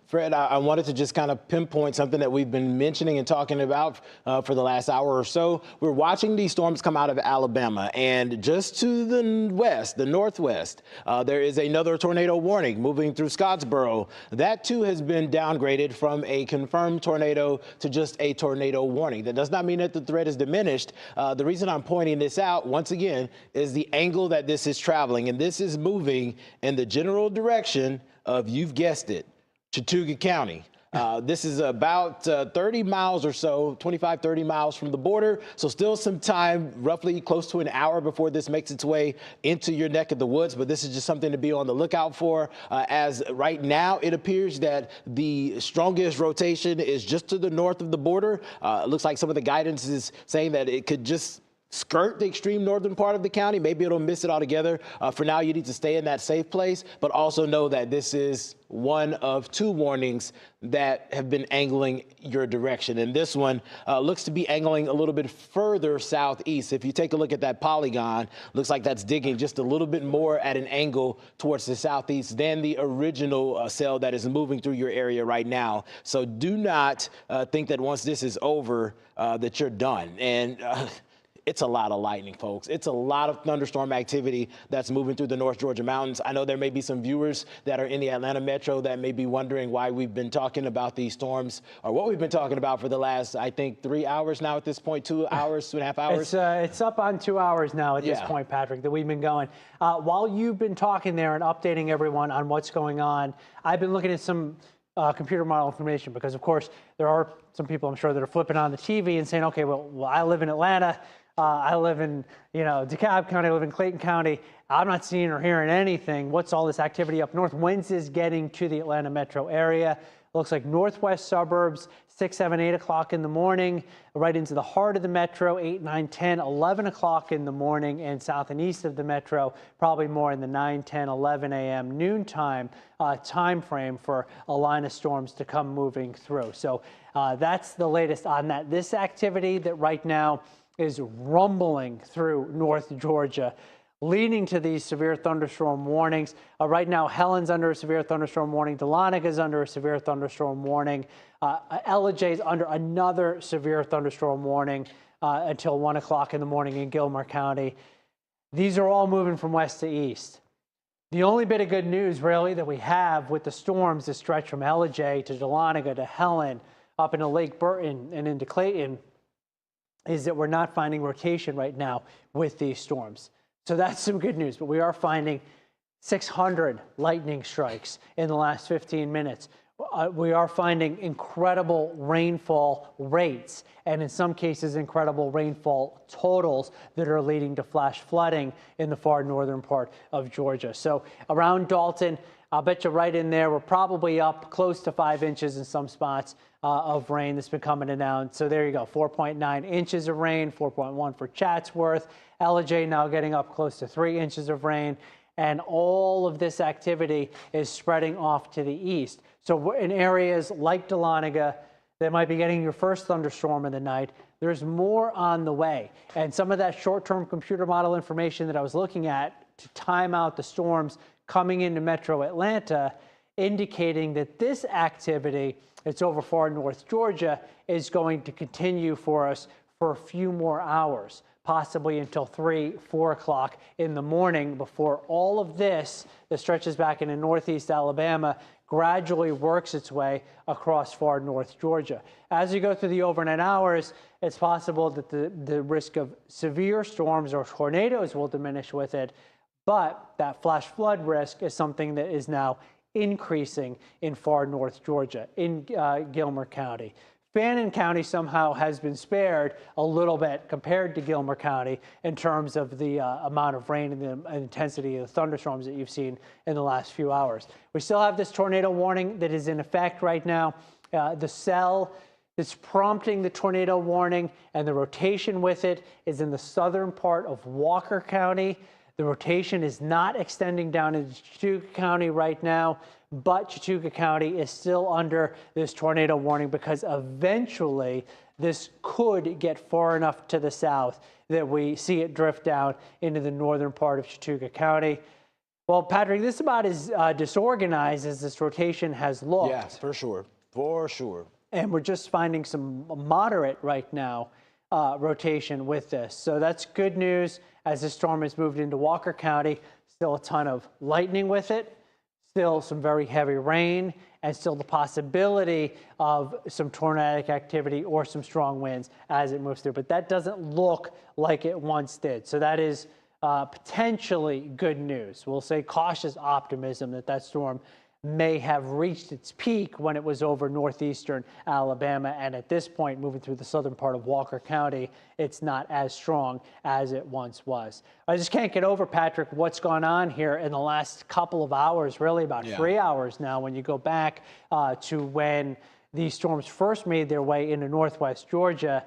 Fred, I wanted to just kind of pinpoint something that we've been mentioning and talking about for the last hour or so. We're watching these storms come out of Alabama, and just to the west, the northwest, there is another tornado warning moving through Scottsboro. That too has been downgraded from a confirmed tornado to just a tornado warning. That does not mean that the threat is diminished. The reason I'm pointing this out, once again, is the angle that this is traveling, and this is moving in the general direction of, you've guessed it, Chattooga County. This is about 30 miles or so, 25, 30 miles from the border. So still some time, roughly close to an hour before this makes its way into your neck of the woods. But this is just something to be on the lookout for. As right now, it appears that the strongest rotation is just to the north of the border. It looks like some of the guidance is saying that it could just skirt the extreme northern part of the county. Maybe it'll miss it altogether. For now, you need to stay in that safe place, but also know that this is one of 2 warnings that have been angling your direction. And this one looks to be angling a little bit further southeast. If you take a look at that polygon, looks like that's digging just a little bit more at an angle towards the southeast than the original cell that is moving through your area right now. So do not think that once this is over, that you're done. And it's a lot of lightning, folks. It's a lot of thunderstorm activity that's moving through the North Georgia mountains. I know there may be some viewers that are in the Atlanta metro that may be wondering why we've been talking about these storms, or what we've been talking about for the last, I think, 3 hours now at this point, 2 hours, 2.5 hours. It's up on 2 hours now at this point, Patrick, that we've been going. While you've been talking there and updating everyone on what's going on, I've been looking at some computer model information, because, of course, there are some people, I'm sure, that are flipping on the TV and saying, okay, well I live in Atlanta. I live in, DeKalb County, I live in Clayton County. I'm not seeing or hearing anything. What's all this activity up north? When's this getting to the Atlanta metro area? It looks like northwest suburbs, 6, 7, 8 o'clock in the morning, right into the heart of the metro, 8, 9, 10, 11 o'clock in the morning, and south and east of the metro, probably more in the 9, 10, 11 a.m. noontime time frame for a line of storms to come moving through. So that's the latest on that. This activity that right now is rumbling through North Georgia, leading to these severe thunderstorm warnings. Right now, Helen's under a severe thunderstorm warning. Dahloneg's under a severe thunderstorm warning. Ellijay's under another severe thunderstorm warning until 1 o'clock in the morning in Gilmer County. These are all moving from west to east. The only bit of good news, really, that we have with the storms that stretch from Ellijay to Dahlonega to Helen, up into Lake Burton and into Clayton, is that we're not finding rotation right now with these storms. So that's some good news, but we are finding 600 lightning strikes in the last 15 minutes. We are finding incredible rainfall rates, and in some cases, incredible rainfall totals that are leading to flash flooding in the far northern part of Georgia. So around Dalton, I'll bet you right in there, we're probably up close to 5 inches in some spots of rain that's been coming down. So there you go, 4.9 inches of rain, 4.1 for Chatsworth. Ellijay now getting up close to 3 inches of rain. And all of this activity is spreading off to the east. So in areas like Dahlonega that might be getting your first thunderstorm in the night, there's more on the way. And some of that short-term computer model information that I was looking at to time out the storms coming into metro Atlanta, indicating that this activity that's over far North Georgia is going to continue for us for a few more hours, possibly until 3, 4 o'clock in the morning, before all of this that stretches back into northeast Alabama gradually works its way across far North Georgia. As you go through the overnight hours, it's possible that the risk of severe storms or tornadoes will diminish with it, but that flash flood risk is something that is now increasing in far North Georgia, in Gilmer County. Fannin County somehow has been spared a little bit compared to Gilmer County in terms of the amount of rain and the intensity of the thunderstorms that you've seen in the last few hours. We still have this tornado warning that is in effect right now. The cell that's prompting the tornado warning and the rotation with it is in the southern part of Walker County. The rotation is not extending down into Chattooga County right now, but Chattooga County is still under this tornado warning because eventually this could get far enough to the south that we see it drift down into the northern part of Chattooga County. Well, Patrick, this is about as disorganized as this rotation has looked. Yes, for sure, for sure. And we're just finding some moderate right now rotation with this. So that's good news as this storm has moved into Walker County. Still a ton of lightning with it, still some very heavy rain, and still the possibility of some tornadic activity or some strong winds as it moves through. But that doesn't look like it once did. So that is potentially good news. We'll say cautious optimism that that storm may have reached its peak when it was over northeastern Alabama, and at this point, moving through the southern part of Walker County, it's not as strong as it once was. I just can't get over, Patrick, what's gone on here in the last couple of hours, really about 3 hours now, when you go back to when these storms first made their way into northwest Georgia.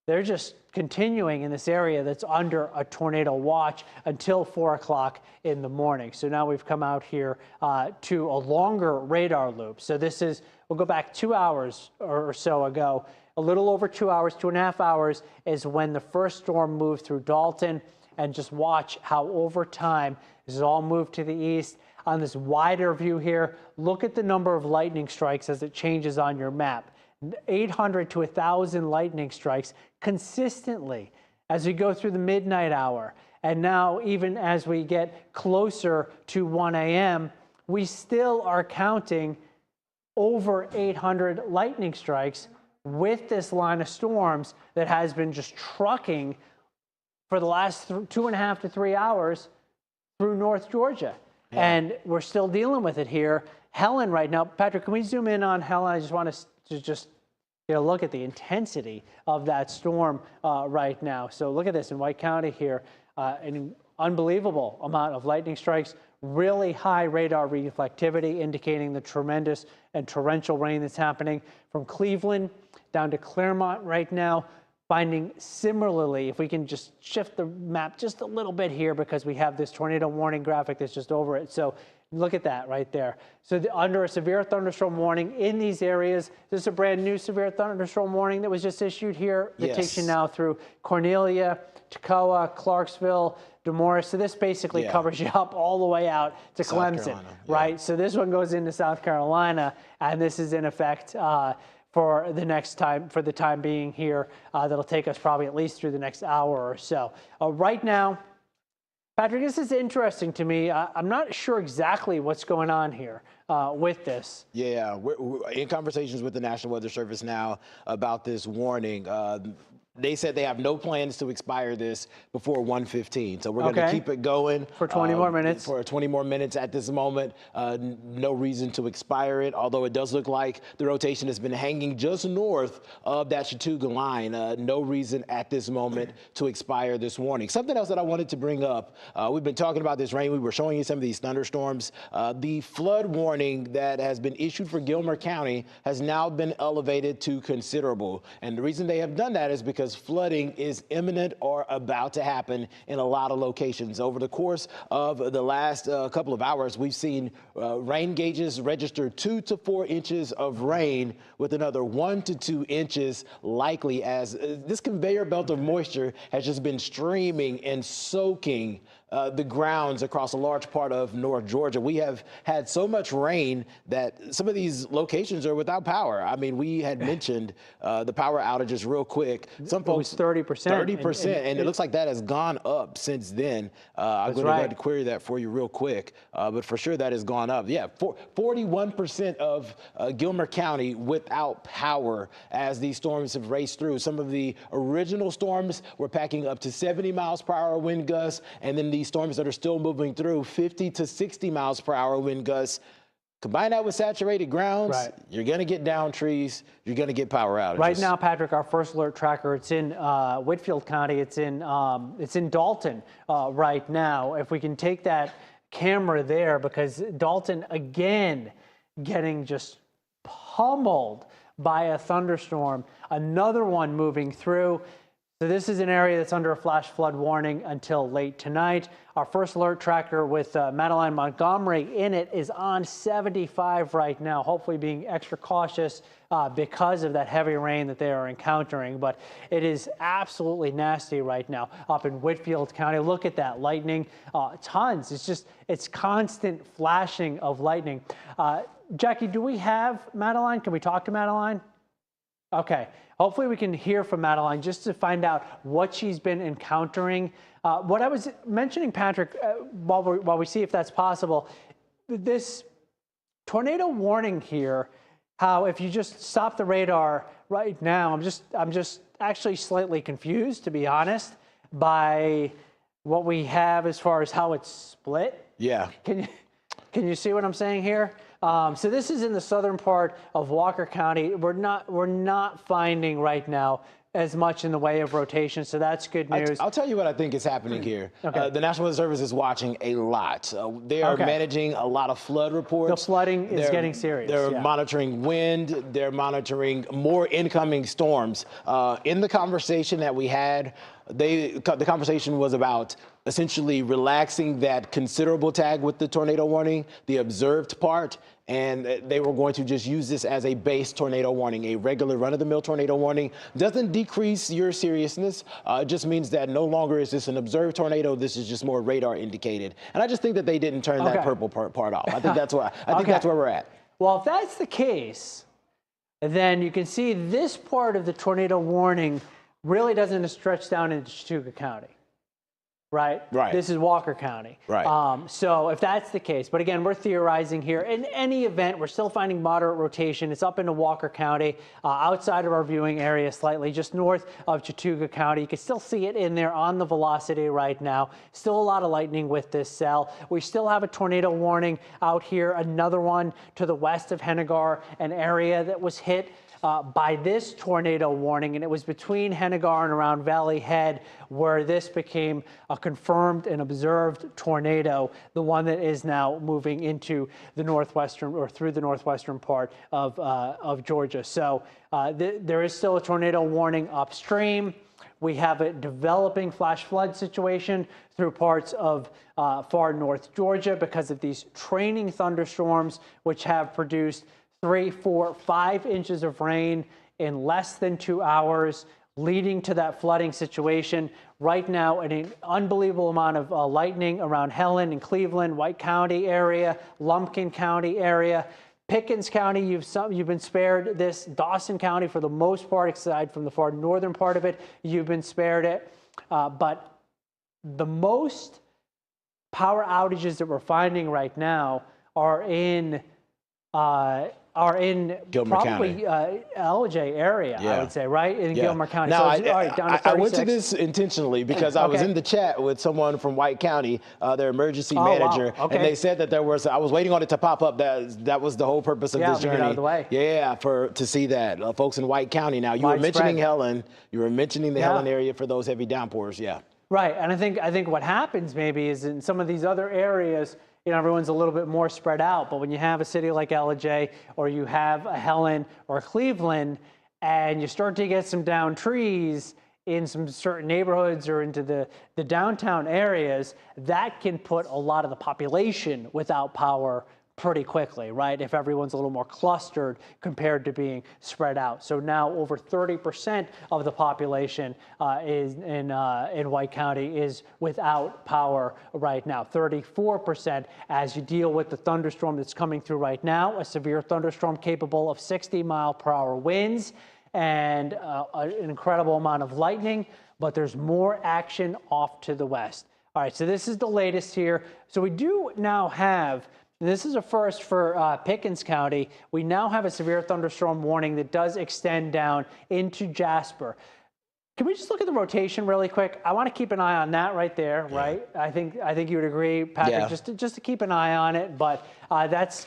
They're just continuing in this area that's under a tornado watch until 4 o'clock in the morning. So now we've come out here to a longer radar loop. So this is, we'll go back 2 hours or so ago, a little over 2 hours, 2.5 hours is when the first storm moved through Dalton. And just watch how over time this has all moved to the east. On this wider view here, look at the number of lightning strikes as it changes on your map. 800 to 1,000 lightning strikes consistently as we go through the midnight hour. And now, even as we get closer to 1 a.m., we still are counting over 800 lightning strikes with this line of storms that has been just trucking for the last 2.5 to 3 hours through North Georgia. Yeah. And we're still dealing with it here. Helen right now, Patrick, can we zoom in on Helen? I just want to just get a look at the intensity of that storm right now. So look at this in White County here, an unbelievable amount of lightning strikes, really high radar reflectivity, indicating the tremendous and torrential rain that's happening from Cleveland down to Claremont right now. Finding similarly, if we can just shift the map just a little bit here, because we have this tornado warning graphic that's just over it. So look at that right there. So under a severe thunderstorm warning in these areas, this is a brand new severe thunderstorm warning that was just issued here that takes you now through Cornelia, Toccoa, Clarksville, DeMoss. So this basically covers you up all the way out to Clemson, right? So this one goes into South Carolina, and this is in effect for the next time, for the time being here. That'll take us probably at least through the next hour or so. Right now, Patrick, this is interesting to me. I'm not sure exactly what's going on here with this. Yeah, we're in conversations with the National Weather Service now about this warning. They said they have no plans to expire this before 1:15. So we're going to keep it going. For 20 more minutes. For 20 more minutes at this moment. No reason to expire it, although it does look like the rotation has been hanging just north of that Chattooga line. No reason at this moment to expire this warning. Something else that I wanted to bring up, we've been talking about this rain. We were showing you some of these thunderstorms. The flood warning that has been issued for Gilmer County has now been elevated to considerable. And the reason they have done that is because flooding is imminent or about to happen in a lot of locations. Over the course of the last couple of hours, we've seen rain gauges register 2 to 4 inches of rain, with another 1 to 2 inches likely, as this conveyor belt of moisture has just been streaming and soaking the grounds across a large part of North Georgia. We have had so much rain that some of these locations are without power. I mean, we had mentioned the power outages real quick. Some folks, 30%. 30%, and it looks like that has gone up since then. I'm going to go ahead and query that for you real quick, but for sure that has gone up. Yeah, 41% of Gilmer County without power as these storms have raced through. Some of the original storms were packing up to 70 miles per hour wind gusts, and then these storms that are still moving through 50 to 60 miles per hour wind gusts. Combine that with saturated grounds, you're going to get down trees, you're going to get power outages. Right now, Patrick, our first alert tracker, it's in Whitfield County, it's in Dalton right now. If we can take that camera there, because Dalton, again, getting just pummeled by a thunderstorm, another one moving through. So this is an area that's under a flash flood warning until late tonight. Our first alert tracker with Madeline Montgomery in it is on 75 right now, hopefully being extra cautious because of that heavy rain that they are encountering. But it is absolutely nasty right now up in Whitfield County. Look at that lightning, tons. It's constant flashing of lightning. Jackie, do we have Madeline? Can we talk to Madeline? Okay. Hopefully we can hear from Madeline just to find out what she's been encountering. What I was mentioning, Patrick, while we see if that's possible, this tornado warning here, how if you just stop the radar right now, I'm just actually slightly confused, to be honest, by what we have as far as how it's split. Yeah. Can you see what I'm saying here? So this is in the southern part of Walker County. We're not finding right now as much in the way of rotation, so that's good news. I'll tell you what I think is happening here. The National Weather Service is watching a lot. They are managing a lot of flood reports. The flooding is getting serious. They're monitoring wind. They're monitoring more incoming storms. In the conversation that we had, the conversation was about essentially relaxing that considerable tag with the tornado warning, the observed part, and they were going to just use this as a base tornado warning. A regular run-of-the-mill tornado warning doesn't decrease your seriousness. It just means that no longer is this an observed tornado. This is just more radar indicated. And I just think that they didn't turn that purple part off. I think that's why. I think that's where we're at. Well, if that's the case, then you can see this part of the tornado warning really doesn't stretch down into Chattooga County. Right? Right. This is Walker County. Right. So if that's the case, but again, we're theorizing here. In any event, we're still finding moderate rotation. It's up into Walker County, outside of our viewing area slightly, just north of Chattooga County. You can still see it in there on the velocity right now. Still a lot of lightning with this cell. We still have a tornado warning out here, another one to the west of Hennegar, an area that was hit by this tornado warning, and it was between Hennegar and around Valley Head where this became a confirmed and observed tornado, the one that is now moving into the northwestern or through the northwestern part of Georgia. So there is still a tornado warning upstream. We have a developing flash flood situation through parts of far north Georgia because of these training thunderstorms, which have produced 3, 4, 5 inches of rain in less than 2 hours, leading to that flooding situation. Right now, an unbelievable amount of lightning around Helen and Cleveland, White County area, Lumpkin County area. Pickens County, you've been spared this. Dawson County, for the most part, aside from the far northern part of it, you've been spared it. But the most power outages that we're finding right now are in Gilmer probably LJ area, Yeah. I would say, right? In Yeah. Gilmer County. Now, So all right, down to I went to 36. this intentionally because I was in the chat with someone from White County, their emergency manager, wow. Okay. and they said that there was, I was waiting on it to pop up, that was the whole purpose of this get journey. out of the way. Yeah, to see that. Folks in White County. Now, you were mentioning Helen. You were mentioning the Helen area for those heavy downpours, yeah. Right, and I think what happens maybe is in some of these other areas, everyone's a little bit more spread out. But when you have a city like LJ or you have a Helen or Cleveland, and you start to get some downed trees in some certain neighborhoods or into the downtown areas, that can put a lot of the population without power pretty quickly, right? If everyone's a little more clustered compared to being spread out. So now over 30% of the population is in White County is without power right now. 34% as you deal with the thunderstorm that's coming through right now, a severe thunderstorm capable of 60-mile-per-hour winds and an incredible amount of lightning, but there's more action off to the west. All right, so this is the latest here. So we do now have, this is a first for Pickens County. We now have a severe thunderstorm warning that does extend down into Jasper. Can we just look at the rotation really quick? I want to keep an eye on that right there, right? I think you would agree, Patrick, just to keep an eye on it. But that's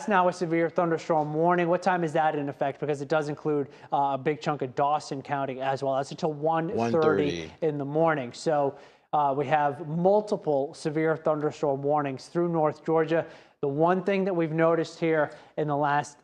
now a severe thunderstorm warning. What time is that in effect? Because it does include a big chunk of Dawson County as well. That's until 1:30 in the morning. So we have multiple severe thunderstorm warnings through North Georgia. The one thing that we've noticed here in the last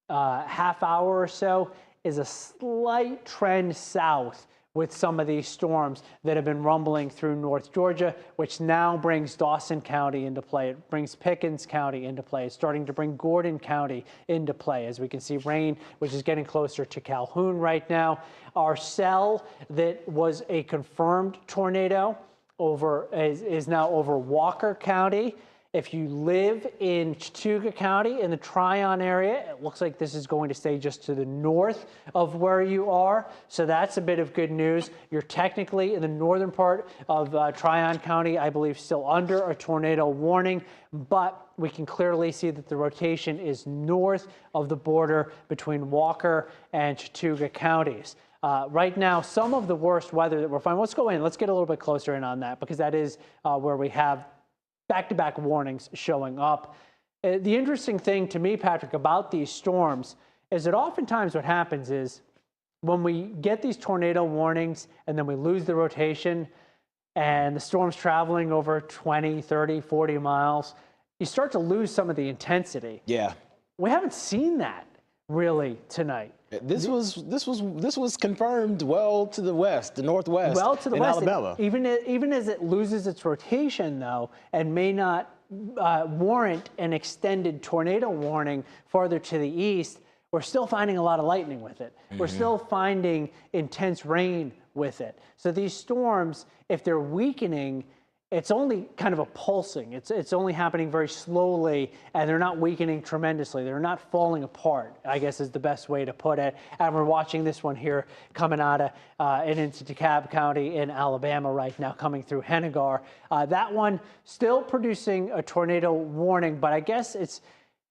half hour or so is a slight trend south with some of these storms that have been rumbling through North Georgia, which now brings Dawson County into play. It brings Pickens County into play. It's starting to bring Gordon County into play. As we can see, rain, which is getting closer to Calhoun right now. Our cell that was a confirmed tornado is now over Walker County. If you live in Chattooga County in the Tryon area, it looks like this is going to stay just to the north of where you are. So that's a bit of good news. You're technically in the northern part of Tryon County, I believe, still under a tornado warning, but we can clearly see that the rotation is north of the border between Walker and Chattooga counties. Right now, some of the worst weather that we're finding, let's go in, let's get a little bit closer in on that, because that is where we have back-to-back warnings showing up. The interesting thing to me, Patrick, about these storms is that oftentimes what happens is when we get these tornado warnings and then we lose the rotation and the storm's traveling over 20, 30, 40 miles, you start to lose some of the intensity. Yeah. We haven't seen that really tonight. This was confirmed well to the west, the northwest, well to the in west, Alabama. Even as it loses its rotation, though, and may not warrant an extended tornado warning farther to the east, we're still finding a lot of lightning with it. We're still finding intense rain with it. So these storms, if they're weakening it's only kind of a pulsing. It's only happening very slowly, and they're not weakening tremendously. They're not falling apart, I guess is the best way to put it. And we're watching this one here coming out of and into DeKalb County in Alabama right now, coming through Hennigar. That one still producing a tornado warning, but I guess it's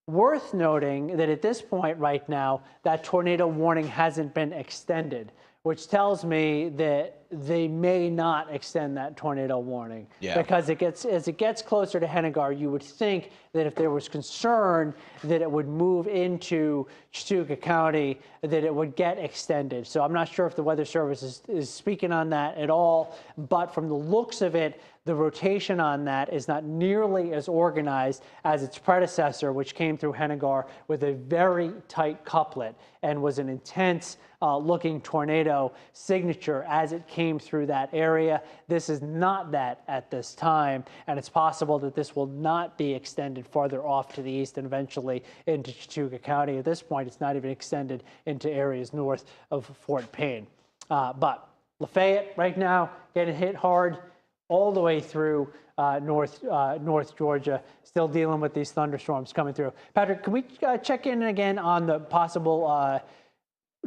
worth noting that at this point right now, that tornado warning hasn't been extended, which tells me that they may not extend that tornado warning. Yeah. Because as it gets closer to Hennigar, you would think that if there was concern that it would move into Chattooga County, that it would get extended. So I'm not sure if the Weather Service is speaking on that at all, but from the looks of it, the rotation on that is not nearly as organized as its predecessor, which came through Hennigar with a very tight couplet and was an intense looking tornado signature as it came through that area. This is not that at this time, and it's possible that this will not be extended farther off to the east and eventually into Chattooga County. At this point, it's not even extended into areas north of Fort Payne. But Lafayette right now getting hit hard all the way through North Georgia, still dealing with these thunderstorms coming through. Patrick, can we check in again on the possible,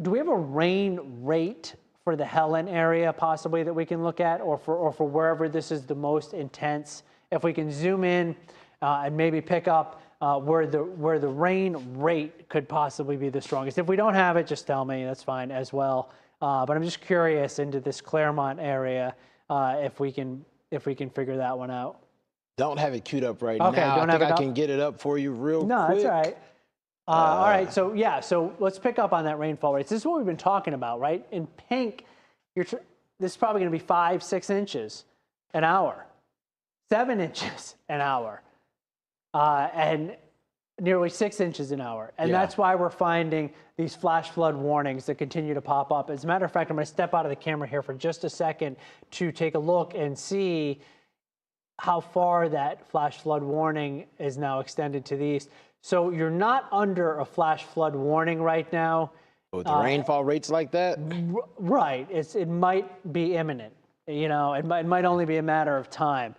do we have a rain rate for the Helen area possibly that we can look at, or for wherever this is the most intense? If we can zoom in and maybe pick up where the rain rate could possibly be the strongest. If we don't have it, just tell me, that's fine as well. But I'm just curious into this Claremont area if we can figure that one out. Don't have it queued up right Okay, now. don't I have think it I up? can get it up for you real quick. No, that's all right. All right, so yeah, so let's pick up on that rainfall rates. This is what we've been talking about, right? In pink, this is probably going to be 5-6 inches an hour, 7 inches an hour, and nearly 6 inches an hour. And Yeah. that's why we're finding these flash flood warnings that continue to pop up. As a matter of fact, I'm going to step out of the camera here for just a second to take a look and see how far that flash flood warning is now extended to the east. So you're not under a flash flood warning right now. With the rainfall rates like that? Right. It might be imminent. You know, it might only be a matter of time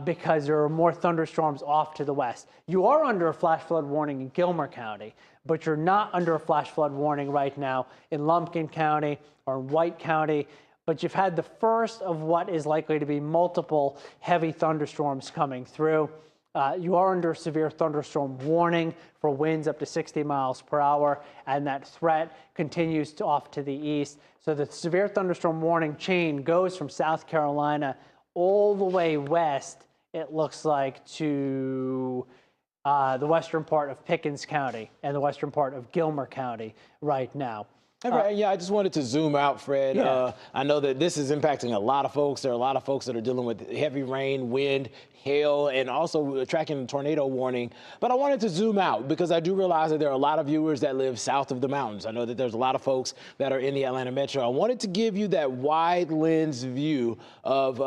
because there are more thunderstorms off to the west. You are under a flash flood warning in Gilmer County, but you're not under a flash flood warning right now in Lumpkin County or White County. But you've had the first of what is likely to be multiple heavy thunderstorms coming through. You are under a severe thunderstorm warning for winds up to 60 miles per hour, and that threat continues off to the east. So the severe thunderstorm warning chain goes from South Carolina all the way west, it looks like, to the western part of Pickens County and the western part of Gilmer County right now. Yeah, I just wanted to zoom out, Fred. Yeah. I know that this is impacting a lot of folks. There are a lot of folks that are dealing with heavy rain, wind, hail, and also tracking the tornado warning. But I wanted to zoom out because I do realize that there are a lot of viewers that live south of the mountains. I know that there's a lot of folks that are in the Atlanta metro. I wanted to give you that wide lens view of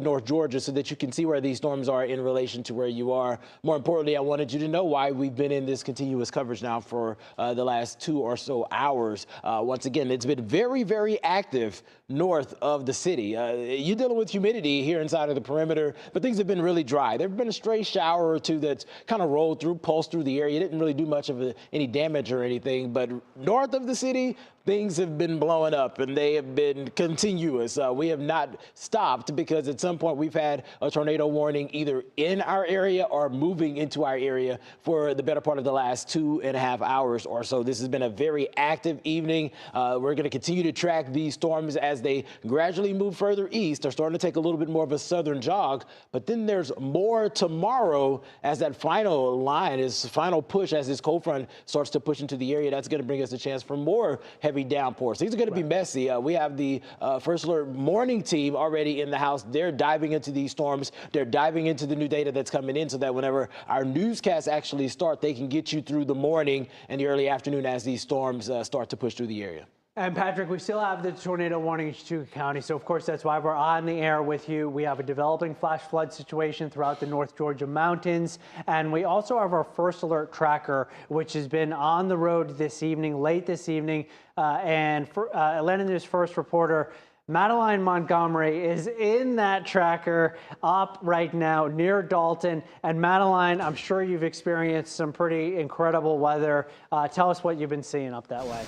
North Georgia so that you can see where these storms are in relation to where you are. More importantly, I wanted you to know why we've been in this continuous coverage now for the last 2 or so hours. Once again, it's been very, very active north of the city. You're dealing with humidity here inside of the perimeter, but things have been really dry. There have been a stray shower or two that's kind of rolled through, pulsed through the area. It didn't really do much of any damage or anything, but north of the city, things have been blowing up and they have been continuous. We have not stopped because at some point we've had a tornado warning either in our area or moving into our area for the better part of the last 2.5 hours or so. This has been a very active evening. We're going to continue to track these storms as they gradually move further east. They're starting to take a little bit more of a southern jog, but then there's more tomorrow as that final line, is final push as this cold front starts to push into the area. That's going to bring us a chance for more heavy downpours. These are going to be messy. We have the First Alert morning team already in the house. They're diving into these storms. They're diving into the new data that's coming in so that whenever our newscasts actually start, they can get you through the morning and the early afternoon as these storms start to push through the area. And Patrick, we still have the tornado warning in Chattooga County, so of course that's why we're on the air with you. We have a developing flash flood situation throughout the North Georgia mountains, and we also have our First Alert tracker, which has been on the road this evening, late this evening, and for Atlanta News First reporter Madeline Montgomery is in that tracker up right now near Dalton. And Madeline, I'm sure you've experienced some pretty incredible weather. Tell us what you've been seeing up that way.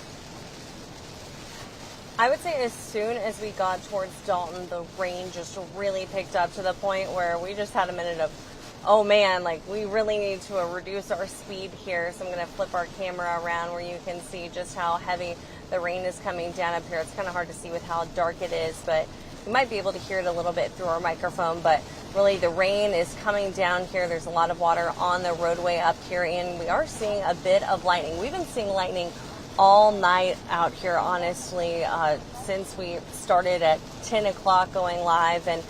I would say as soon as we got towards Dalton, the rain just really picked up to the point where we just had a minute of, oh man, like we really need to reduce our speed here. So I'm going to flip our camera around where you can see just how heavy the rain is coming down up here. It's kind of hard to see with how dark it is, but you might be able to hear it a little bit through our microphone. But really the rain is coming down here. There's a lot of water on the roadway up here, and we are seeing a bit of lightning. We've been seeing lightning all night out here, honestly, since we started at 10 o'clock going live. And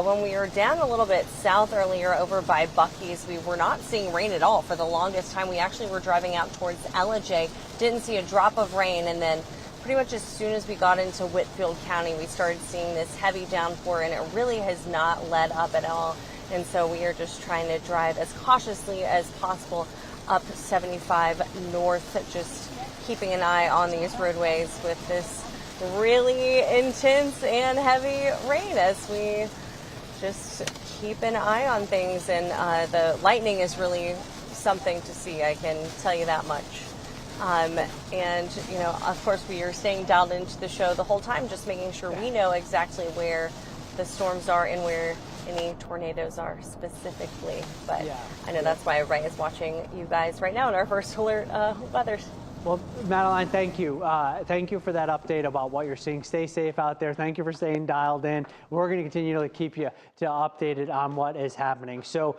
when we were down a little bit south earlier over by Buc-ee's, we were not seeing rain at all for the longest time. We actually were driving out towards Ellijay, didn't see a drop of rain, and then pretty much as soon as we got into Whitfield County, we started seeing this heavy downpour, and it really has not let up at all. And so we are just trying to drive as cautiously as possible up 75 north, just keeping an eye on these roadways with this really intense and heavy rain as we just keep an eye on things. And the lightning is really something to see, I can tell you that much. And, you know, of course, we are staying dialed into the show the whole time, just making sure we know exactly where the storms are and where any tornadoes are specifically. But I know that's why everybody is watching you guys right now in our first alert weather. Well, Madeline, thank you. Thank you for that update about what you're seeing. Stay safe out there. Thank you for staying dialed in. We're going to continue to keep you updated on what is happening. So,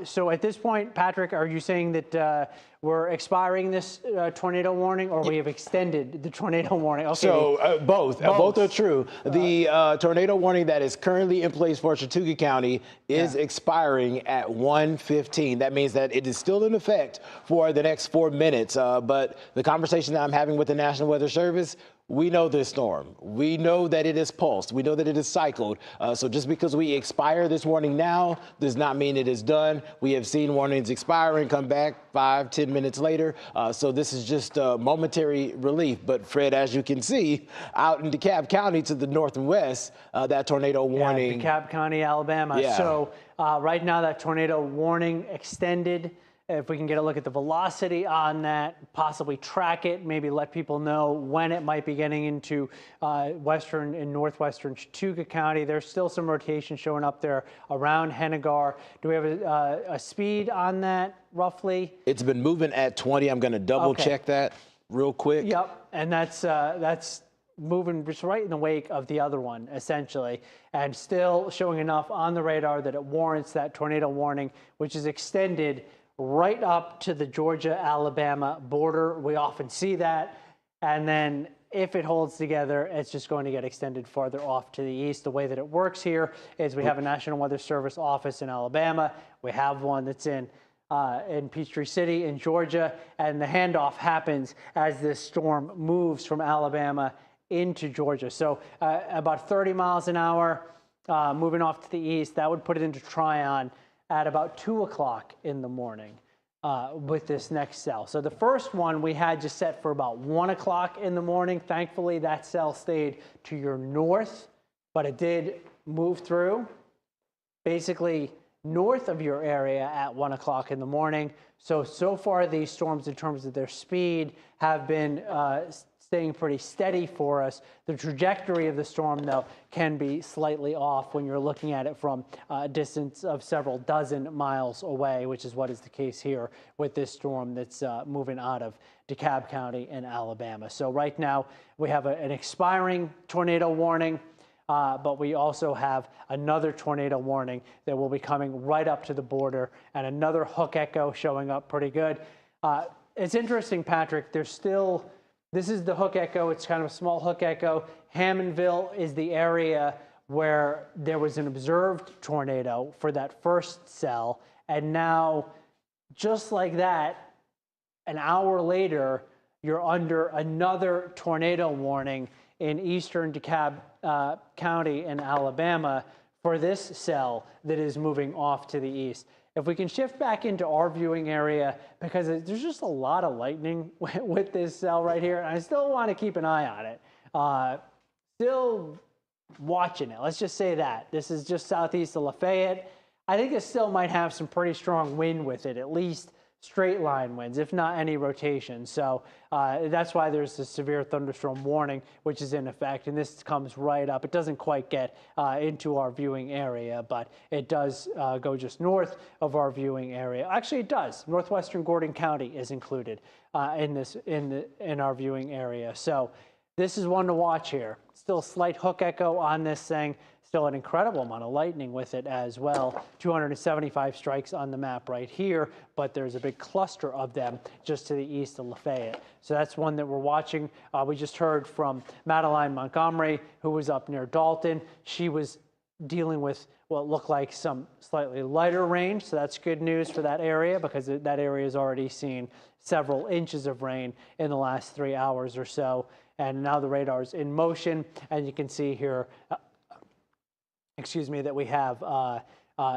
so at this point, Patrick, are you saying that we're expiring this tornado warning, or we have extended the tornado warning? Okay. So both are true. The tornado warning that is currently in place for Chattooga County is expiring at 1:15. That means that it is still in effect for the next 4 minutes. But the conversation that I'm having with the National Weather Service, we know this storm. We know that it is pulsed. We know that it is cycled. So just because we expire this warning now does not mean it is done. We have seen warnings expire and come back 5-10 minutes later. So this is just momentary relief. But Fred, as you can see, out in DeKalb County to the north and west, that tornado warning. DeKalb County, Alabama. Yeah. So right now that tornado warning extended. If we can get a look at the velocity on that, possibly track it, maybe let people know when it might be getting into western and northwestern Chattooga County. There's still some rotation showing up there around Hennegar. Do we have a speed on that roughly? It's been moving at 20. I'm going to double check that real quick. Yep, and that's moving just right in the wake of the other one, essentially, and still showing enough on the radar that it warrants that tornado warning, which is extended right up to the Georgia-Alabama border. We often see that. And then if it holds together, it's just going to get extended farther off to the east. The way that it works here is we have a National Weather Service office in Alabama. We have one that's in Peachtree City in Georgia. And the handoff happens as this storm moves from Alabama into Georgia. So about 30 miles an hour, moving off to the east, that would put it into Tryon at about 2 o'clock in the morning with this next cell. So the first one we had just set for about 1 o'clock in the morning. Thankfully, that cell stayed to your north, but it did move through basically north of your area at 1 o'clock in the morning. So far these storms in terms of their speed have been staying pretty steady for us. The trajectory of the storm, though, can be slightly off when you're looking at it from a distance of several dozen miles away, which is what is the case here with this storm that's moving out of DeKalb County in Alabama. So right now we have an expiring tornado warning, but we also have another tornado warning that will be coming right up to the border, and another hook echo showing up pretty good. It's interesting, Patrick, this is the hook echo. It's kind of a small hook echo. Hammondville is the area where there was an observed tornado for that first cell. And now, just like that, an hour later, you're under another tornado warning in eastern DeKalb County in Alabama for this cell that is moving off to the east. If we can shift back into our viewing area, because there's just a lot of lightning with this cell right here, and I still want to keep an eye on it. Still watching it. Let's just say that. This is just southeast of Lafayette. I think it still might have some pretty strong wind with it, at least straight line winds, if not any rotation. So that's why there's a severe thunderstorm warning, which is in effect. And this comes right up. It doesn't quite get into our viewing area, but it does go just north of our viewing area. Actually, it does. Northwestern Gordon County is included in our viewing area. So this is one to watch here. Still a slight hook echo on this thing. Still an incredible amount of lightning with it as well. 275 strikes on the map right here, but there's a big cluster of them just to the east of Lafayette. So that's one that we're watching. We just heard from Madeline Montgomery, who was up near Dalton. She was dealing with what looked like some slightly lighter rain. So that's good news for that area, because that area has already seen several inches of rain in the last 3 hours or so. And now the radar's in motion, and you can see here, that we have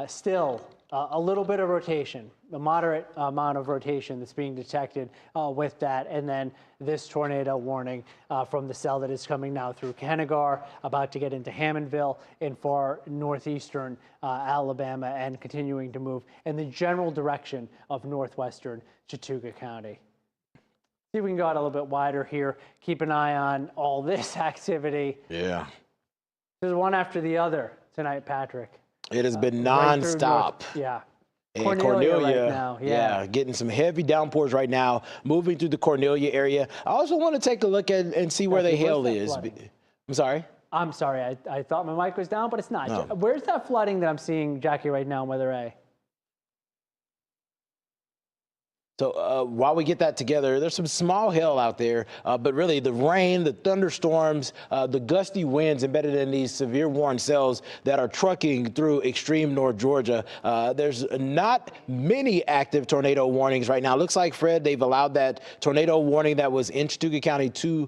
still a little bit of rotation, a moderate amount of rotation that's being detected with that. And then this tornado warning from the cell that is coming now through Kennegar, about to get into Hammondville in far northeastern Alabama, and continuing to move in the general direction of northwestern Chattooga County. See if we can go out a little bit wider here. Keep an eye on all this activity. Yeah. There's one after the other tonight, Patrick. It has been Right nonstop. Yeah. And Cornelia right now. Yeah, getting some heavy downpours right now, moving through the Cornelia area. I also want to take a look at and see where the hail is. I'm sorry? I'm sorry. I thought my mic was down, but it's not. No. Where's that flooding that I'm seeing, Jackie, right now in Weather A? So while we get that together, there's some small hail out there, but really the rain, the thunderstorms, the gusty winds embedded in these severe warning cells that are trucking through extreme North Georgia. There's not many active tornado warnings right now. Looks like, Fred, they've allowed that tornado warning that was in Chattooga County to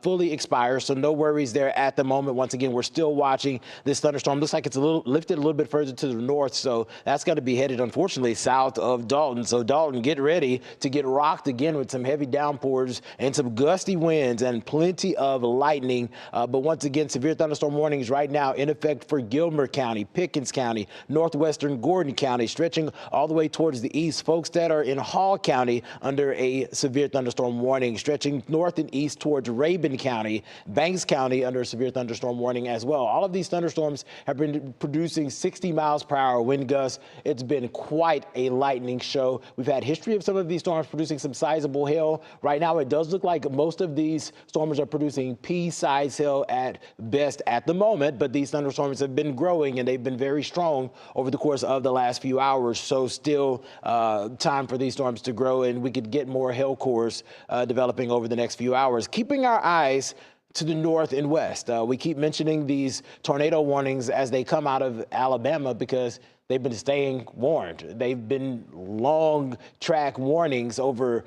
fully expire, so no worries there at the moment. Once again, we're still watching this thunderstorm. Looks like it's lifted a little bit further to the north, so that's going to be headed, unfortunately, south of Dalton. So Dalton, get ready to get rocked again with some heavy downpours and some gusty winds and plenty of lightning. But once again, severe thunderstorm warnings right now in effect for Gilmer County, Pickens County, northwestern Gordon County, stretching all the way towards the east. Folks that are in Hall County under a severe thunderstorm warning, stretching north and east towards Rabun County, Banks County under a severe thunderstorm warning as well. All of these thunderstorms have been producing 60 miles per hour wind gusts. It's been quite a lightning show. We've had history of some of these storms producing some sizable hail. Right now, it does look like most of these storms are producing pea-sized hail at best at the moment, but these thunderstorms have been growing and they've been very strong over the course of the last few hours. So still time for these storms to grow, and we could get more hail cores developing over the next few hours. Keeping our eyes to the north and west. We keep mentioning these tornado warnings as they come out of Alabama because they've been staying warned. They've been long track warnings over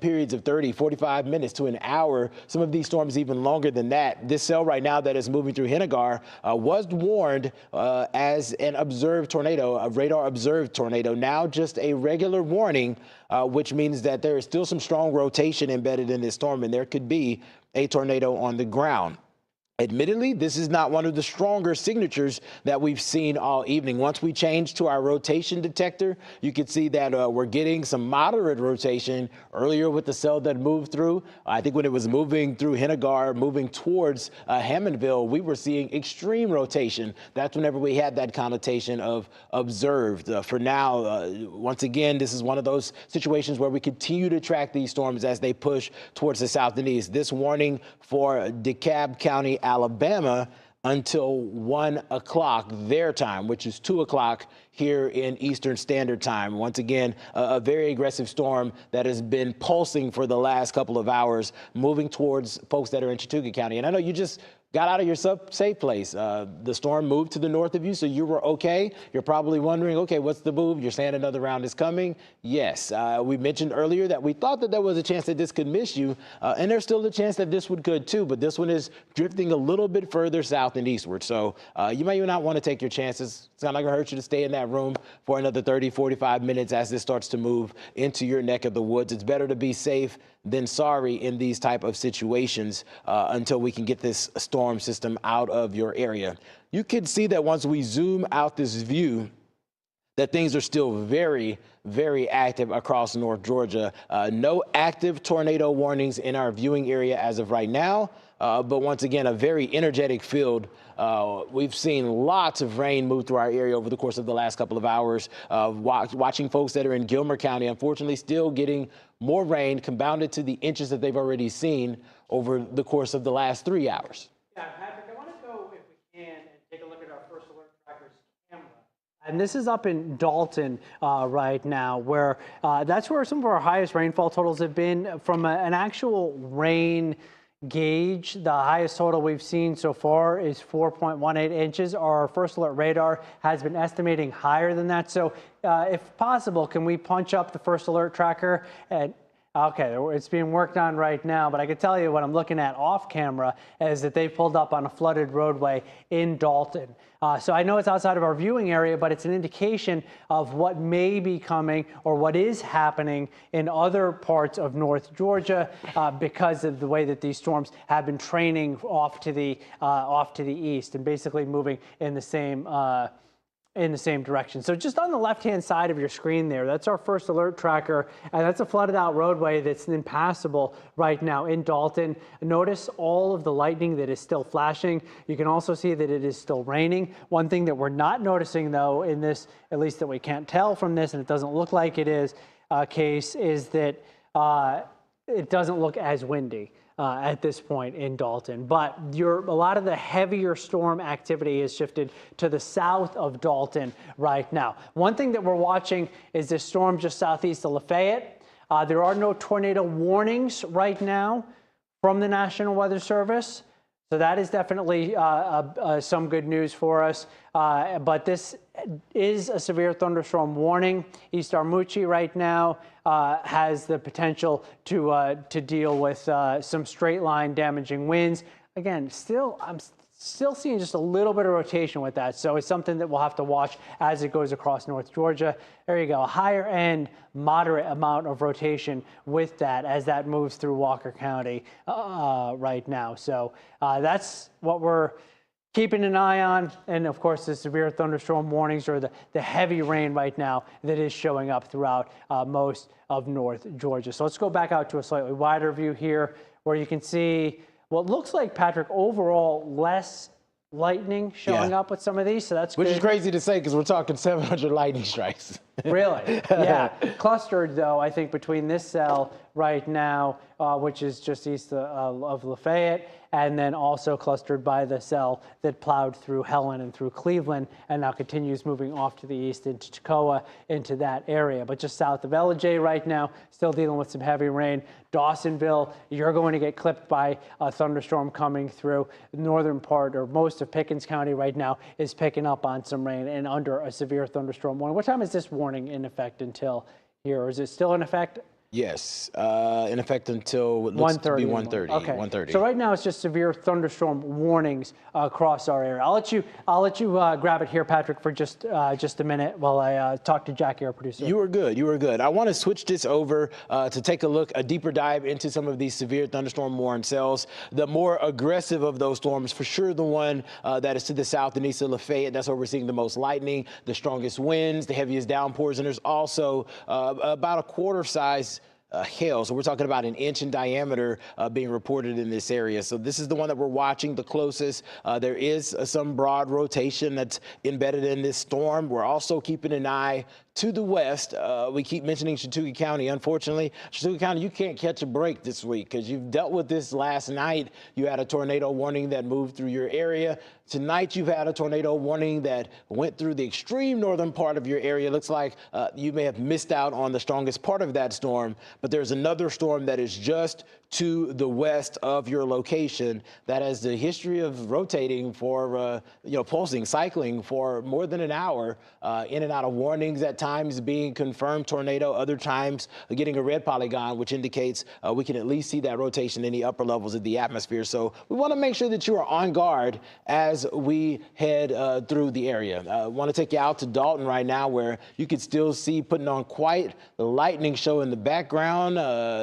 periods of 30, 45 minutes to an hour. Some of these storms even longer than that. This cell right now that is moving through Hennegar was warned as an observed tornado, a radar observed tornado. Now just a regular warning, which means that there is still some strong rotation embedded in this storm, and there could be a tornado on the ground. Admittedly, this is not one of the stronger signatures that we've seen all evening. Once we change to our rotation detector, you can see that we're getting some moderate rotation earlier with the cell that moved through. I think when it was moving through Hennegar, moving towards Hammondville, we were seeing extreme rotation. That's whenever we had that connotation of observed. For now, once again, this is one of those situations where we continue to track these storms as they push towards the south and east. This warning for DeKalb County, Alabama, until 1 o'clock their time, which is 2 o'clock here in Eastern Standard Time. Once again, a very aggressive storm that has been pulsing for the last couple of hours, moving towards folks that are in Chattooga County. And I know you just got out of your safe place. The storm moved to the north of you, so you were okay. You're probably wondering, okay, what's the move? You're saying another round is coming. Yes, we mentioned earlier that we thought that there was a chance that this could miss you, and there's still a chance that this could too, but this one is drifting a little bit further south and eastward. So you might not want to take your chances. It's not going to hurt you to stay in that room for another 30, 45 minutes as this starts to move into your neck of the woods. It's better to be safe than sorry in these type of situations until we can get this storm storm system out of your area. You can see that once we zoom out this view, that things are still very, very active across North Georgia. No active tornado warnings in our viewing area as of right now, but once again, a very energetic field. We've seen lots of rain move through our area over the course of the last couple of hours. Watching folks that are in Gilmer County, unfortunately, still getting more rain compounded to the inches that they've already seen over the course of the last 3 hours. Yeah, Patrick, I want to go, if we can, and take a look at our first alert tracker's camera. And this is up in Dalton right now, where that's where some of our highest rainfall totals have been. From an actual rain gauge, the highest total we've seen so far is 4.18 inches. Our first alert radar has been estimating higher than that. So if possible, can we punch up the first alert tracker? And okay, it's being worked on right now, but I can tell you what I'm looking at off camera is that they pulled up on a flooded roadway in Dalton. So I know it's outside of our viewing area, but it's an indication of what may be coming or what is happening in other parts of North Georgia because of the way that these storms have been training off to the east and basically moving in the same direction. So just on the left-hand side of your screen there, that's our first alert tracker, and that's a flooded out roadway that's impassable right now in Dalton. Notice all of the lightning that is still flashing. You can also see that it is still raining. One thing that we're not noticing though in this, at least that we can't tell from this, and it doesn't look like it is case, is that it doesn't look as windy at this point in Dalton, but a lot of the heavier storm activity has shifted to the south of Dalton right now. One thing that we're watching is this storm just southeast of Lafayette. There are no tornado warnings right now from the National Weather Service, so that is definitely some good news for us. But this is a severe thunderstorm warning. East Armuchee right now has the potential to deal with some straight line damaging winds. Again, I'm still seeing just a little bit of rotation with that. So it's something that we'll have to watch as it goes across North Georgia. There you go, a higher end, moderate amount of rotation with that as that moves through Walker County right now. So that's what we're keeping an eye on. And of course, the severe thunderstorm warnings or the heavy rain right now that is showing up throughout most of North Georgia. So let's go back out to a slightly wider view here where you can see what looks like, Patrick, overall less lightning showing up with some of these. So that's good. Which is crazy to say because we're talking 700 lightning strikes. Really? Yeah. Clustered, though, I think, between this cell right now, which is just east of Lafayette, and then also clustered by the cell that plowed through Helen and through Cleveland and now continues moving off to the east into Toccoa, into that area. But just south of LJ right now, still dealing with some heavy rain. Dawsonville, you're going to get clipped by a thunderstorm coming through. The northern part or most of Pickens County right now is picking up on some rain and under a severe thunderstorm warning. What time is this warning in effect until here, or is it still in effect? Yes, in effect until what looks to be 1:30. Okay. 1:30. So right now it's just severe thunderstorm warnings across our area. I'll let you grab it here, Patrick, for just a minute while I talk to Jackie, our producer. You were good. You were good. I want to switch this over to take a deeper dive into some of these severe thunderstorm warning cells. The more aggressive of those storms, for sure, the one that is to the south and east of Lafayette. That's where we're seeing the most lightning, the strongest winds, the heaviest downpours, and there's also about a quarter size hail. So we're talking about 1 inch in diameter being reported in this area. So this is the one that we're watching the closest. There is some broad rotation that's embedded in this storm. We're also keeping an eye to the west. We keep mentioning Chattooga County. Unfortunately, Chattooga County, you can't catch a break this week because you've dealt with this last night. You had a tornado warning that moved through your area. Tonight, you've had a tornado warning that went through the extreme northern part of your area. Looks like you may have missed out on the strongest part of that storm, but there's another storm that is just to the west of your location that has the history of rotating for, pulsing, cycling for more than an hour, in and out of warnings at times. times being confirmed tornado, other times getting a red polygon, which indicates we can at least see that rotation in the upper levels of the atmosphere. So we want to make sure that you are on guard as we head through the area. I want to take you out to Dalton right now, where you can still see putting on quite the lightning show in the background.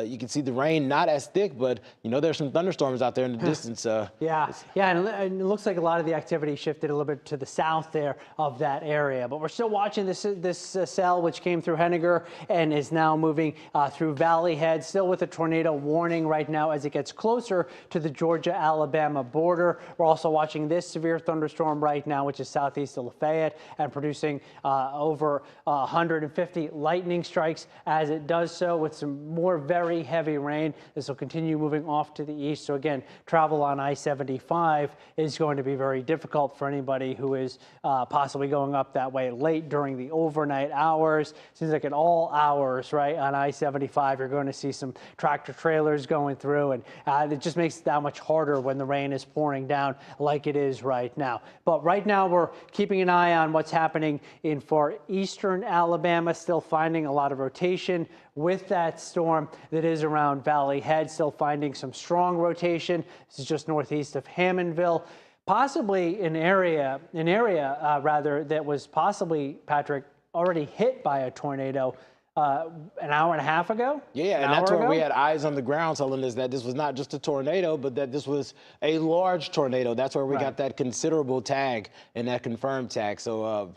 You can see the rain not as thick, but you know there's some thunderstorms out there in the distance. Yeah, and it looks like a lot of the activity shifted a little bit to the south there of that area. But we're still watching this cell, which came through Henniger and is now moving through Valley Head, still with a tornado warning right now as it gets closer to the Georgia-Alabama border. We're also watching this severe thunderstorm right now, which is southeast of Lafayette, and producing over 150 lightning strikes as it does so, with some more very heavy rain. This will continue moving off to the east. So again, travel on I-75 is going to be very difficult for anybody who is possibly going up that way late during the overnight hours. Seems like at all hours, right, on I-75, you're going to see some tractor trailers going through, and it just makes it that much harder when the rain is pouring down like it is right now. But right now, we're keeping an eye on what's happening in far eastern Alabama, still finding a lot of rotation with that storm that is around Valley Head, still finding some strong rotation. This is just northeast of Hammondville. Possibly an area that was possibly, Patrick, already hit by a tornado an hour and a half ago? Yeah, and that's where we had eyes on the ground telling us that this was not just a tornado, but that this was a large tornado. That's where we got that considerable tag and that confirmed tag. So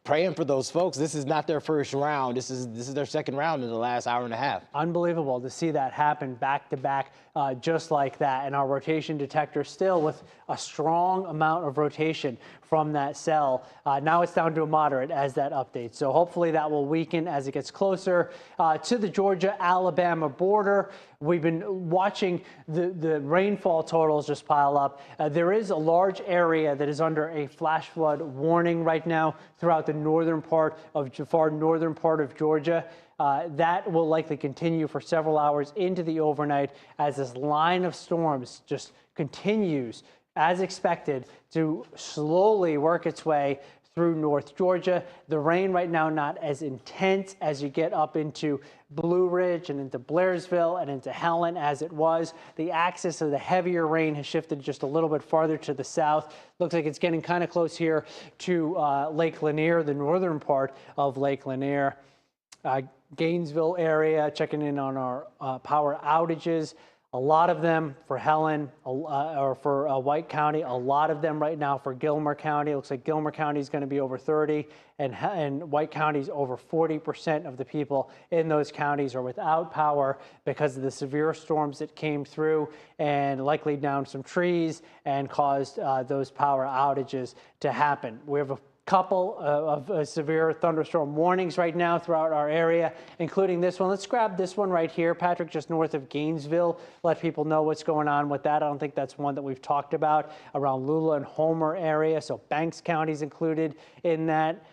praying for those folks. This is not their first round. This is their second round in the last hour and a half. Unbelievable to see that happen back to back just like that. And our rotation detector still with a strong amount of rotation from that cell. Now it's down to a moderate as that updates. So hopefully that will weaken as it gets closer to the Georgia-Alabama border. We've been watching the rainfall totals just pile up. There is a large area that is under a flash flood warning right now throughout the northern part of Georgia. That will likely continue for several hours into the overnight as this line of storms just continues, as expected, to slowly work its way through North Georgia. The rain right now not as intense as you get up into Blue Ridge and into Blairsville and into Helen as it was. The axis of the heavier rain has shifted just a little bit farther to the south. Looks like it's getting kind of close here to Lake Lanier, the northern part of Lake Lanier. Gainesville area, checking in on our power outages. A lot of them for Helen or for White County, a lot of them right now for Gilmer County. It looks like Gilmer County is going to be over 30 and White County is over 40% of the people in those counties are without power because of the severe storms that came through and likely downed some trees and caused those power outages to happen. We have a couple of severe thunderstorm warnings right now throughout our area, including this one. Let's grab this one right here, Patrick, just north of Gainesville. Let people know what's going on with that. I don't think that's one that we've talked about around Lula and Homer area. So Banks County is included in that.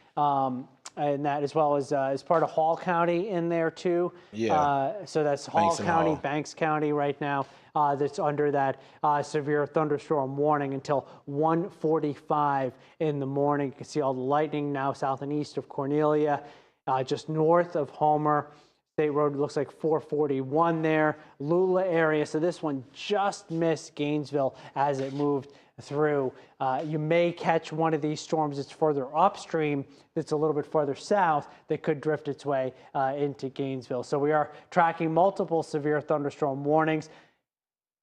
As well as part of Hall County in there too. Yeah. So that's Hall County, Banks County right now. That's under that severe thunderstorm warning until 1:45 in the morning. You can see all the lightning now south and east of Cornelia, just north of Homer. State Road looks like 441 there. Lula area. So this one just missed Gainesville as it moved through. You may catch one of these storms that's further upstream, that's a little bit further south, that could drift its way into Gainesville. So we are tracking multiple severe thunderstorm warnings.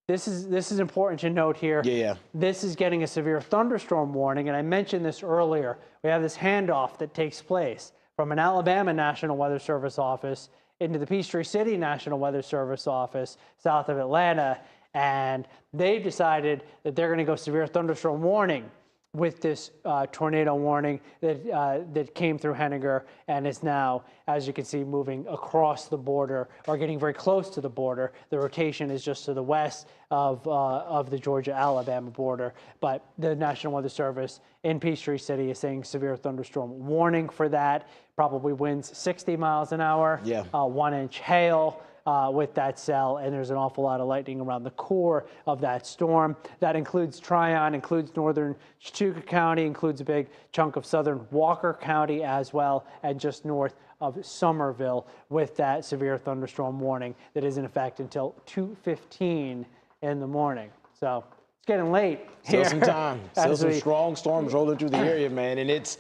This is important to note here. Yeah. This is getting a severe thunderstorm warning, and I mentioned this earlier. We have this handoff that takes place from an Alabama National Weather Service office into the Peachtree City National Weather Service office south of Atlanta, and they've decided that they're going to go severe thunderstorm warning with this tornado warning that came through Henniger and is now, as you can see, moving across the border or getting very close to the border. The rotation is just to the west of the Georgia-Alabama border, but the National Weather Service in Peachtree City is saying severe thunderstorm warning for that. Probably winds 60 miles an hour, 1 inch hail. with that cell, and there's an awful lot of lightning around the core of that storm. That includes Tryon, includes northern Chautauqua County, includes a big chunk of southern Walker County as well, and just north of Somerville with that severe thunderstorm warning that is in effect until 2:15 in the morning. So it's getting late here. Still some time. Still some strong storms rolling through the area, man, and it's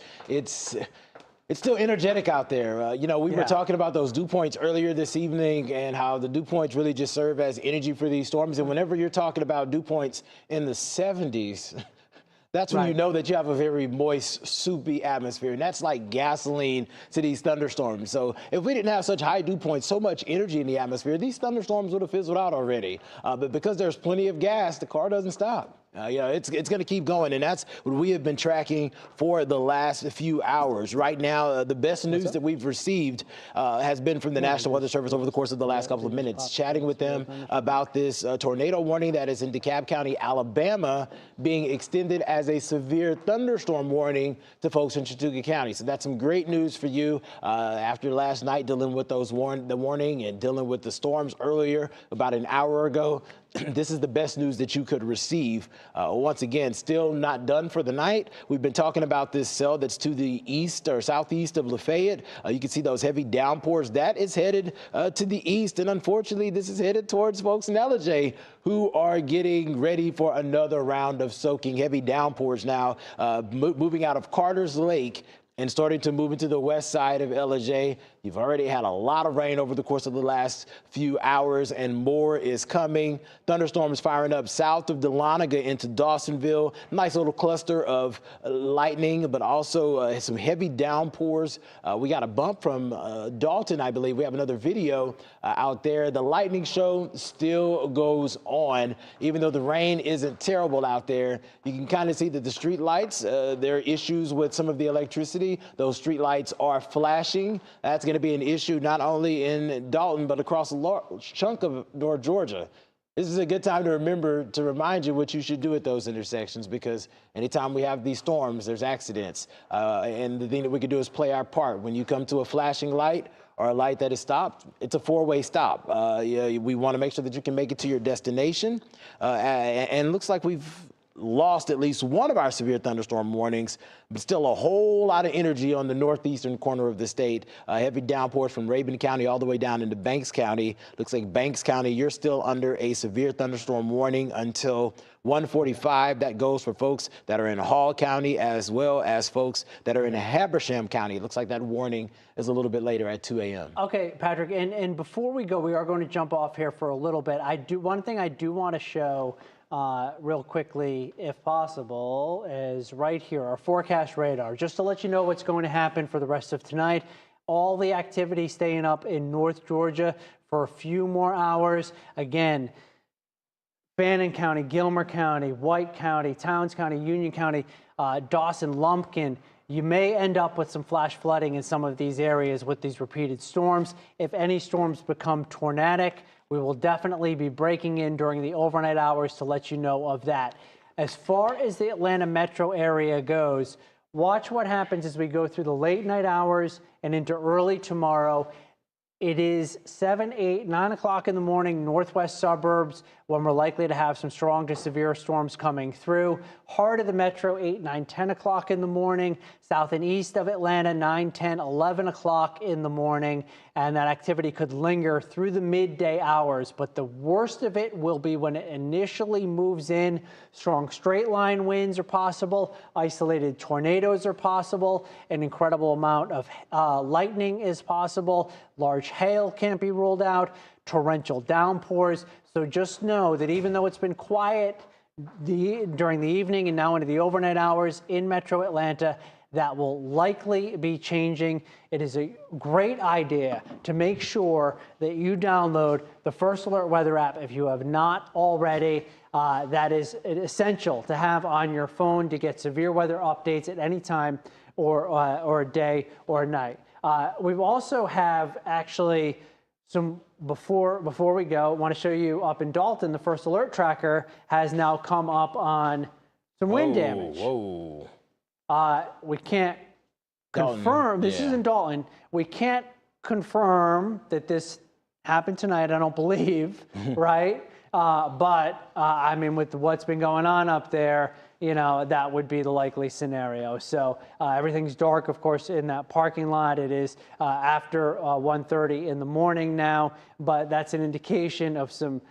still energetic out there. You know, we were talking about those dew points earlier this evening and how the dew points really just serve as energy for these storms. And whenever you're talking about dew points in the 70s, that's when you know that you have a very moist, soupy atmosphere. And that's like gasoline to these thunderstorms. So if we didn't have such high dew points, so much energy in the atmosphere, these thunderstorms would have fizzled out already. But because there's plenty of gas, the car doesn't stop. You know, it's going to keep going, and that's what we have been tracking for the last few hours. Right now, the best news that we've received has been from the National Weather Service over the course of the last couple of minutes, chatting with them about this tornado warning that is in DeKalb County, Alabama, being extended as a severe thunderstorm warning to folks in Chautauqua County. So that's some great news for you after last night dealing with those the warning and dealing with the storms earlier about an hour ago. This is the best news that you could receive. Once again, still not done for the night. We've been talking about this cell that's to the east or southeast of Lafayette. You can see those heavy downpours. That is headed to the east, and unfortunately, this is headed towards folks in LJ who are getting ready for another round of soaking heavy downpours now, moving out of Carter's Lake and starting to move into the west side of LJ. You've already had a lot of rain over the course of the last few hours, and more is coming. Thunderstorms firing up south of Dahlonega into Dawsonville. Nice little cluster of lightning, but also some heavy downpours. We got a bump from Dalton, I believe. We have another video out there. The lightning show still goes on. Even though the rain isn't terrible out there, you can kind of see that the street lights, there are issues with some of the electricity. Those street lights are flashing. That's going to be an issue not only in Dalton, but across a large chunk of North Georgia. This is a good time to remember to remind you what you should do at those intersections, because anytime we have these storms, there's accidents. And the thing that we can do is play our part. When you come to a flashing light or a light that is stopped, it's a four-way stop. We want to make sure that you can make it to your destination. And it looks like we've lost at least one of our severe thunderstorm warnings, but still a whole lot of energy on the northeastern corner of the state. Heavy downpours from Rabun County all the way down into Banks County. Looks like Banks County, you're still under a severe thunderstorm warning until 1:45. That goes for folks that are in Hall County as well as folks that are in Habersham County. It looks like that warning is a little bit later at 2 a.m. Okay, Patrick, and before we go, we are going to jump off here for a little bit. One thing I do want to show real quickly, if possible, is right here, our forecast radar, just to let you know what's going to happen for the rest of tonight. All the activity staying up in North Georgia for a few more hours. Again, Fannin County, Gilmer County, White County, Towns County, Union County, Dawson, Lumpkin. You may end up with some flash flooding in some of these areas with these repeated storms. If any storms become tornadic, we will definitely be breaking in during the overnight hours to let you know of that. As far as the Atlanta metro area goes, watch what happens as we go through the late night hours and into early tomorrow. It is 7, 8, 9 o'clock in the morning, northwest suburbs, when we're likely to have some strong to severe storms coming through. Heart of the metro, 8, 9, 10 o'clock in the morning. South and east of Atlanta, 9, 10, 11 o'clock in the morning. And that activity could linger through the midday hours. But the worst of it will be when it initially moves in. Strong straight line winds are possible. Isolated tornadoes are possible. An incredible amount of lightning is possible. Large hail can't be ruled out. Torrential downpours. So just know that even though it's been quiet during the evening and now into the overnight hours in metro Atlanta, that will likely be changing. It is a great idea to make sure that you download the First Alert Weather app if you have not already. That is essential to have on your phone to get severe weather updates at any time or a day or a night. We also have actually some, before we go, I want to show you up in Dalton, the First Alert Tracker has now come up on some wind damage. Whoa. We can't confirm, this is in Dalton, we can't confirm that this happen tonight, I don't believe, right? But I mean, with what's been going on up there, you know, that would be the likely scenario. So everything's dark, of course, in that parking lot. It is after 1:30 in the morning now, but that's an indication of some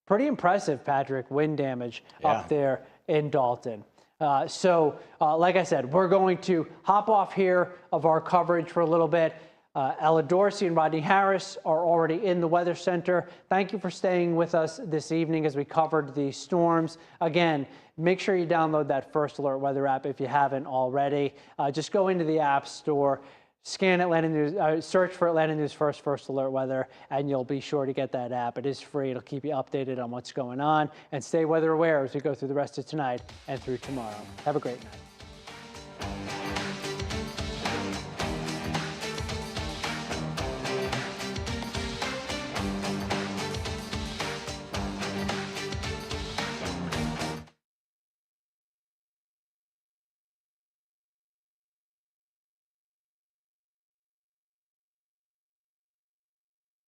pretty impressive, Patrick, wind damage up there in Dalton. Like I said, we're going to hop off here of our coverage for a little bit. Ella Dorsey and Rodney Harris are already in the Weather Center. Thank you for staying with us this evening as we covered the storms. Again, make sure you download that First Alert Weather app if you haven't already. Just go into the App Store, scan Atlanta News, search for Atlanta News First Alert Weather, and you'll be sure to get that app. It is free. It'll keep you updated on what's going on. And stay weather aware as we go through the rest of tonight and through tomorrow. Have a great night.